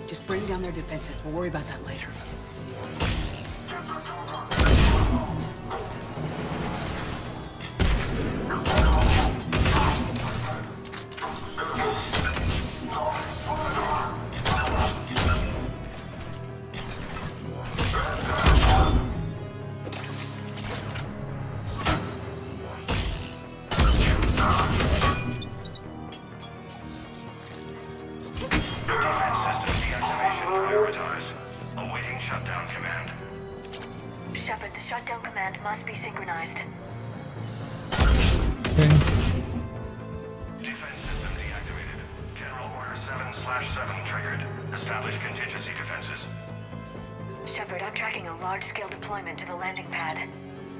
Just bring down their defenses. We'll worry about that later. Shepard, the shutdown command must be synchronized. Defense system deactivated. General Order 7/7 triggered. Establish contingency defenses. Shepard, I'm tracking a large-scale deployment to the landing pad.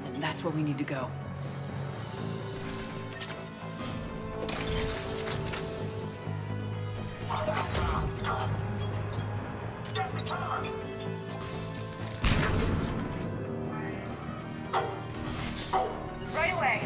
And that's where we need to go. Right away.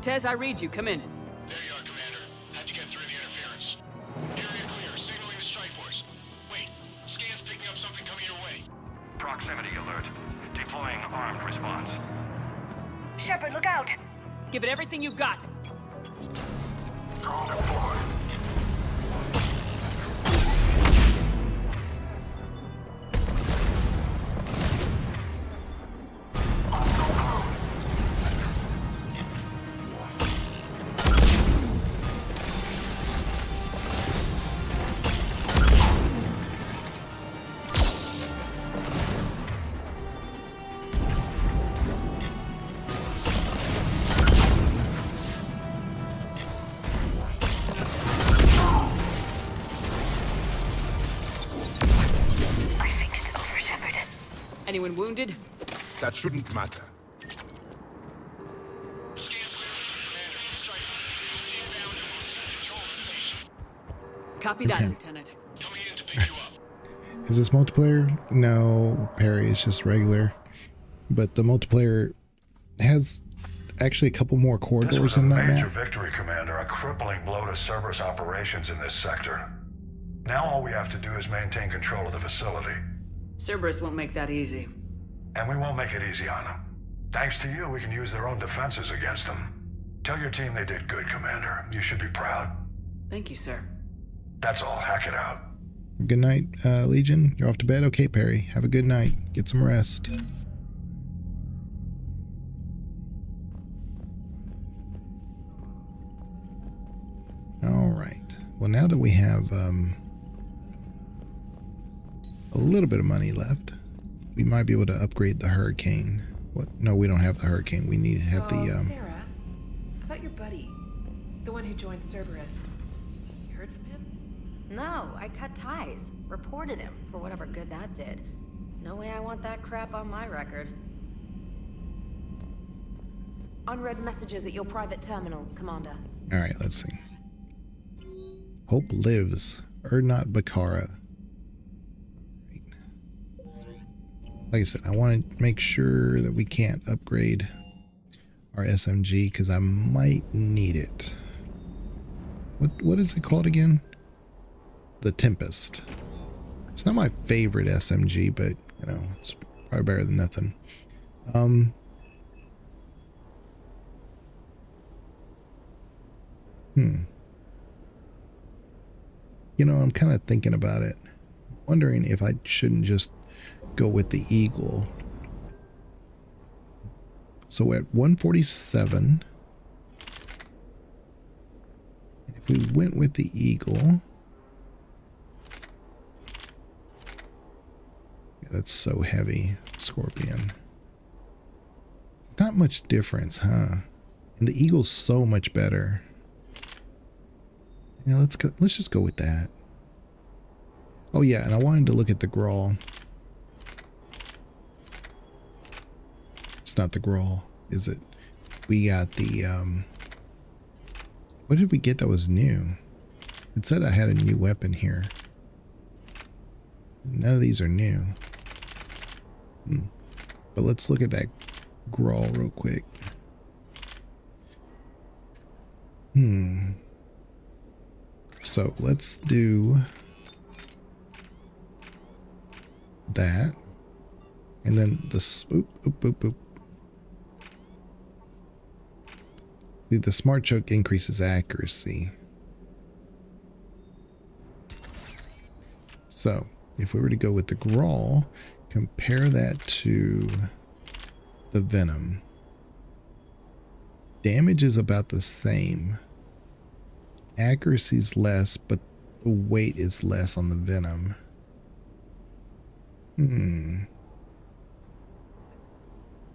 Cortez, I read you. Come in. There you are, Commander. How'd you get through the interference? Area clear. Signaling the strike force. Wait. Scan's picking up something coming your way. Proximity alert. Deploying armed response. Shepard, look out! Give it everything you got. Drone deployed. Anyone wounded? That shouldn't matter. Copy that, Okay. Lieutenant. Is this multiplayer? No, Perry, it's just regular. But the multiplayer has actually a couple more This corridors was a in that major map. victory, Commander. A crippling blow to Cerberus operations in this sector. Now all we have to do is maintain control of the facility. Cerberus won't make that easy. And we won't make it easy on them. Thanks to you, we can use their own defenses against them. Tell your team they did good, Commander. You should be proud. Thank you, sir. That's all. Hack it out. Good night, Legion. You're off to bed? Okay, Perry. Have a good night. Get some rest. Alright. Well, now that we have a little bit of money left, we might be able to upgrade the Hurricane. What? No, we don't have the Hurricane. We need to have the... Sarah, how about your buddy? The one who joined Cerberus. You heard from him? No, I cut ties. Reported him for whatever good that did. No way I want that crap on my record. Unread messages at your private terminal, Commander. Alright, let's see. Hope lives. Erdnot Bakara. Like I said, I want to make sure that we can't upgrade our SMG because I might need it. What is it called again? The Tempest. It's not my favorite SMG, but you know, it's probably better than nothing. You know, I'm kind of thinking about it. Wondering if I shouldn't just go with the Eagle. So at 147, if we went with the Eagle, yeah, that's so heavy, Scorpion. It's not much difference, huh? And the Eagle's so much better. Yeah, let's go. Let's just go with that. Oh yeah, and I wanted to look at the Grawl. It's not the Grawl, is it? We got the what did we get that was new? It said I had a new weapon here. None of these are new. But let's look at that Grawl real quick. So let's do that. And then the swoop, See, the smart choke increases accuracy. So if we were to go with the Grawl, compare that to the Venom. Damage is about the same. Accuracy is less, but the weight is less on the Venom.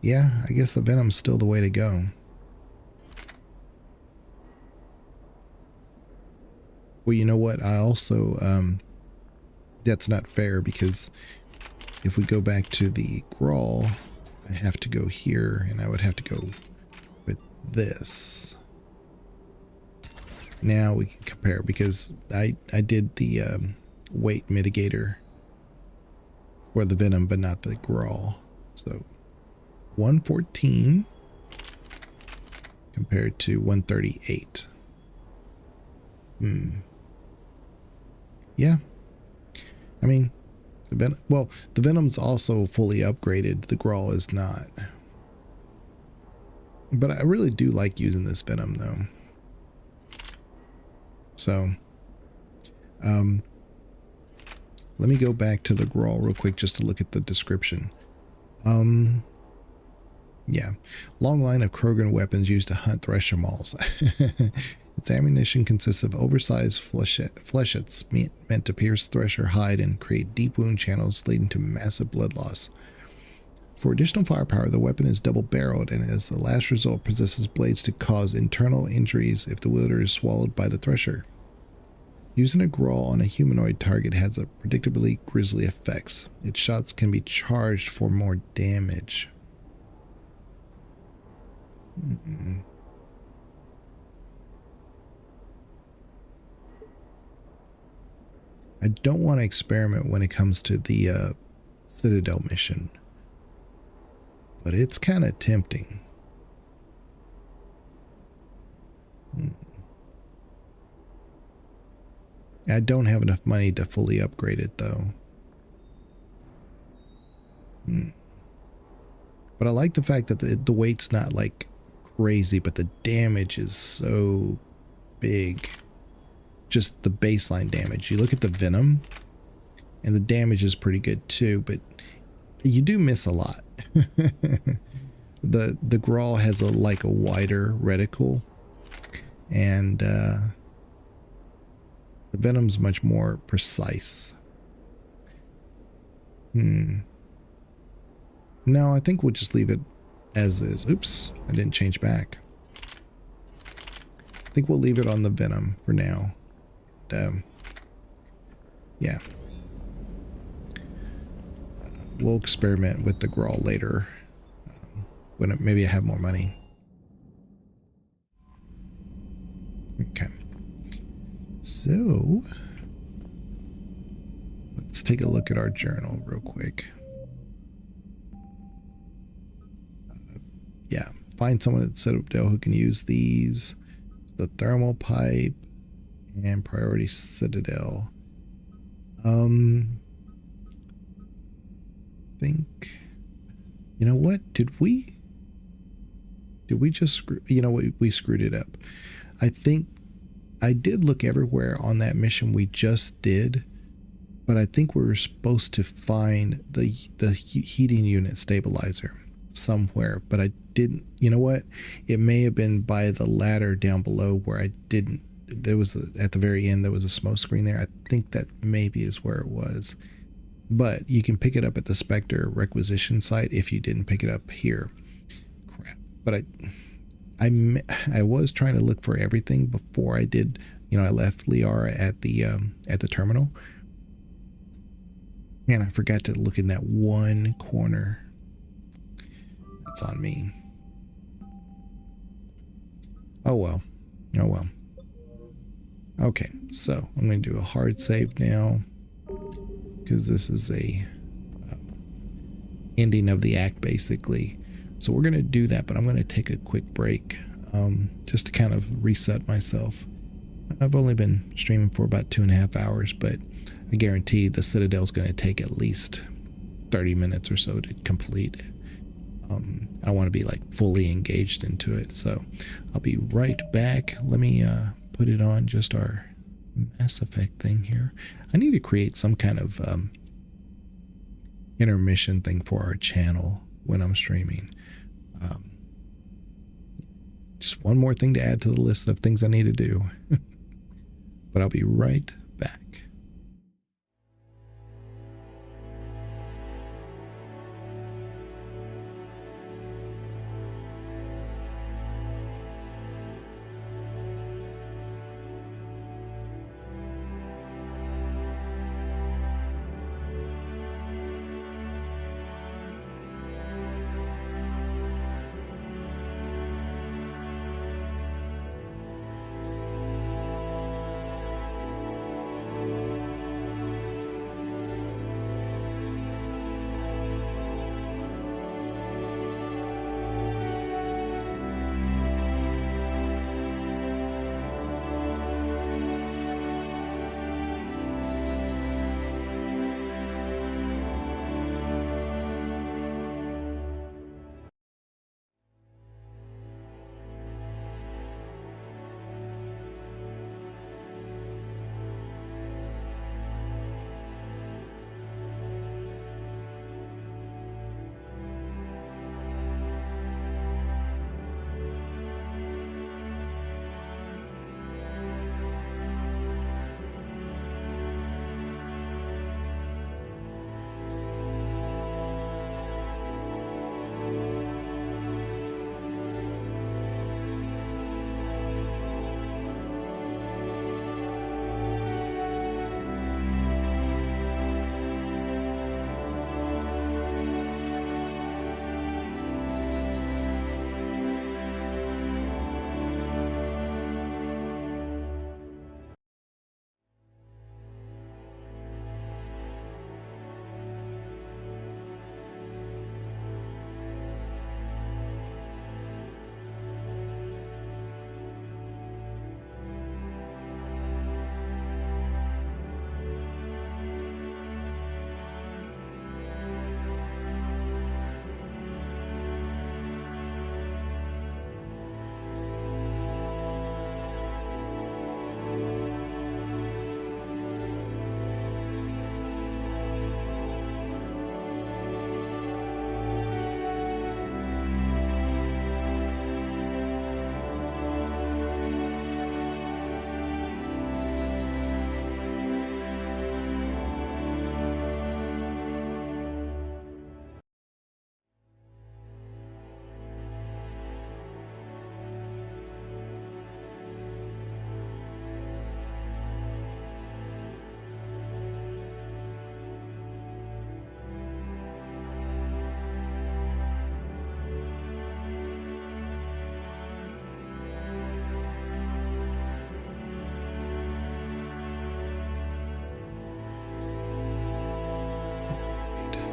Yeah, I guess the Venom's still the way to go. Well, you know what? I also, that's not fair because if we go back to the Grawl, I have to go here and I would have to go with this. Now we can compare because I did the weight mitigator for the Venom, but not the Grawl. So 114 compared to 138. Yeah. I mean, the Venom's also fully upgraded. The Grawl is not. But I really do like using this Venom, though. So, let me go back to the Grawl real quick just to look at the description. Yeah. Long line of Krogan weapons used to hunt Thresher mauls. Its ammunition consists of oversized flechets meant to pierce Thresher hide and create deep wound channels leading to massive blood loss. For additional firepower, the weapon is double-barreled and as a last result possesses blades to cause internal injuries if the wielder is swallowed by the Thresher. Using a Grawl on a humanoid target has a predictably grisly effects. Its shots can be charged for more damage. I don't want to experiment when it comes to the Citadel mission, but it's kind of tempting. I don't have enough money to fully upgrade it though. But I like the fact that the weight's not like crazy, but the damage is so big. Just the baseline damage. You look at the Venom and the damage is pretty good too, but you do miss a lot. The Grawl has a wider reticle, and the Venom's much more precise. No, I think we'll just leave it as is. Oops, I didn't change back. I think we'll leave it on the Venom for now. Yeah. We'll experiment with the Grawl later when maybe I have more money. Okay. So let's take a look at our journal real quick. Yeah, find someone at Citadel who can use these. The thermal pipe and priority Citadel. Think, you know what? Did we just screw, you know, we screwed it up. I think I did look everywhere on that mission we just did, but I think we were supposed to find the heating unit stabilizer somewhere, but I didn't. You know what? It may have been by the ladder down below where I didn't. There was at the very end there was a smoke screen there. I think that maybe is where it was, but you can pick it up at the Spectre requisition site if you didn't pick it up here. Crap. But I was trying to look for everything before I did. You know, I left Liara at the terminal, and I forgot to look in that one corner. That's on me. Oh well. Oh well. Okay, so I'm going to do a hard save now because this is a ending of the act basically. So we're going to do that, but I'm going to take a quick break just to kind of reset myself. I've only been streaming for about 2.5 hours, but I guarantee the Citadel's going to take at least 30 minutes or so to complete. I want to be like fully engaged into it, so I'll be right back. Let me put it on just our Mass Effect thing here. I need to create some kind of intermission thing for our channel when I'm streaming. Just one more thing to add to the list of things I need to do. But I'll be right back.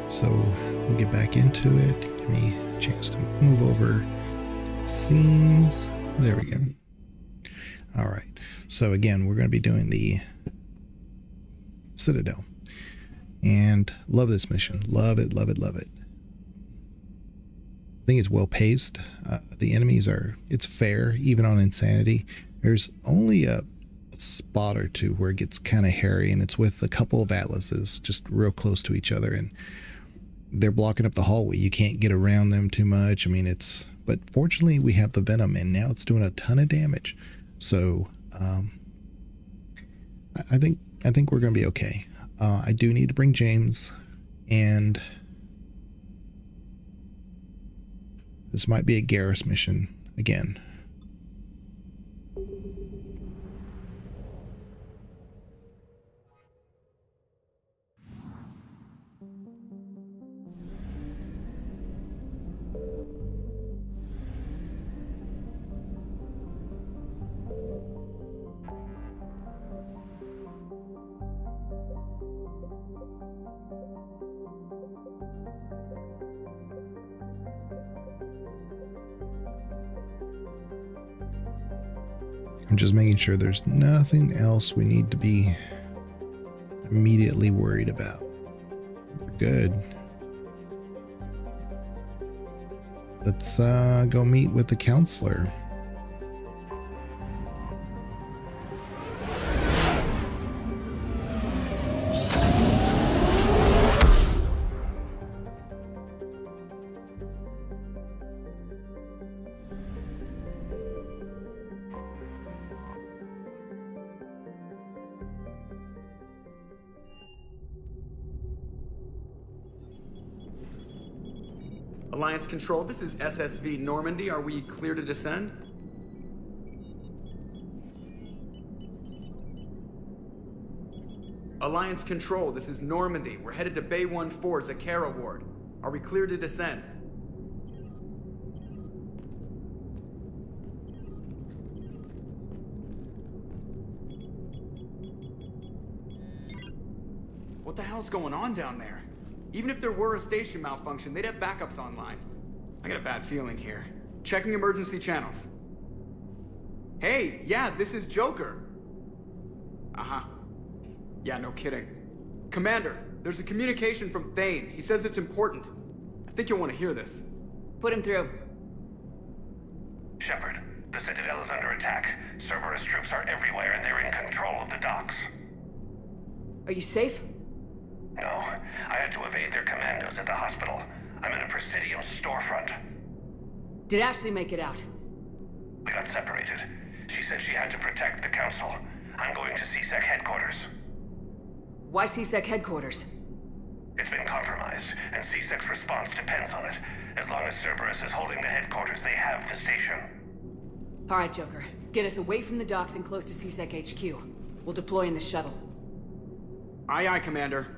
So we'll get back into it. Give me a chance to move over scenes. There we go. All right. So again, we're going to be doing the Citadel. And love this mission. Love it, love it, love it. I think it's well paced. The enemies are, it's fair, even on Insanity. There's only a spot or two where it gets kind of hairy, and it's with a couple of Atlases just real close to each other, and they're blocking up the hallway. You can't get around them too much. I mean, but fortunately we have the Venom, and now it's doing a ton of damage. So I think we're going to be okay. I do need to bring James, and this might be a Garrus mission again. I'm just making sure there's nothing else we need to be immediately worried about. We're good. Let's go meet with the counselor. Alliance Control, this is SSV Normandy. Are we clear to descend? Alliance Control, this is Normandy. We're headed to Bay 1-4, Zakara Ward. Are we clear to descend? What the hell's going on down there? Even if there were a station malfunction, they'd have backups online. I got a bad feeling here. Checking emergency channels. Hey, yeah, this is Joker. Uh-huh. Yeah, no kidding. Commander, there's a communication from Thane. He says it's important. I think you'll want to hear this. Put him through. Shepard, the Citadel is under attack. Cerberus troops are everywhere and they're in control of the docks. Are you safe? No, I had to evade their commandos at the hospital. I'm in a Presidium storefront. Did Ashley make it out? We got separated. She said she had to protect the Council. I'm going to CSEC headquarters. Why CSEC headquarters? It's been compromised, and CSEC's response depends on it. As long as Cerberus is holding the headquarters, they have the station. Alright, Joker. Get us away from the docks and close to CSEC HQ. We'll deploy in the shuttle. Aye, aye, Commander.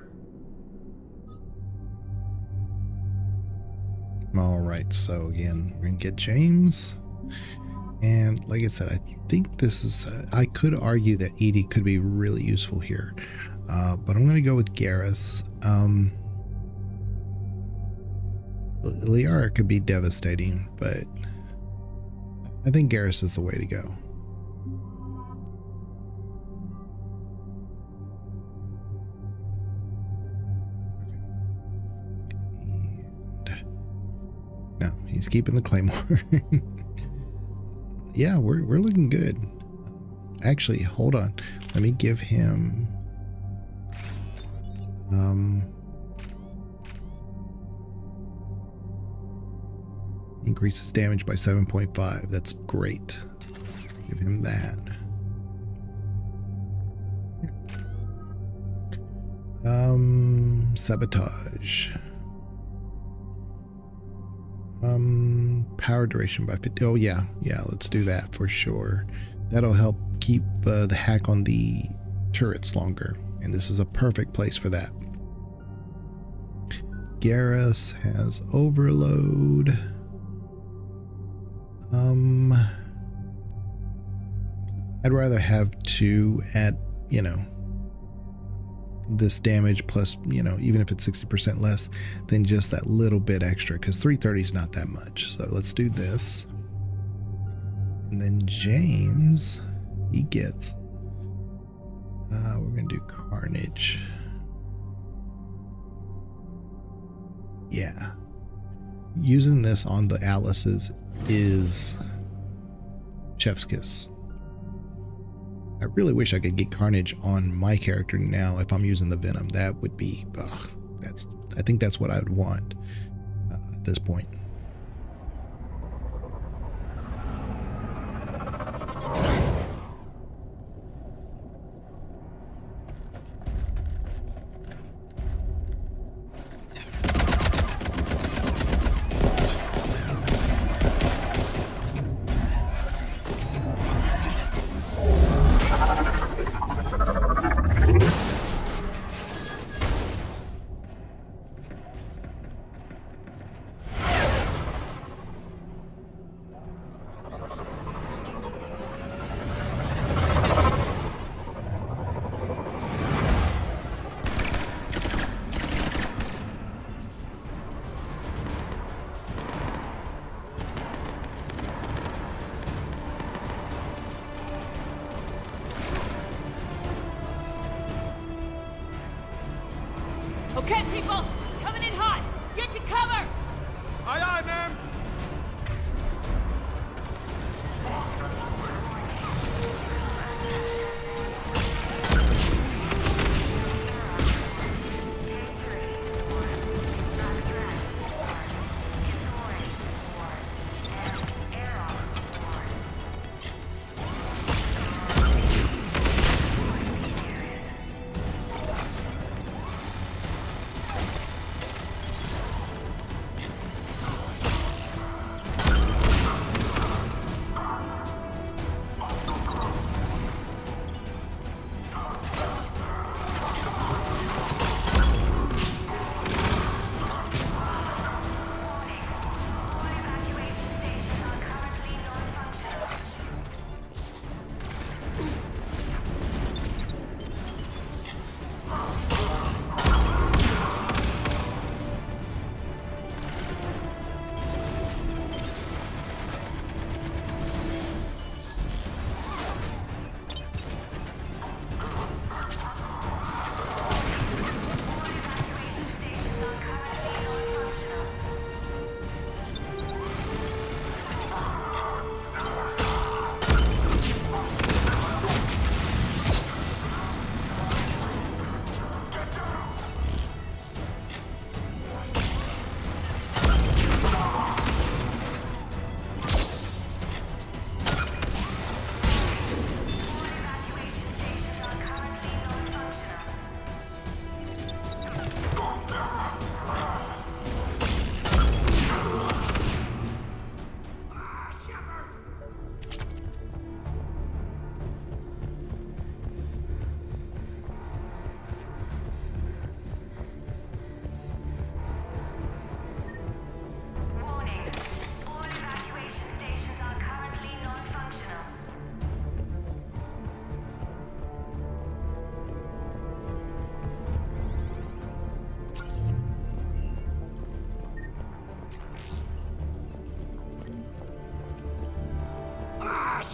All right, so again, we're gonna get James, and like I said, I think this is, I could argue that Edie could be really useful here, but I'm gonna go with Garrus. Liara could be devastating, but I think Garrus is the way to go. No, he's keeping the Claymore. Yeah, we're looking good. Actually, hold on. Let me give him increases damage by 7.5. That's great. Give him that. Sabotage. Power duration by 50. Oh yeah, let's do that for sure. That'll help keep the hack on the turrets longer, and this is a perfect place for that. Garrus has overload. I'd rather have two at, this damage plus, even if it's 60% less, then just that little bit extra, because 330 is not that much. So let's do this. And then James, he gets, we're going to do Carnage. Yeah. Using this on the Alices is chef's kiss. I really wish I could get Carnage on my character now if I'm using the Venom. That would be, I think that's what I would want at this point. Okay, people! Coming in hot! Get to cover! Aye, aye, ma'am!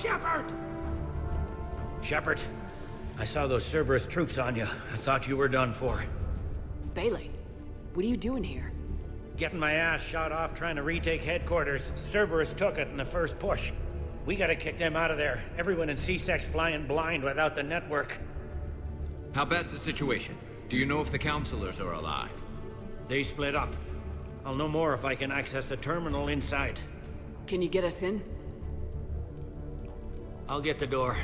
Shepard! Shepard, I saw those Cerberus troops on you. I thought you were done for. Bailey, what are you doing here? Getting my ass shot off trying to retake headquarters. Cerberus took it in the first push. We gotta kick them out of there. Everyone in C-Sec's flying blind without the network. How bad's the situation? Do you know if the counselors are alive? They split up. I'll know more if I can access the terminal inside. Can you get us in? I'll get the door.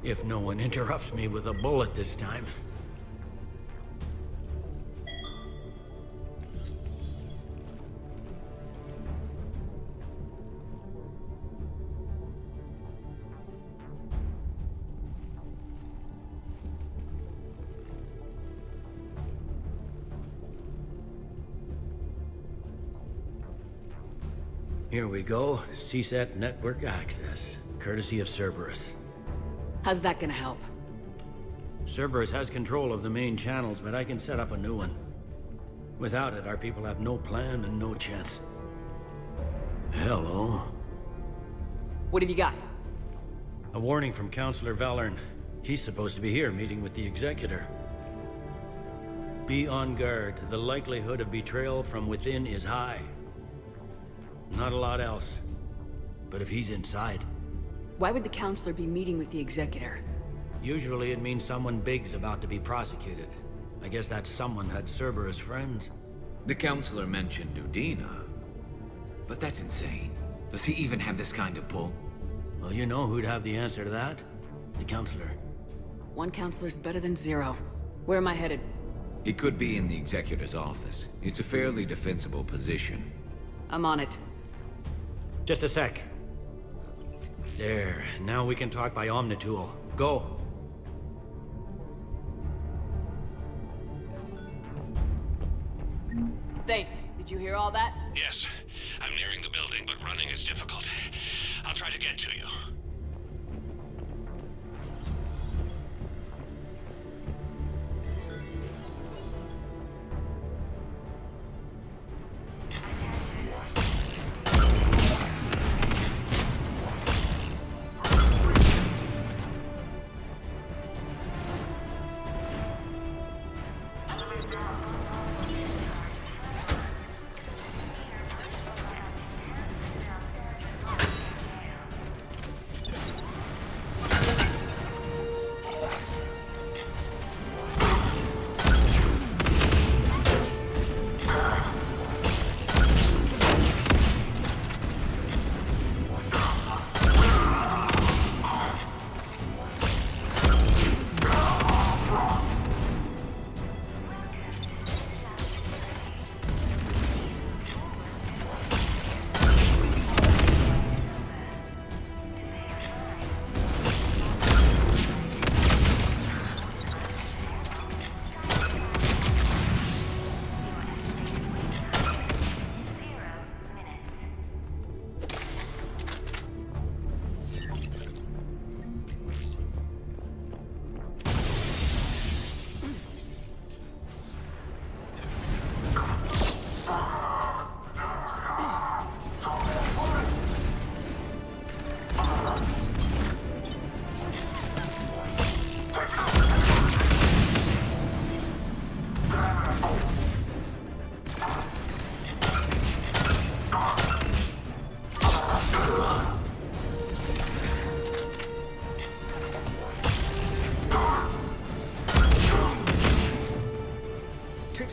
If no one interrupts me with a bullet this time. Here we go. CSAT network access, courtesy of Cerberus. How's that gonna help? Cerberus has control of the main channels, but I can set up a new one. Without it, our people have no plan and no chance. Hello. What have you got? A warning from Counselor Valern. He's supposed to be here meeting with the Executor. Be on guard. The likelihood of betrayal from within is high. Not a lot else. But if he's inside... Why would the Counselor be meeting with the Executor? Usually it means someone big's about to be prosecuted. I guess that someone had Cerberus friends. The Counselor mentioned Udina. But that's insane. Does he even have this kind of pull? Well, you know who'd have the answer to that? The Counselor. One Counselor's better than zero. Where am I headed? He could be in the Executor's office. It's a fairly defensible position. I'm on it. Just a sec. There. Now we can talk by Omnitool. Go. Thane, did you hear all that? Yes. I'm nearing the building, but running is difficult. I'll try to get to you.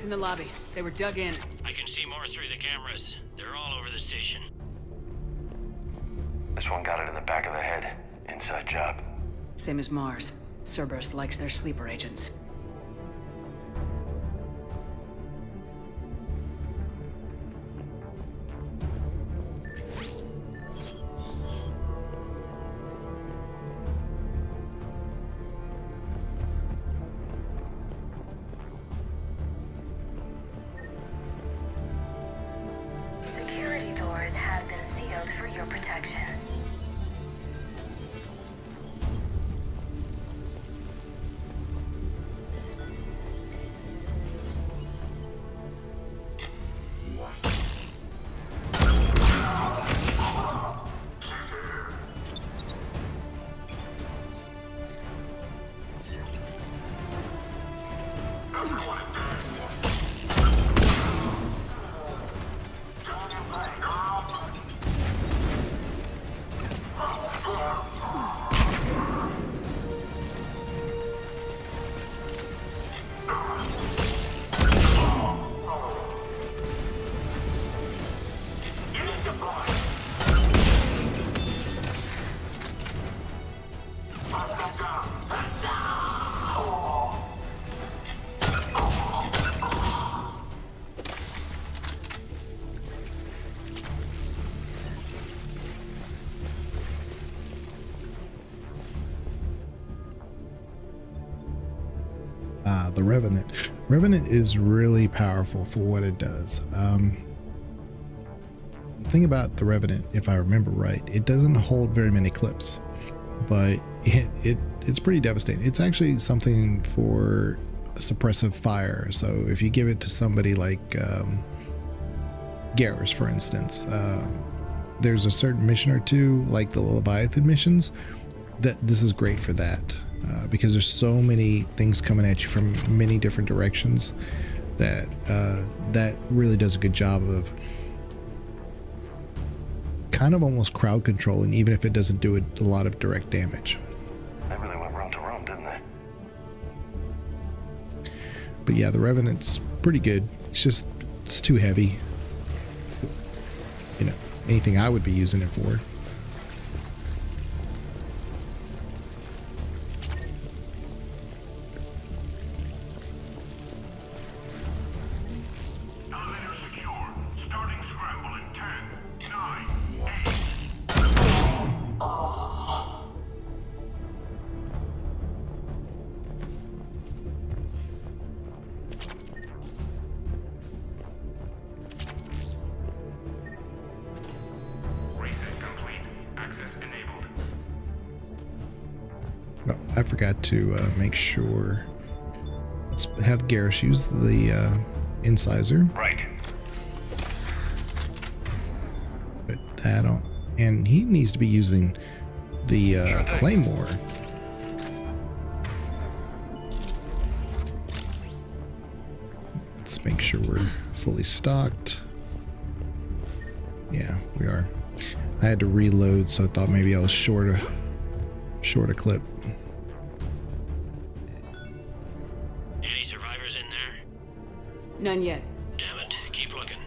In the lobby. They were dug in. I can see more through the cameras. They're all over the station. This one got it in the back of the head. Inside job. Same as Mars. Cerberus likes their sleeper agents. The Revenant. Revenant is really powerful for what it does. The thing about the Revenant, if I remember right, it doesn't hold very many clips, but it's pretty devastating. It's actually something for suppressive fire. So if you give it to somebody like Garrus, for instance, there's a certain mission or two, like the Leviathan missions, that this is great for that, because there's so many things coming at you from many different directions that that really does a good job of kind of almost crowd controlling, even if it doesn't do a lot of direct damage. They really went room to room, didn't they? But yeah, the Revenant's pretty good. It's too heavy. You know, anything I would be using it for. I forgot to make sure. Let's have Garrus use the incisor. Right. Put that on. And he needs to be using the claymore. Let's make sure we're fully stocked. Yeah, we are. I had to reload, so I thought maybe I was short a clip. Any survivors in there? None yet. Damn it. Keep looking.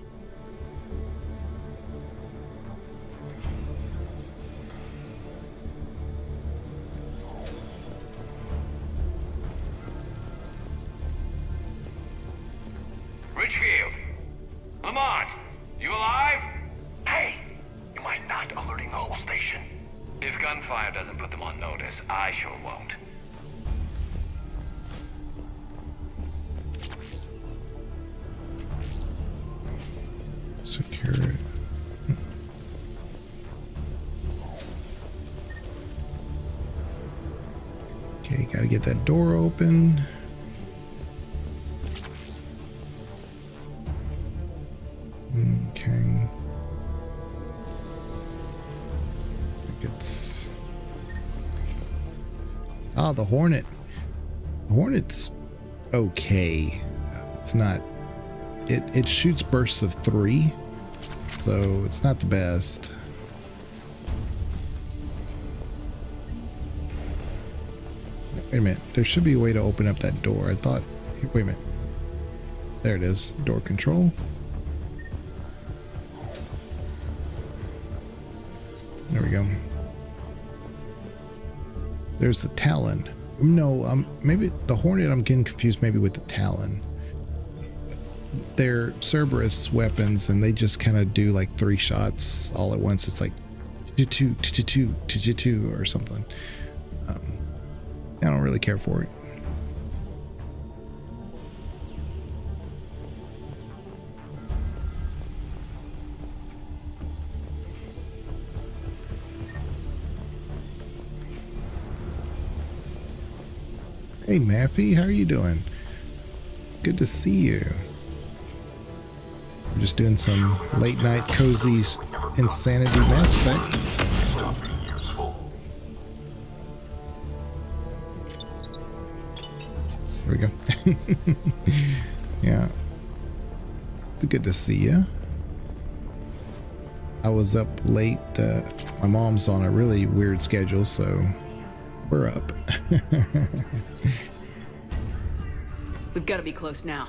Richfield! Lamont! You alive? Hey! You mind not alerting the whole station? If gunfire doesn't put them on notice, I sure won't. Secure it. Okay, gotta get that door open. Okay. It's the Hornet. The Hornet's okay. It's not. It shoots bursts of 3, so it's not the best. Wait a minute. There should be a way to open up that door. I thought. Wait a minute. There it is. Door control. There we go. There's the Talon. No, maybe the Hornet I'm getting confused maybe with the Talon. They're Cerberus weapons and they just kind of do like 3 shots all at once. It's like two or something. I don't really care for it. Hey Maffy, how are you doing? It's good to see you. We're just doing some late night cozy insanity Mass Effect. There we go. Yeah. It's good to see you. I was up late. My mom's on a really weird schedule, so we're up. We've got to be close now.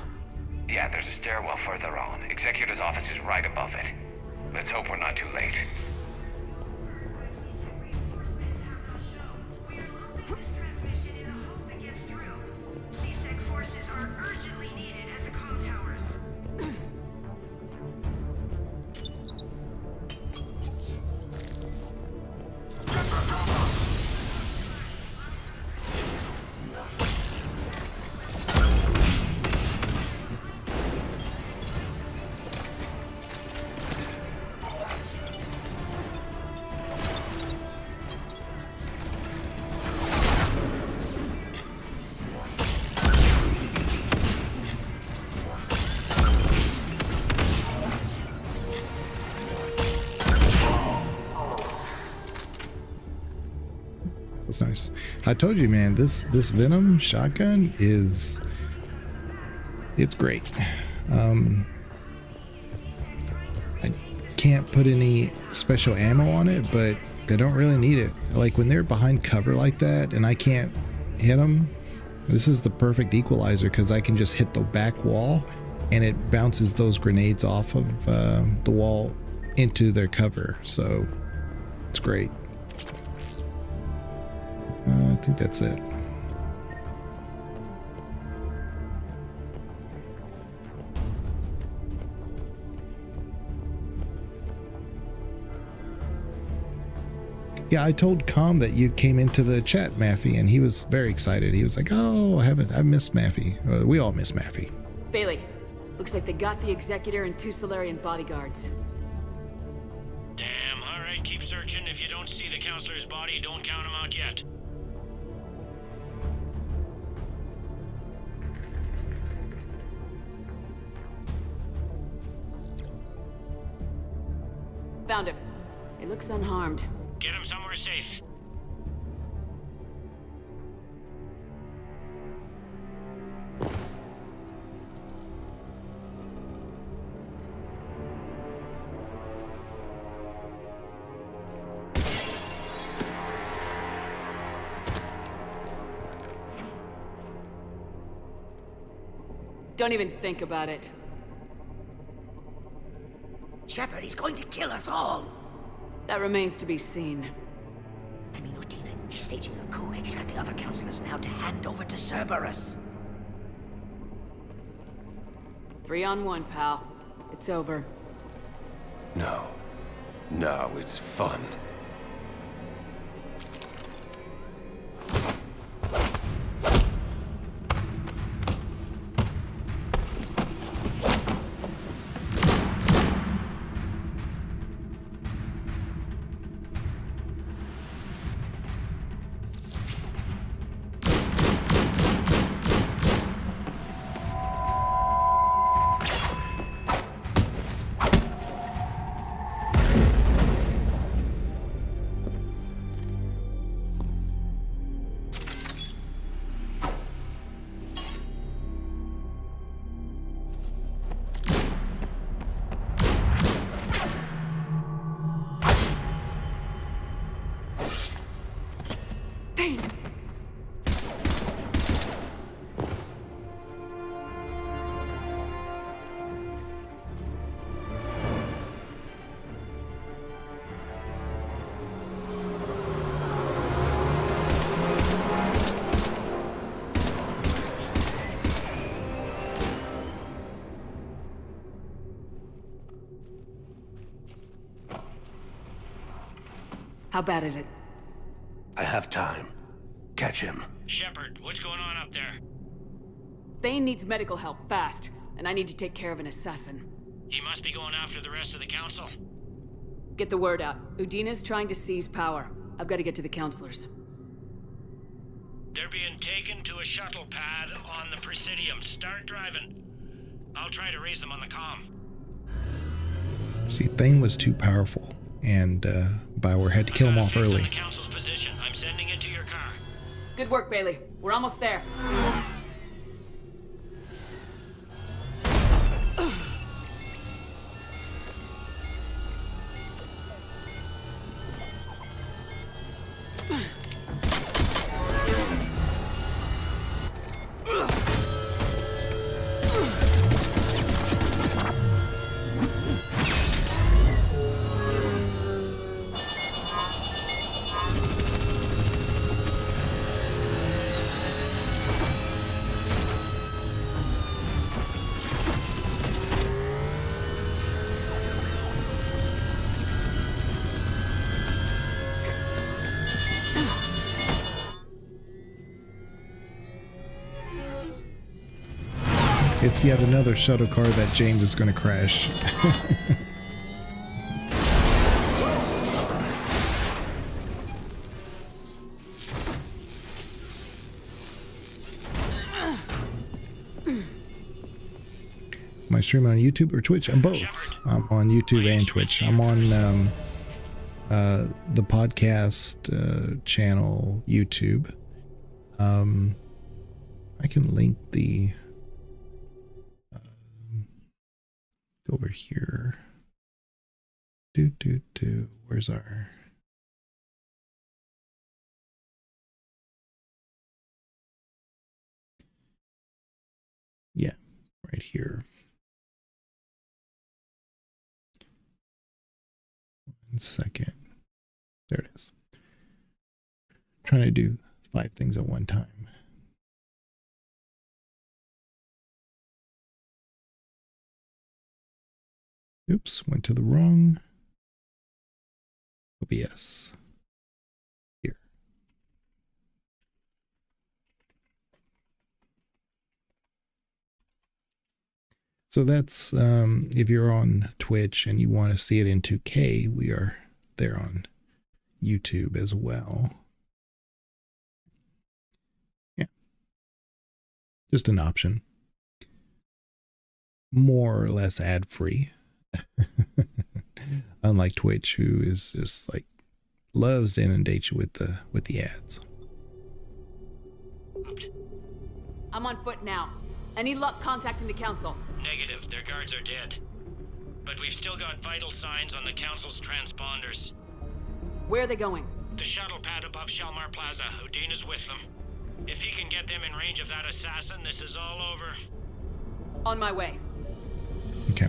Yeah, there's a stairwell further on. Executor's office is right above it. Let's hope we're not too late. Nice, nice. I told you, man, this Venom shotgun is... It's great. I can't put any special ammo on it, but I don't really need it. Like when they're behind cover like that and I can't hit them, this is the perfect equalizer because I can just hit the back wall and it bounces those grenades off of the wall into their cover. So it's great. I think that's it. Yeah, I told Com that you came into the chat, Maffey, and he was very excited. He was like, "Oh, I missed Maffey." We all miss Maffey. Bailey, looks like they got the Executor and 2 Solarian bodyguards. Damn, alright, keep searching. If you don't see the counselor's body, don't count him out yet. Found him. He looks unharmed. Get him somewhere safe. Don't even think about it. Shepard, he's going to kill us all. That remains to be seen. I mean, Udina, he's staging a coup. He's got the other counselors now to hand over to Cerberus. 3 on 1, pal. It's over. No. No, it's fun. How bad is it? I have time. Catch him. Shepard, what's going on up there? Thane needs medical help, fast. And I need to take care of an assassin. He must be going after the rest of the council. Get the word out. Udina's trying to seize power. I've got to get to the counselors. They're being taken to a shuttle pad on the Presidium. Start driving. I'll try to raise them on the comm. See, Thane was too powerful, and Bioware had to kill him off early. The council's position. I'm sending it to your car. Good work, Bailey. We're almost there. It's yet another shuttle car that James is going to crash. Am I streaming on YouTube or Twitch? I'm both. I'm on YouTube and Twitch. I'm on the podcast channel YouTube. I can link the go over here. Where's our right here. 1 second. There it is. Trying to do 5 things at one time. Oops, went to the wrong OBS. Here. So that's if you're on Twitch and you want to see it in 2K, we are there on YouTube as well. Yeah. Just an option. More or less ad-free. Unlike Twitch, who is just like loves to inundate you with the ads. I'm on foot now. Any luck contacting the council? Negative. Their guards are dead. But we've still got vital signs on the council's transponders. Where are they going? The shuttle pad above Shelmar Plaza. Houdin is with them. If he can get them in range of that assassin, this is all over. On my way. Okay.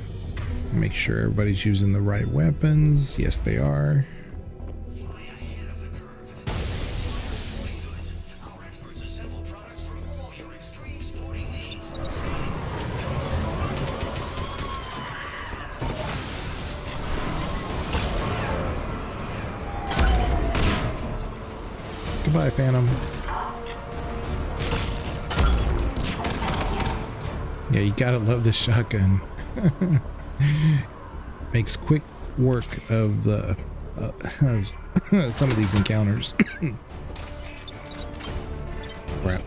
Make sure everybody's using the right weapons. Yes, they are. Goodbye, Phantom. Yeah, you gotta love this shotgun. Makes quick work of the some of these encounters. Crap.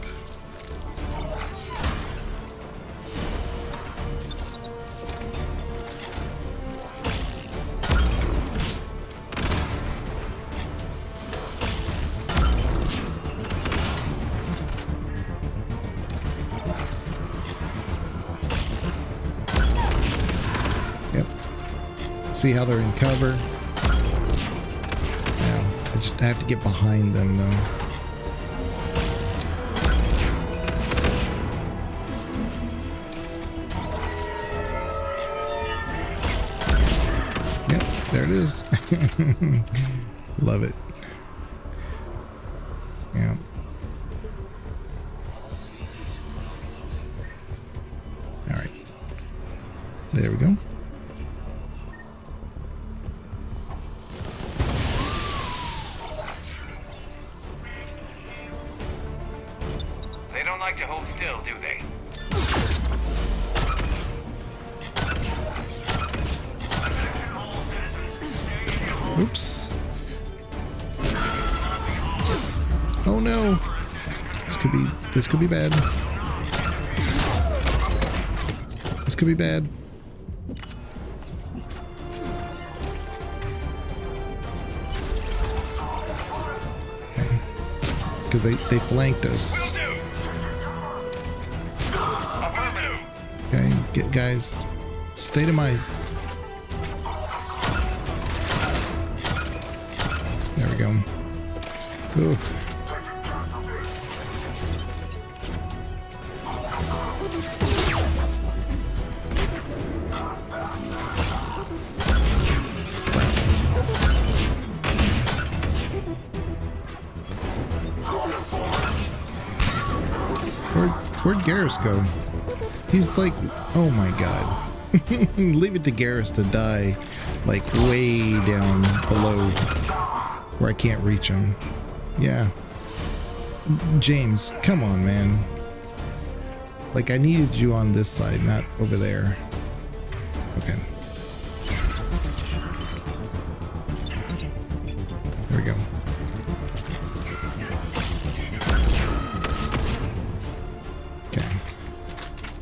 See how they're in cover. Now, I just have to get behind them though. Yep, there it is. Love it. Yeah. All right. There we go. To hold still, do they? Oops. Oh no. This could be bad. This could be bad. Okay. Because they flanked us. Okay, get guys, stay to my. There we go. Ooh. Where'd Garrus go? He's like, oh my god. Leave it to Garrus to die, like way down below where I can't reach him. Yeah. James, come on, man. Like, I needed you on this side, not over there. Okay. There we go.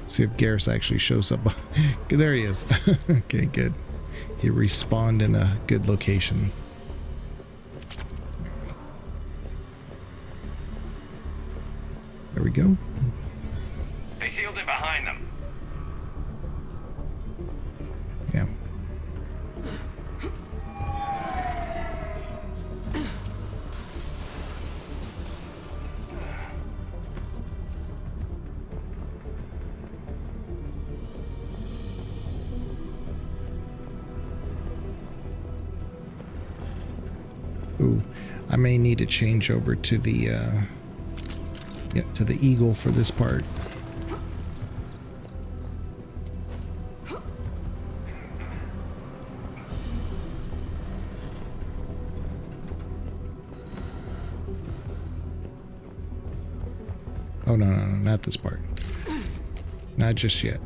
See if Garrus actually shows up. There he is. Okay, good. He respawned in a good location. we go. They sealed it behind them. Yeah. Ooh, I may need to change over to the to the Eagle for this part. Oh, no, not this part. Not just yet.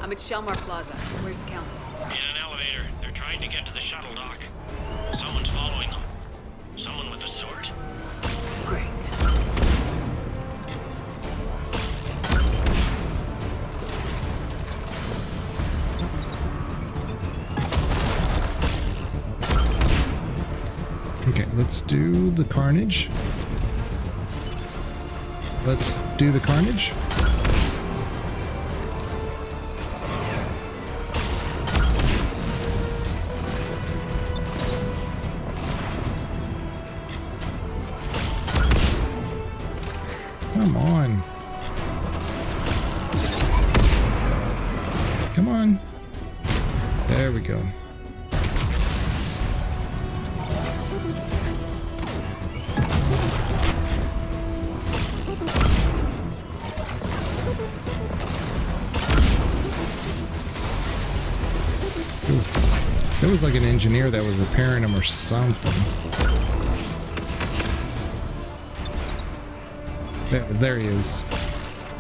I'm at Shelmar Plaza. Where's the council? In an elevator. They're trying to get to the shuttle dock. Someone's following them. Someone with a sword. Great. Okay, let's do the carnage. Let's do the carnage. Come on. Come on. There we go. It was like an engineer that was repairing them or something. There he is.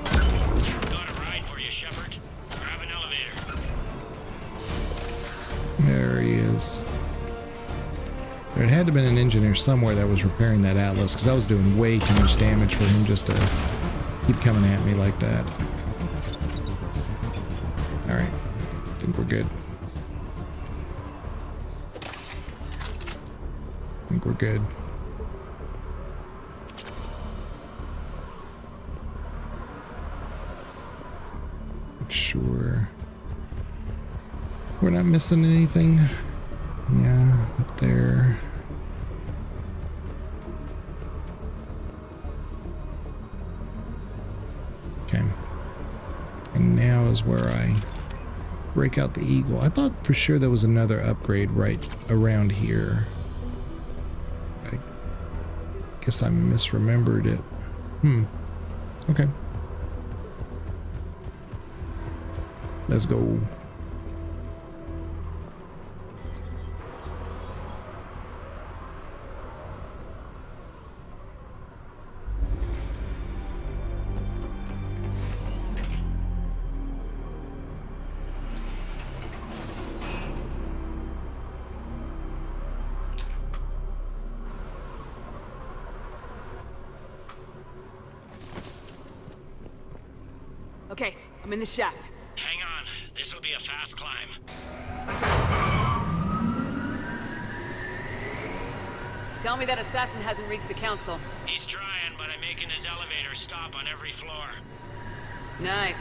Got a ride for you, Shepard. Grab an elevator. There he is. There had to have been an engineer somewhere that was repairing that Atlas, because I was doing way too much damage for him just to keep coming at me like that. Alright. I think we're good. I think we're good. Sure. We're not missing anything. Yeah, up there. Okay. And now is where I break out the Eagle. I thought for sure there was another upgrade right around here. I guess I misremembered it. Okay. Let's go. Okay, I'm in the shaft. Hang on. This'll be a fast climb. Tell me that assassin hasn't reached the council. He's trying, but I'm making his elevator stop on every floor. Nice.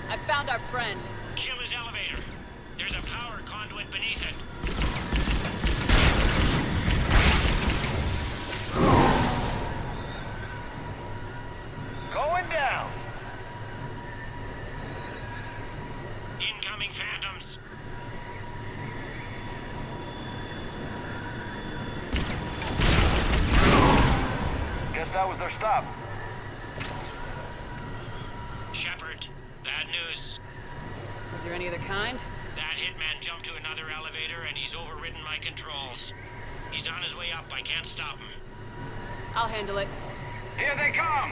I found our friend. Kill his elevator. There's a power conduit beneath it. Going down. Incoming phantoms. Guess that was their stop. Shepard, bad news. Is there any other kind? That hitman jumped to another elevator and he's overridden my controls. He's on his way up. I can't stop him. I'll handle it. Here they come.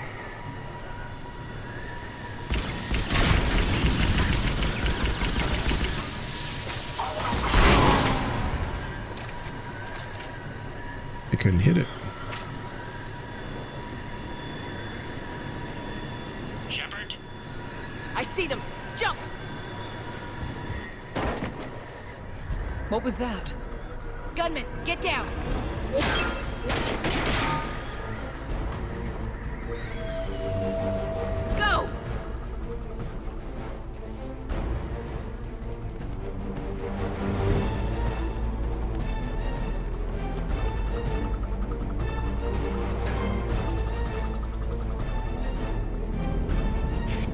I couldn't hit it. Shepard? I see them! Jump! What was that? Gunman, get down! Go!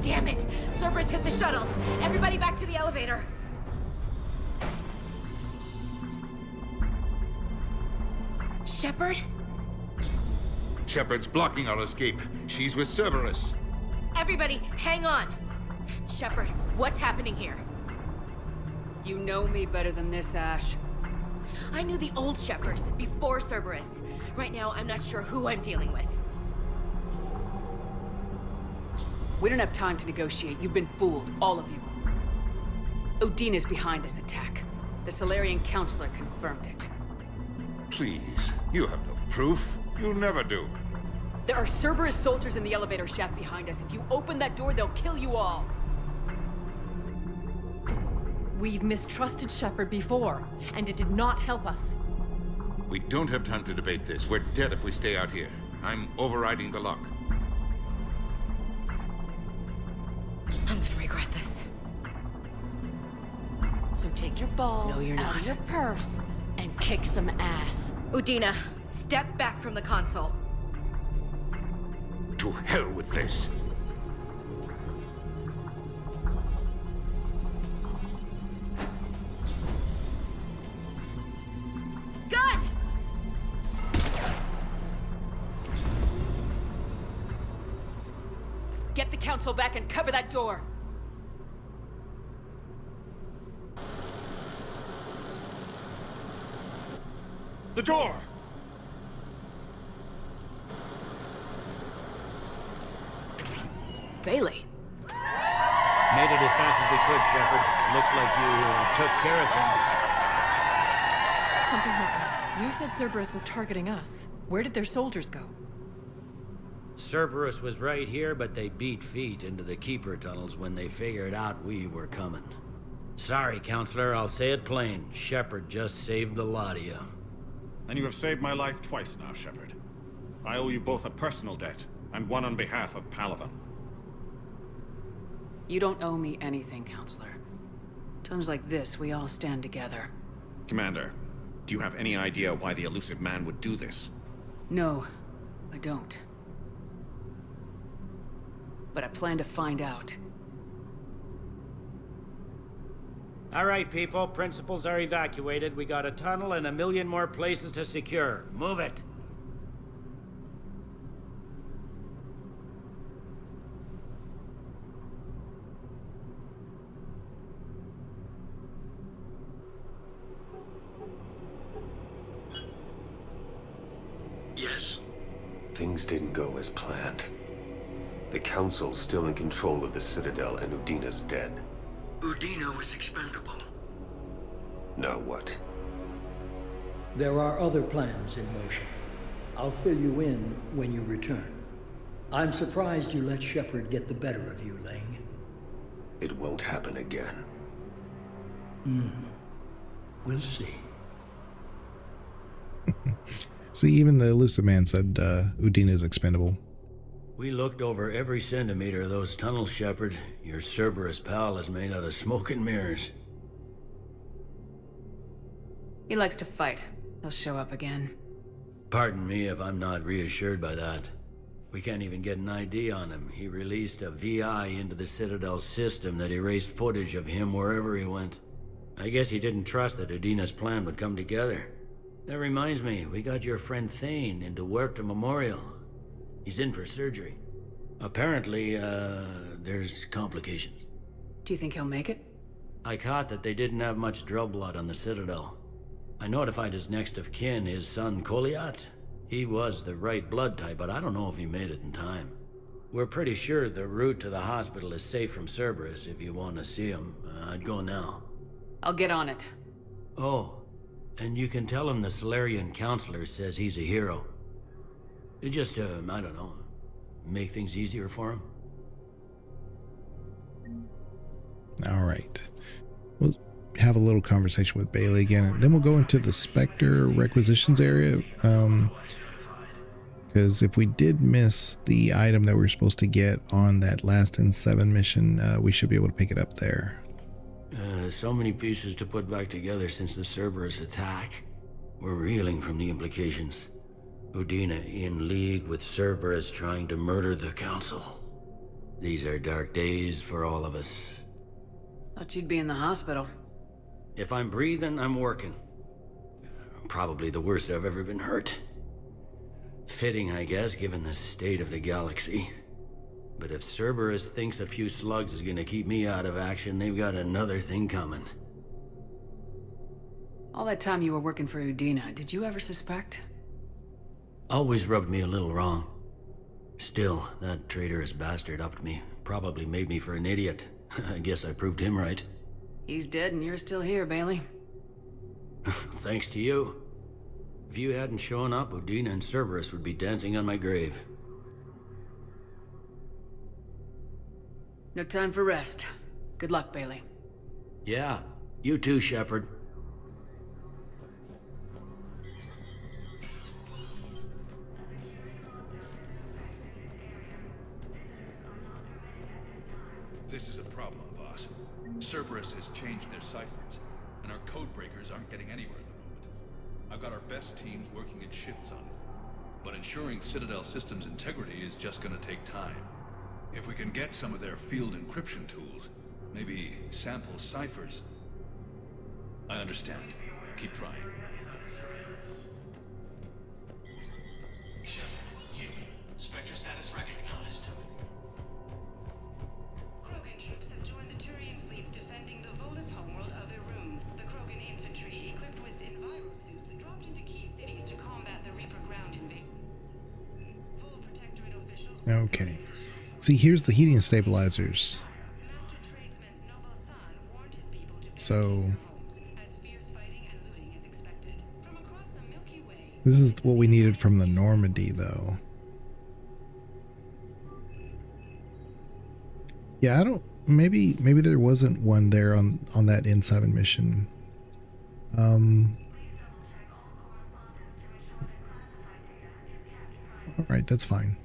Damn it! Cerberus hit the shuttle! Everybody back to the elevator! Shepard? Shepard's blocking our escape. She's with Cerberus. Everybody, hang on! Shepard, what's happening here? You know me better than this, Ash. I knew the old Shepard before Cerberus. Right now, I'm not sure who I'm dealing with. We don't have time to negotiate. You've been fooled, all of you. Udina's behind this attack. The Solarian Counselor confirmed it. Please, you have no proof. You never do. There are Cerberus soldiers in the elevator shaft behind us. If you open that door, they'll kill you all. We've mistrusted Shepard before, and it did not help us. We don't have time to debate this. We're dead if we stay out here. I'm overriding the lock. I'm gonna regret this. So take your balls No, you're out not. of your purse and kick some ass. Udina, step back from the console. To hell with this. Gun! Get the Council back and cover that door. The door! Bailey. Made it as fast as we could, Shepard. Looks like you took care of things. Something's not right. You said Cerberus was targeting us. Where did their soldiers go? Cerberus was right here, but they beat feet into the Keeper tunnels when they figured out we were coming. Sorry, Counselor, I'll say it plain. Shepard just saved the lot of you. And you have saved my life twice now, Shepard. I owe you both a personal debt, and one on behalf of Palaven. You don't owe me anything, Counselor. Times like this, we all stand together. Commander, do you have any idea why the elusive man would do this? No, I don't. But I plan to find out. All right, people. Principals are evacuated. We got a tunnel and 1 million more places to secure. Move it. Yes? Things didn't go as planned. The Council's still in control of the Citadel and Udina's dead. Udina was expendable. Now what? There are other plans in motion. I'll fill you in when you return. I'm surprised you let Shepard get the better of you, Ling. It won't happen again. We'll see. See, even the elusive man said Udina is expendable. We looked over every centimeter of those tunnels, Shepard. Your Cerberus pal is made out of smoke and mirrors. He likes to fight. He'll show up again. Pardon me if I'm not reassured by that. We can't even get an ID on him. He released a VI into the Citadel system that erased footage of him wherever he went. I guess he didn't trust that Udina's plan would come together. That reminds me, we got your friend Thane into Huerta Memorial. He's in for surgery. Apparently, there's complications. Do you think he'll make it? I caught that they didn't have much drill blood on the Citadel. I notified his next of kin, his son Koliat. He was the right blood type, but I don't know if he made it in time. We're pretty sure the route to the hospital is safe from Cerberus. If you want to see him, I'd go now. I'll get on it. Oh, and you can tell him the Solarian Counselor says he's a hero. It just, I don't know, make things easier for him. All right. Well, have a little conversation with Bailey again, and then we'll go into the Spectre requisitions area. Because if we did miss the item that we were supposed to get on that last N7 mission, we should be able to pick it up there. So many pieces to put back together since the Cerberus attack. We're reeling from the implications. Udina in league with Cerberus trying to murder the Council. These are dark days for all of us. Thought you'd be in the hospital. If I'm breathing, I'm working. Probably the worst I've ever been hurt. Fitting, I guess, given the state of the galaxy. But if Cerberus thinks a few slugs is gonna keep me out of action, they've got another thing coming. All that time you were working for Udina, did you ever suspect? Always rubbed me a little wrong. Still, that traitorous bastard upped me. Probably made me for an idiot. I guess I proved him right. He's dead and you're still here, Bailey. Thanks to you. If you hadn't shown up, Udina and Cerberus would be dancing on my grave. No time for rest. Good luck, Bailey. Yeah, you too, Shepard. This is a problem, boss. Cerberus has changed their ciphers, and our code breakers aren't getting anywhere at the moment. I've got our best teams working in shifts on it, but ensuring Citadel systems integrity is just gonna take time. If we can get some of their field encryption tools, maybe sample ciphers. I understand. Keep trying. Spectre status recognized. Krogan troops have joined the Turian fleets defending the Volus homeworld of Irun. The Krogan infantry, equipped with enviro suits, dropped into key cities to combat the Reaper ground invasion. Full Protectorate officials... Okay. See, here's the heating stabilizers. So... this is what we needed from the Normandy, though. Yeah, I don't... maybe there wasn't one there on that N7 mission. Alright, that's fine.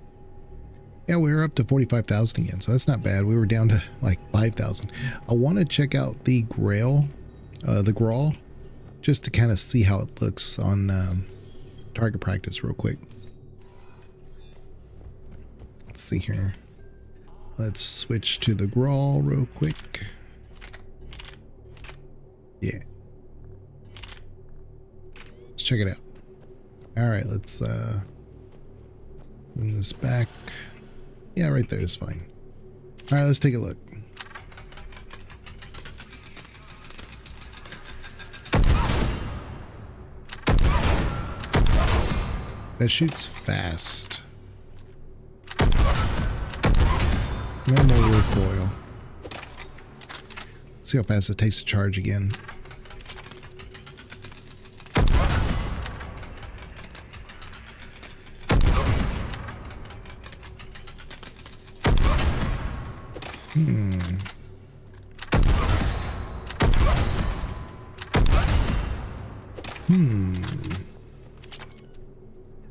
Yeah, we were up to 45,000 again, so that's not bad. We were down to like 5,000. I want to check out the Grail, the Grawl, just to kind of see how it looks on target practice real quick. Let's see here. Let's switch to the Grawl real quick. Yeah. Let's check it out. All right, let's move this back. Yeah, right there is fine. All right, let's take a look. That shoots fast. No more recoil. Let's see how fast it takes to charge again.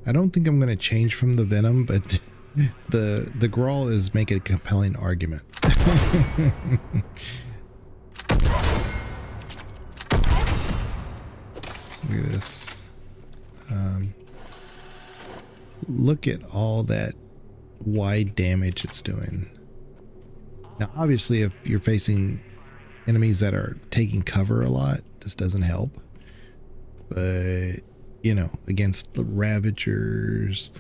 I don't think I'm going to change from the Venom, but the Grawl is making a compelling argument. Look at this. Look at all that wide damage it's doing. Now, obviously, if you're facing enemies that are taking cover a lot, this doesn't help. But, you know, against the Ravagers,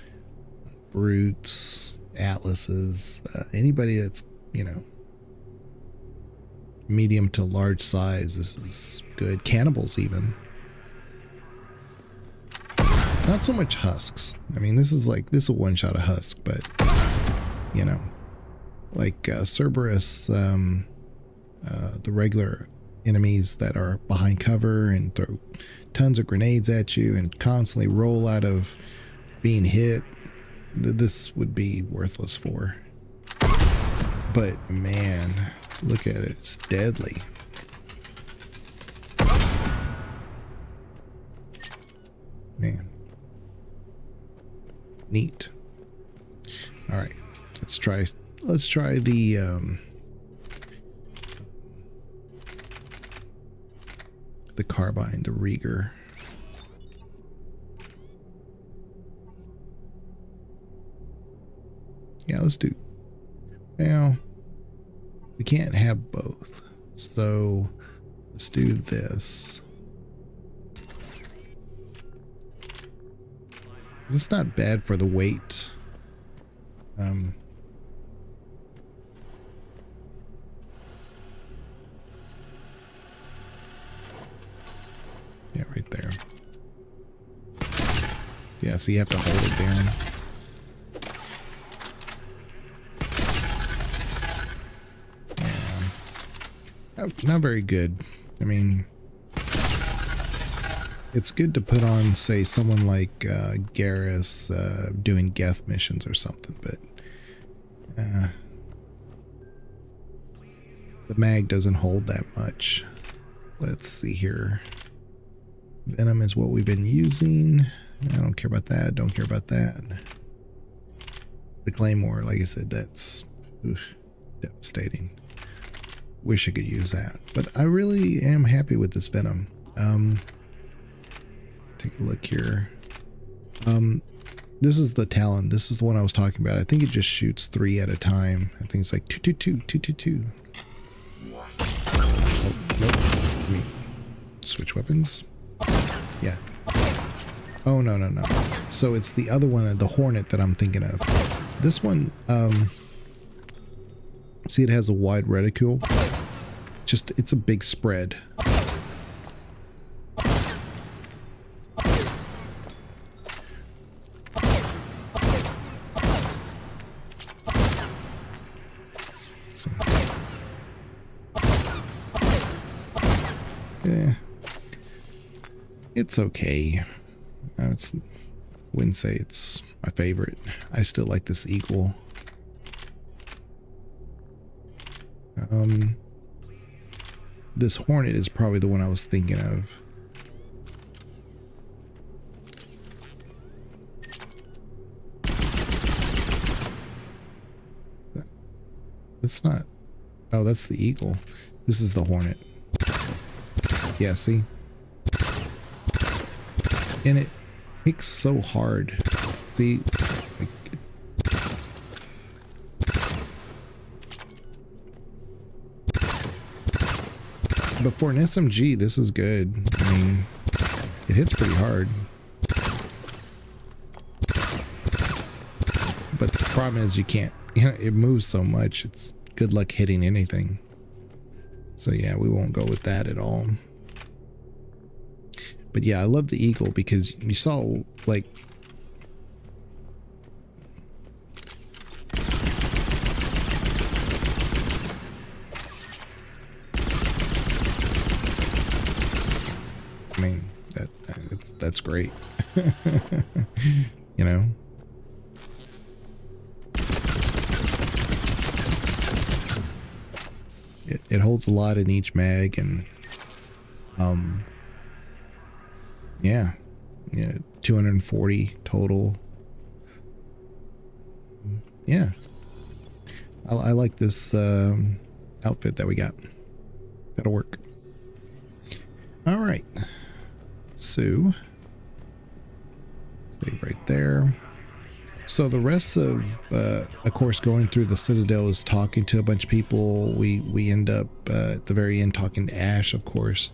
Brutes, Atlases, anybody that's, you know, medium to large size, this is good. Cannibals, even. Not so much husks. I mean, this is a one-shot a husk, but, you know, like Cerberus, the regular enemies that are behind cover and throw tons of grenades at you and constantly roll out of being hit, this would be worthless for. But man, look at it, it's deadly. Man. Neat. All right. Let's try the carbine, the Rieger. Yeah, let's do. Well, we can't have both. So let's do this. It's not bad for the weight. Yeah, right there. Yeah, so you have to hold it down. Yeah. Not very good. I mean, it's good to put on, say, someone like Garrus doing Geth missions or something, but the mag doesn't hold that much. Let's see here. Venom is what we've been using. I don't care about that. Don't care about that. The Claymore, like I said, that's devastating. Wish I could use that. But I really am happy with this Venom. Take a look here. This is the Talon. This is the one I was talking about. I think it just shoots 3 at a time. I think it's like 222. Oh, nope. Let me switch weapons. Yeah. Oh, no. So it's the other one, the Hornet, that I'm thinking of. This one, see, it has a wide reticule. It's a big spread. So, yeah. It's okay. Wouldn't say it's my favorite. I still like this Eagle. This Hornet is probably the one I was thinking of. It's not. Oh, that's the Eagle. This is the Hornet. Yeah, see? And it kicks so hard. See? But for an SMG, this is good. I mean, it hits pretty hard. But the problem is you can't, it moves so much. It's good luck hitting anything. So yeah, we won't go with that at all. But yeah, I love the Eagle because you saw, like, I mean, that's great. You know? It holds a lot in each mag, and yeah, 240 total. Yeah, I like this outfit that we got. That'll work. All right, so stay right there. So the rest of course, going through the Citadel is talking to a bunch of people. We end up at the very end talking to Ash, of course.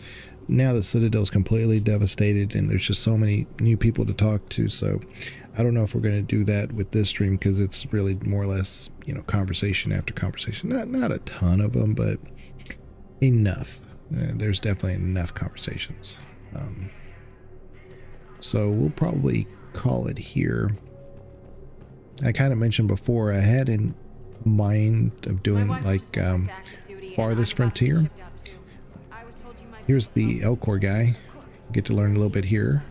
Now the Citadel is completely devastated, and there's just so many new people to talk to. So I don't know if we're going to do that with this stream, because it's really more or less, conversation after conversation. Not a ton of them, but enough. There's definitely enough conversations. So we'll probably call it here. I kind of mentioned before, I had in mind of doing like Farthest Frontier. Here's the Elcor guy. Get to learn a little bit here.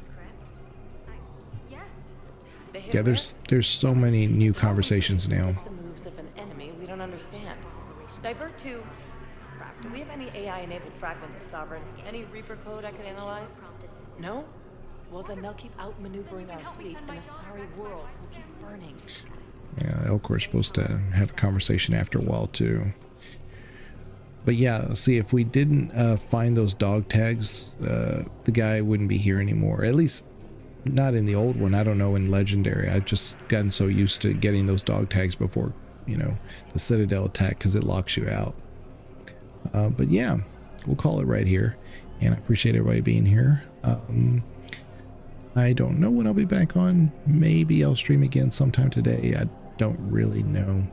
Yeah, there's so many new conversations now. The moves of an enemy we don't understand. Divert to. Crap. Do we have any AI-enabled fragments of Sovereign? Any Reaper code I could analyze? No? Well, then they'll keep outmaneuvering our fleet, and Asari worlds will keep burning. Yeah, Elcor's supposed to have a conversation after a while too. But yeah, see, if we didn't find those dog tags, the guy wouldn't be here anymore. At least not in the old one. I don't know in Legendary. I've just gotten so used to getting those dog tags before, you know, the Citadel attack, because it locks you out. But yeah, we'll call it right here. And I appreciate everybody being here. I don't know when I'll be back on. Maybe I'll stream again sometime today. I don't really know.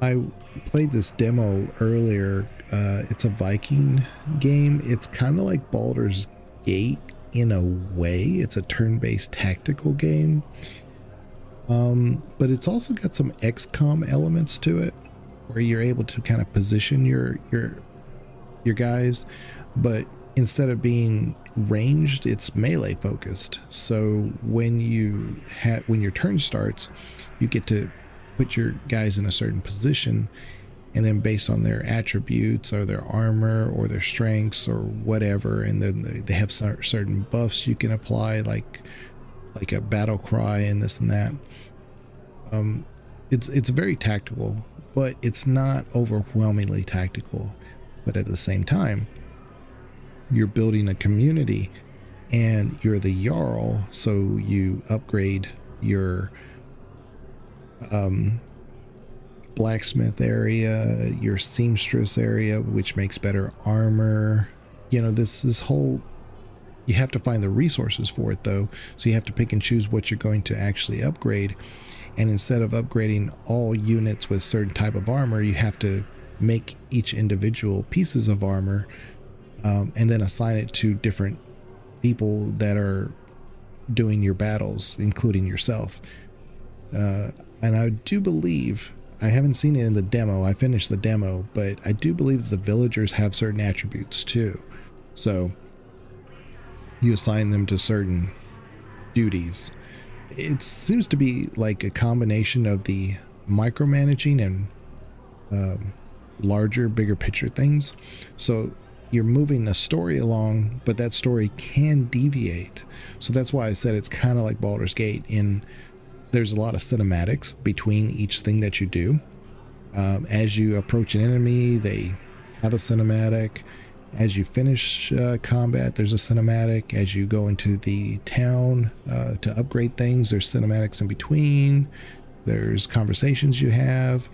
I played this demo earlier. It's a Viking game. It's kind of like Baldur's Gate in a way. It's a turn-based tactical game. But it's also got some XCOM elements to it, where you're able to kind of position your guys, but instead of being ranged, it's melee focused. So when your turn starts, you get to put your guys in a certain position, and then based on their attributes or their armor or their strengths or whatever, and then they have certain buffs you can apply, like a battle cry and this and that. It's very tactical, but it's not overwhelmingly tactical. But at the same time, you're building a community, and you're the Jarl, so you upgrade your blacksmith area, your seamstress area, which makes better armor. You know, this whole, you have to find the resources for it though, so you have to pick and choose what you're going to actually upgrade. And instead of upgrading all units with certain type of armor, you have to make each individual pieces of armor, and then assign it to different people that are doing your battles, including yourself. And I do believe, I haven't seen it in the demo, I finished the demo, but I do believe the villagers have certain attributes too. So you assign them to certain duties. It seems to be like a combination of the micromanaging and larger, bigger picture things. So you're moving the story along, but that story can deviate. So that's why I said it's kind of like Baldur's Gate. There's a lot of cinematics between each thing that you do. As you approach an enemy, they have a cinematic. As you finish combat, there's a cinematic. As you go into the town to upgrade things, there's cinematics in between. There's conversations you have.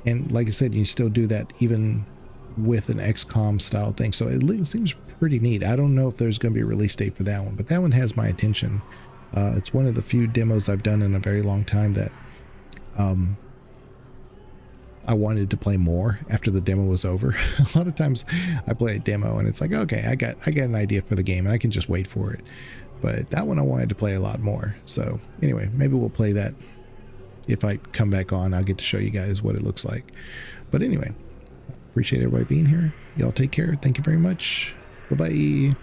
And like I said, you still do that even with an XCOM style thing. So it seems pretty neat. I don't know if there's going to be a release date for that one, but that one has my attention. It's one of the few demos I've done in a very long time that I wanted to play more after the demo was over. A lot of times I play a demo and it's like, okay, I got an idea for the game and I can just wait for it. But that one I wanted to play a lot more. So anyway, maybe we'll play that. If I come back on, I'll get to show you guys what it looks like. But anyway, appreciate everybody being here. Y'all take care. Thank you very much. Bye-bye.